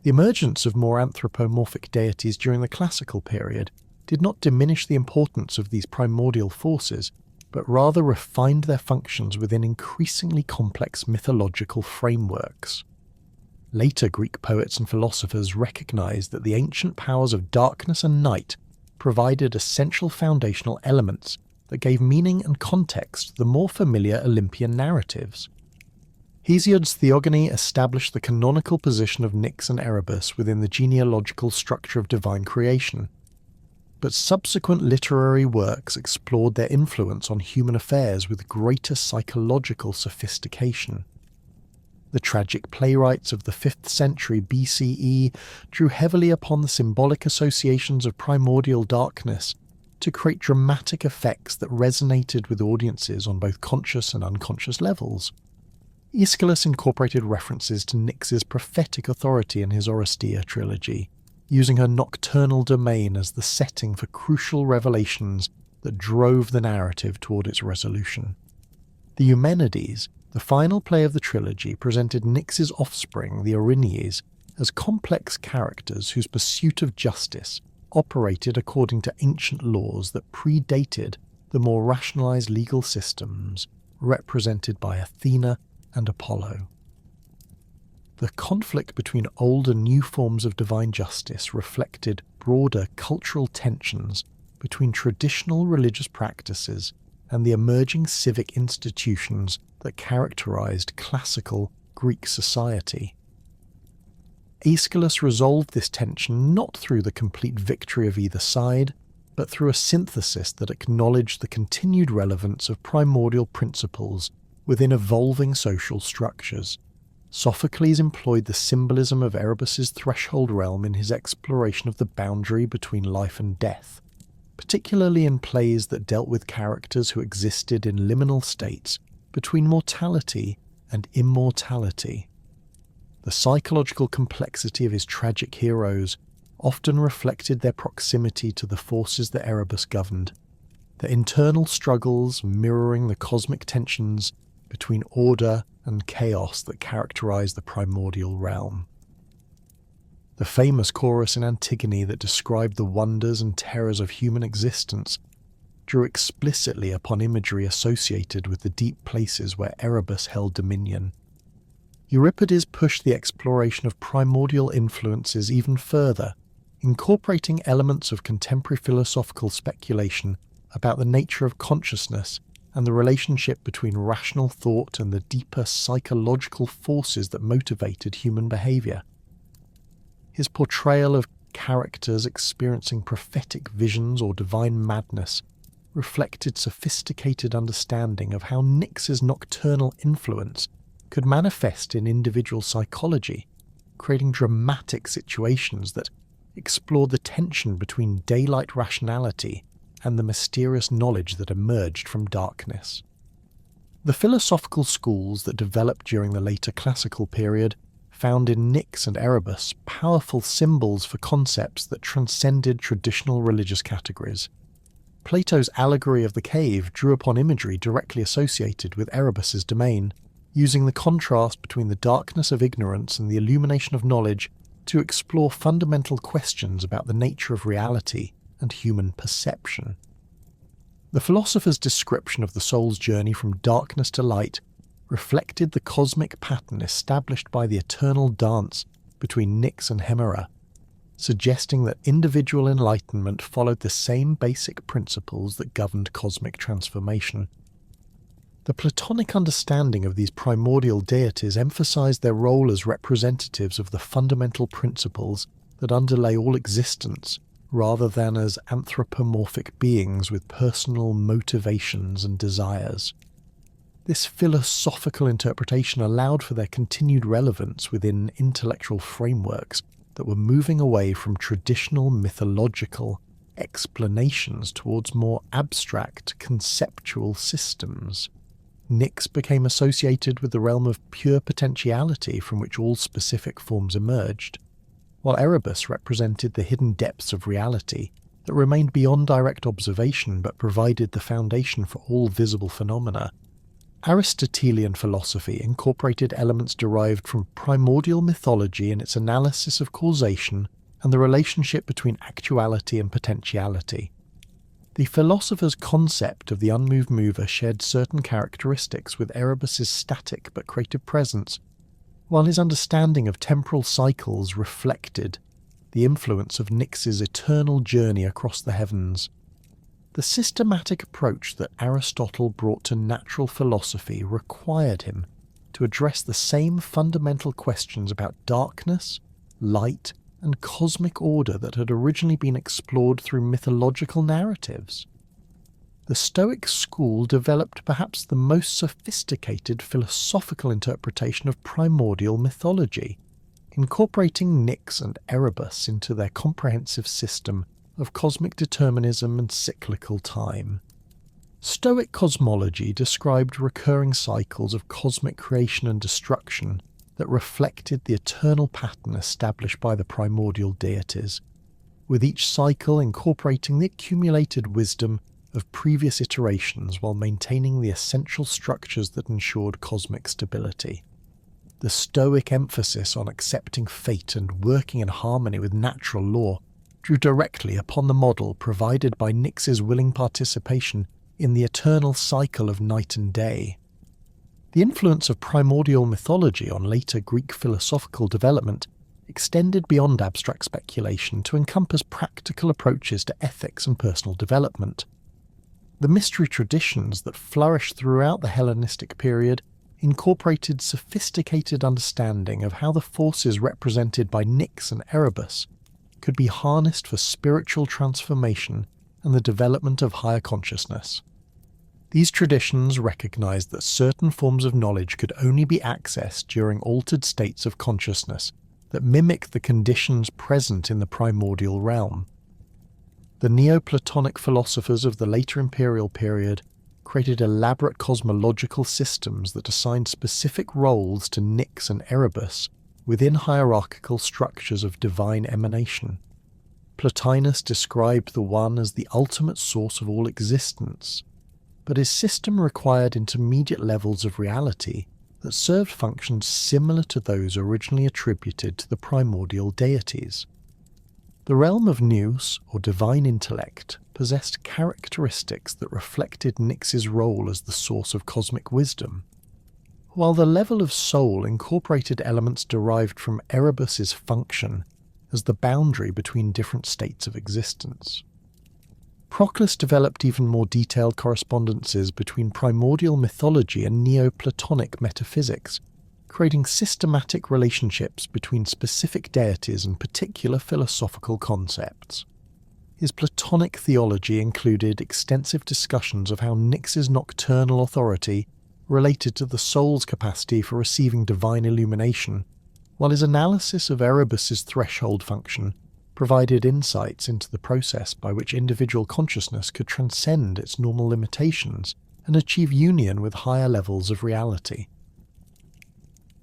The emergence of more anthropomorphic deities during the classical period did not diminish the importance of these primordial forces, but rather refined their functions within increasingly complex mythological frameworks. Later Greek poets and philosophers recognized that the ancient powers of darkness and night provided essential foundational elements that gave meaning and context to the more familiar Olympian narratives. Hesiod's Theogony established the canonical position of Nyx and Erebus within the genealogical structure of divine creation, but subsequent literary works explored their influence on human affairs with greater psychological sophistication. The tragic playwrights of the 5th century BCE drew heavily upon the symbolic associations of primordial darkness to create dramatic effects that resonated with audiences on both conscious and unconscious levels. Aeschylus incorporated references to Nyx's prophetic authority in his Oresteia trilogy, using her nocturnal domain as the setting for crucial revelations that drove the narrative toward its resolution. The Eumenides, the final play of the trilogy, presented Nyx's offspring, the Erinyes, as complex characters whose pursuit of justice operated according to ancient laws that predated the more rationalized legal systems represented by Athena and Apollo. The conflict between old and new forms of divine justice reflected broader cultural tensions between traditional religious practices and the emerging civic institutions that characterized classical Greek society. Aeschylus resolved this tension not through the complete victory of either side, but through a synthesis that acknowledged the continued relevance of primordial principles within evolving social structures. Sophocles employed the symbolism of Erebus's threshold realm in his exploration of the boundary between life and death, particularly in plays that dealt with characters who existed in liminal states between mortality and immortality. The psychological complexity of his tragic heroes often reflected their proximity to the forces that Erebus governed, their internal struggles mirroring the cosmic tensions between order and chaos that characterized the primordial realm. The famous chorus in Antigone that described the wonders and terrors of human existence drew explicitly upon imagery associated with the deep places where Erebus held dominion. Euripides pushed the exploration of primordial influences even further, incorporating elements of contemporary philosophical speculation about the nature of consciousness and the relationship between rational thought and the deeper psychological forces that motivated human behavior. His portrayal of characters experiencing prophetic visions or divine madness reflected sophisticated understanding of how Nyx's nocturnal influence could manifest in individual psychology, creating dramatic situations that explored the tension between daylight rationality and the mysterious knowledge that emerged from darkness. The philosophical schools that developed during the later classical period found in Nyx and Erebus powerful symbols for concepts that transcended traditional religious categories. Plato's allegory of the cave drew upon imagery directly associated with Erebus's domain, using the contrast between the darkness of ignorance and the illumination of knowledge to explore fundamental questions about the nature of reality and human perception. The philosopher's description of the soul's journey from darkness to light reflected the cosmic pattern established by the eternal dance between Nyx and Hemera, suggesting that individual enlightenment followed the same basic principles that governed cosmic transformation. The Platonic understanding of these primordial deities emphasized their role as representatives of the fundamental principles that underlay all existence, rather than as anthropomorphic beings with personal motivations and desires. This philosophical interpretation allowed for their continued relevance within intellectual frameworks that were moving away from traditional mythological explanations towards more abstract conceptual systems. Nyx became associated with the realm of pure potentiality from which all specific forms emerged, while Erebus represented the hidden depths of reality that remained beyond direct observation but provided the foundation for all visible phenomena. Aristotelian philosophy incorporated elements derived from primordial mythology in its analysis of causation and the relationship between actuality and potentiality. The philosopher's concept of the unmoved mover shared certain characteristics with Erebus's static but creative presence, while his understanding of temporal cycles reflected the influence of Nyx's eternal journey across the heavens. The systematic approach that Aristotle brought to natural philosophy required him to address the same fundamental questions about darkness, light, and cosmic order that had originally been explored through mythological narratives. The Stoic school developed perhaps the most sophisticated philosophical interpretation of primordial mythology, incorporating Nyx and Erebus into their comprehensive system of cosmic determinism and cyclical time. Stoic cosmology described recurring cycles of cosmic creation and destruction that reflected the eternal pattern established by the primordial deities, with each cycle incorporating the accumulated wisdom of previous iterations while maintaining the essential structures that ensured cosmic stability. The Stoic emphasis on accepting fate and working in harmony with natural law drew directly upon the model provided by Nyx's willing participation in the eternal cycle of night and day. The influence of primordial mythology on later Greek philosophical development extended beyond abstract speculation to encompass practical approaches to ethics and personal development. The mystery traditions that flourished throughout the Hellenistic period incorporated sophisticated understanding of how the forces represented by Nyx and Erebus could be harnessed for spiritual transformation and the development of higher consciousness. These traditions recognized that certain forms of knowledge could only be accessed during altered states of consciousness that mimic the conditions present in the primordial realm. The Neoplatonic philosophers of the later imperial period created elaborate cosmological systems that assigned specific roles to Nyx and Erebus within hierarchical structures of divine emanation. Plotinus described the one as the ultimate source of all existence, but his system required intermediate levels of reality that served functions similar to those originally attributed to the primordial deities. The realm of Nous, or divine intellect, possessed characteristics that reflected Nyx's role as the source of cosmic wisdom, while the level of soul incorporated elements derived from Erebus's function as the boundary between different states of existence. Proclus developed even more detailed correspondences between primordial mythology and Neoplatonic metaphysics, creating systematic relationships between specific deities and particular philosophical concepts. His Platonic theology included extensive discussions of how Nyx's nocturnal authority related to the soul's capacity for receiving divine illumination, while his analysis of Erebus's threshold function provided insights into the process by which individual consciousness could transcend its normal limitations and achieve union with higher levels of reality.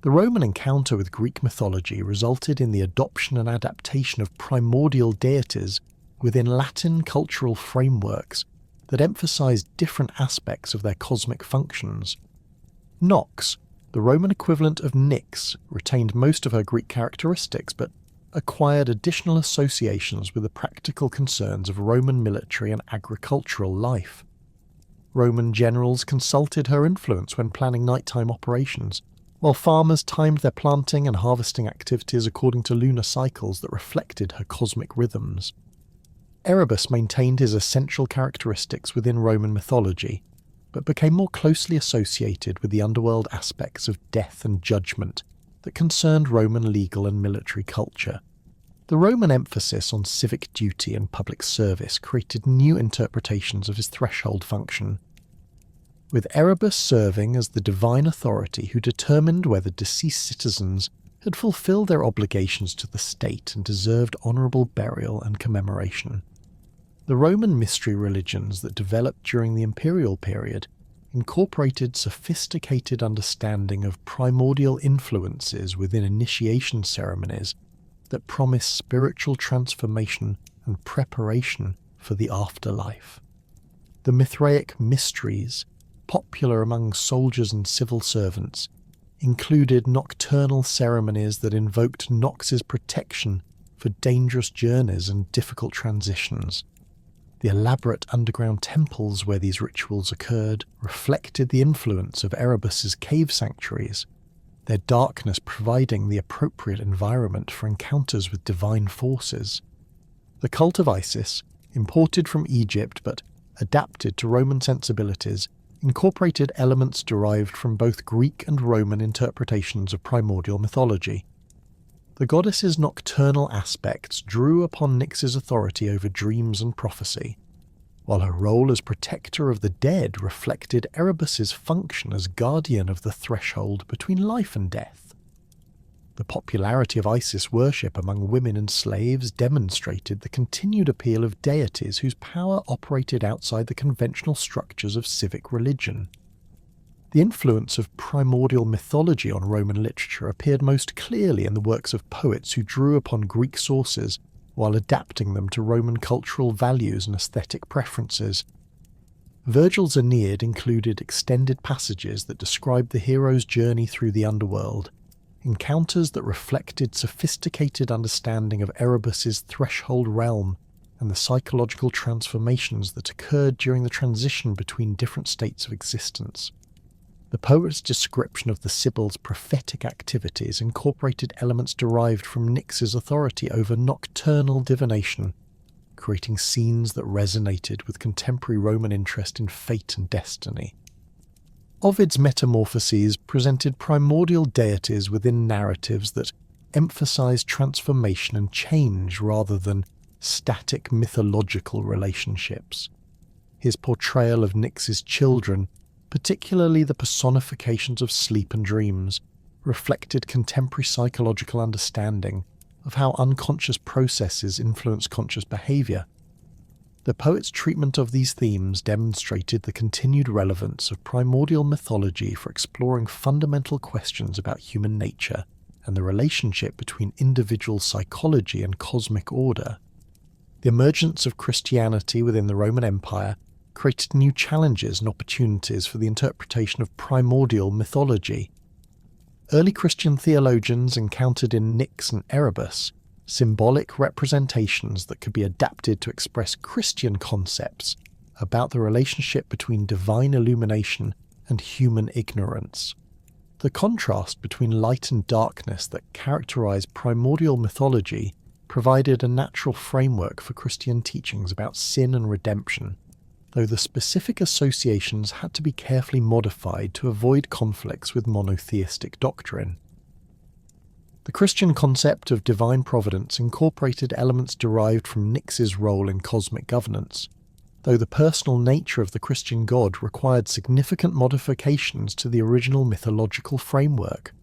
The Roman encounter with Greek mythology resulted in the adoption and adaptation of primordial deities within Latin cultural frameworks that emphasized different aspects of their cosmic functions. Nox, the Roman equivalent of Nyx, retained most of her Greek characteristics but acquired additional associations with the practical concerns of Roman military and agricultural life. Roman generals consulted her influence when planning nighttime operations, while farmers timed their planting and harvesting activities according to lunar cycles that reflected her cosmic rhythms. Erebus maintained his essential characteristics within Roman mythology, but became more closely associated with the underworld aspects of death and judgment that concerned Roman legal and military culture. The Roman emphasis on civic duty and public service created new interpretations of his threshold function, with Erebus serving as the divine authority who determined whether deceased citizens had fulfilled their obligations to the state and deserved honourable burial and commemoration. The Roman mystery religions that developed during the imperial period incorporated sophisticated understanding of primordial influences within initiation ceremonies that promise spiritual transformation and preparation for the afterlife. The Mithraic mysteries, popular among soldiers and civil servants, included nocturnal ceremonies that invoked Nox's protection for dangerous journeys and difficult transitions. The elaborate underground temples where these rituals occurred reflected the influence of Erebus's cave sanctuaries, their darkness providing the appropriate environment for encounters with divine forces. The cult of Isis, imported from Egypt but adapted to Roman sensibilities, incorporated elements derived from both Greek and Roman interpretations of primordial mythology. The goddess's nocturnal aspects drew upon Nyx's authority over dreams and prophecy, while her role as protector of the dead reflected Erebus's function as guardian of the threshold between life and death. The popularity of Isis worship among women and slaves demonstrated the continued appeal of deities whose power operated outside the conventional structures of civic religion. The influence of primordial mythology on Roman literature appeared most clearly in the works of poets who drew upon Greek sources while adapting them to Roman cultural values and aesthetic preferences. Virgil's Aeneid included extended passages that described the hero's journey through the underworld, encounters that reflected sophisticated understanding of Erebus's threshold realm and the psychological transformations that occurred during the transition between different states of existence. The poet's description of the Sibyl's prophetic activities incorporated elements derived from Nyx's authority over nocturnal divination, creating scenes that resonated with contemporary Roman interest in fate and destiny. Ovid's Metamorphoses presented primordial deities within narratives that emphasized transformation and change rather than static mythological relationships. His portrayal of Nyx's children, particularly the personifications of sleep and dreams, reflected contemporary psychological understanding of how unconscious processes influence conscious behavior. The poet's treatment of these themes demonstrated the continued relevance of primordial mythology for exploring fundamental questions about human nature and the relationship between individual psychology and cosmic order. The emergence of Christianity within the Roman Empire created new challenges and opportunities for the interpretation of primordial mythology. early Christian theologians encountered in Nyx and Erebus symbolic representations that could be adapted to express Christian concepts about the relationship between divine illumination and human ignorance. The contrast between light and darkness that characterized primordial mythology provided a natural framework for Christian teachings about sin and redemption, though the specific associations had to be carefully modified to avoid conflicts with monotheistic doctrine. The Christian concept of divine providence incorporated elements derived from Nyx's role in cosmic governance, though the personal nature of the Christian god required significant modifications to the original mythological framework.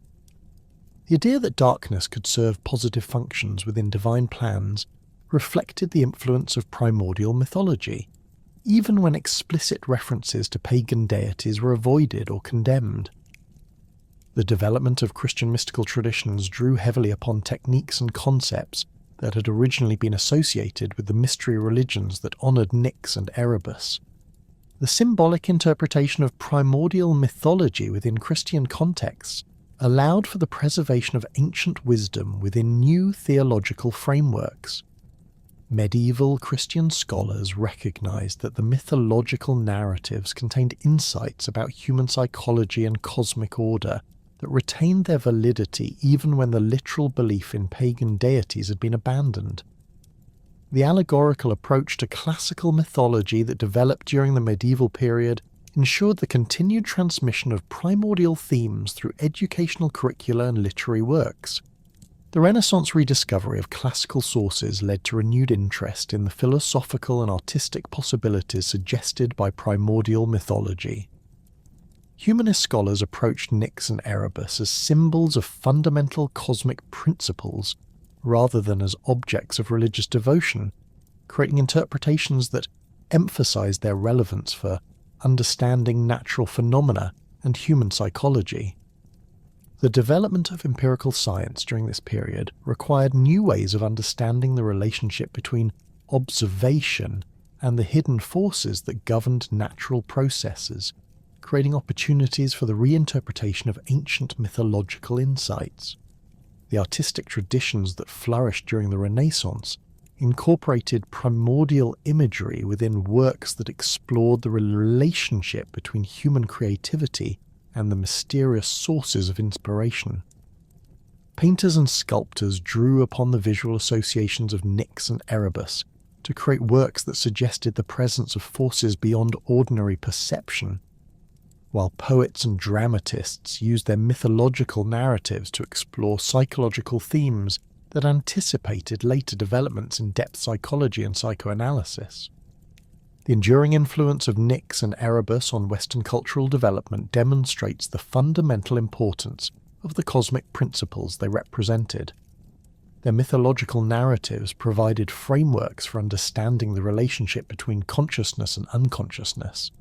The idea that darkness could serve positive functions within divine plans reflected the influence of primordial mythology, even when explicit references to pagan deities were avoided or condemned. The development of Christian mystical traditions drew heavily upon techniques and concepts that had originally been associated with the mystery religions that honoured Nyx and Erebus. The symbolic interpretation of primordial mythology within Christian contexts allowed for the preservation of ancient wisdom within new theological frameworks. Medieval Christian scholars recognized that the mythological narratives contained insights about human psychology and cosmic order that retained their validity even when the literal belief in pagan deities had been abandoned. The allegorical approach to classical mythology that developed during the medieval period ensured the continued transmission of primordial themes through educational curricula and literary works. The Renaissance rediscovery of classical sources led to renewed interest in the philosophical and artistic possibilities suggested by primordial mythology. Humanist scholars approached Nyx and Erebus as symbols of fundamental cosmic principles rather than as objects of religious devotion, creating interpretations that emphasized their relevance for understanding natural phenomena and human psychology. The development of empirical science during this period required new ways of understanding the relationship between observation and the hidden forces that governed natural processes, creating opportunities for the reinterpretation of ancient mythological insights. The artistic traditions that flourished during the Renaissance incorporated primordial imagery within works that explored the relationship between human creativity and the mysterious sources of inspiration. Painters and sculptors drew upon the visual associations of Nyx and Erebus to create works that suggested the presence of forces beyond ordinary perception, while poets and dramatists used their mythological narratives to explore psychological themes that anticipated later developments in depth psychology and psychoanalysis. The enduring influence of Nyx and Erebus on Western cultural development demonstrates the fundamental importance of the cosmic principles they represented. Their mythological narratives provided frameworks for understanding the relationship between consciousness and unconsciousness,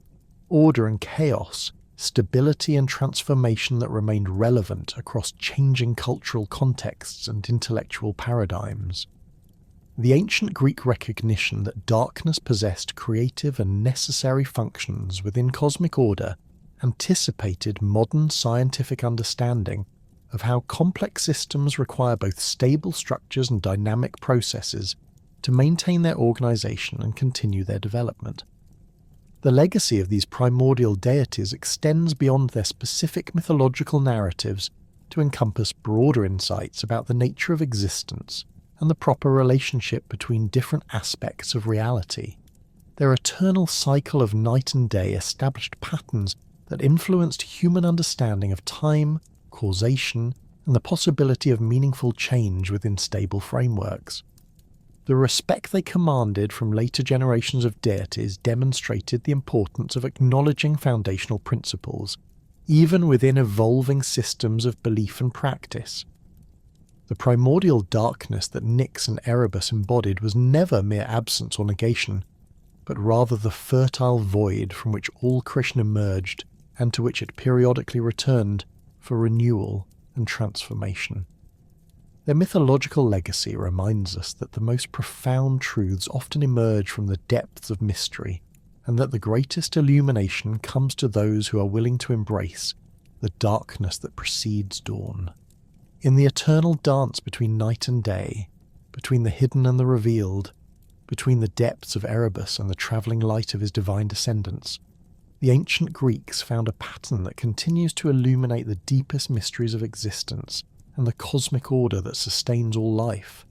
order and chaos, stability and transformation that remained relevant across changing cultural contexts and intellectual paradigms. The ancient Greek recognition that darkness possessed creative and necessary functions within cosmic order anticipated modern scientific understanding of how complex systems require both stable structures and dynamic processes to maintain their organization and continue their development. The legacy of these primordial deities extends beyond their specific mythological narratives to encompass broader insights about the nature of existence and the proper relationship between different aspects of reality. Their eternal cycle of night and day established patterns that influenced human understanding of time, causation, and the possibility of meaningful change within stable frameworks. The respect they commanded from later generations of deities demonstrated the importance of acknowledging foundational principles, even within evolving systems of belief and practice. The primordial darkness that Nyx and Erebus embodied was never mere absence or negation, but rather the fertile void from which all creation emerged and to which it periodically returned for renewal and transformation. Their mythological legacy reminds us that the most profound truths often emerge from the depths of mystery, and that the greatest illumination comes to those who are willing to embrace the darkness that precedes dawn. In the eternal dance between night and day, between the hidden and the revealed, between the depths of Erebus and the travelling light of his divine descendants, the ancient Greeks found a pattern that continues to illuminate the deepest mysteries of existence and the cosmic order that sustains all life.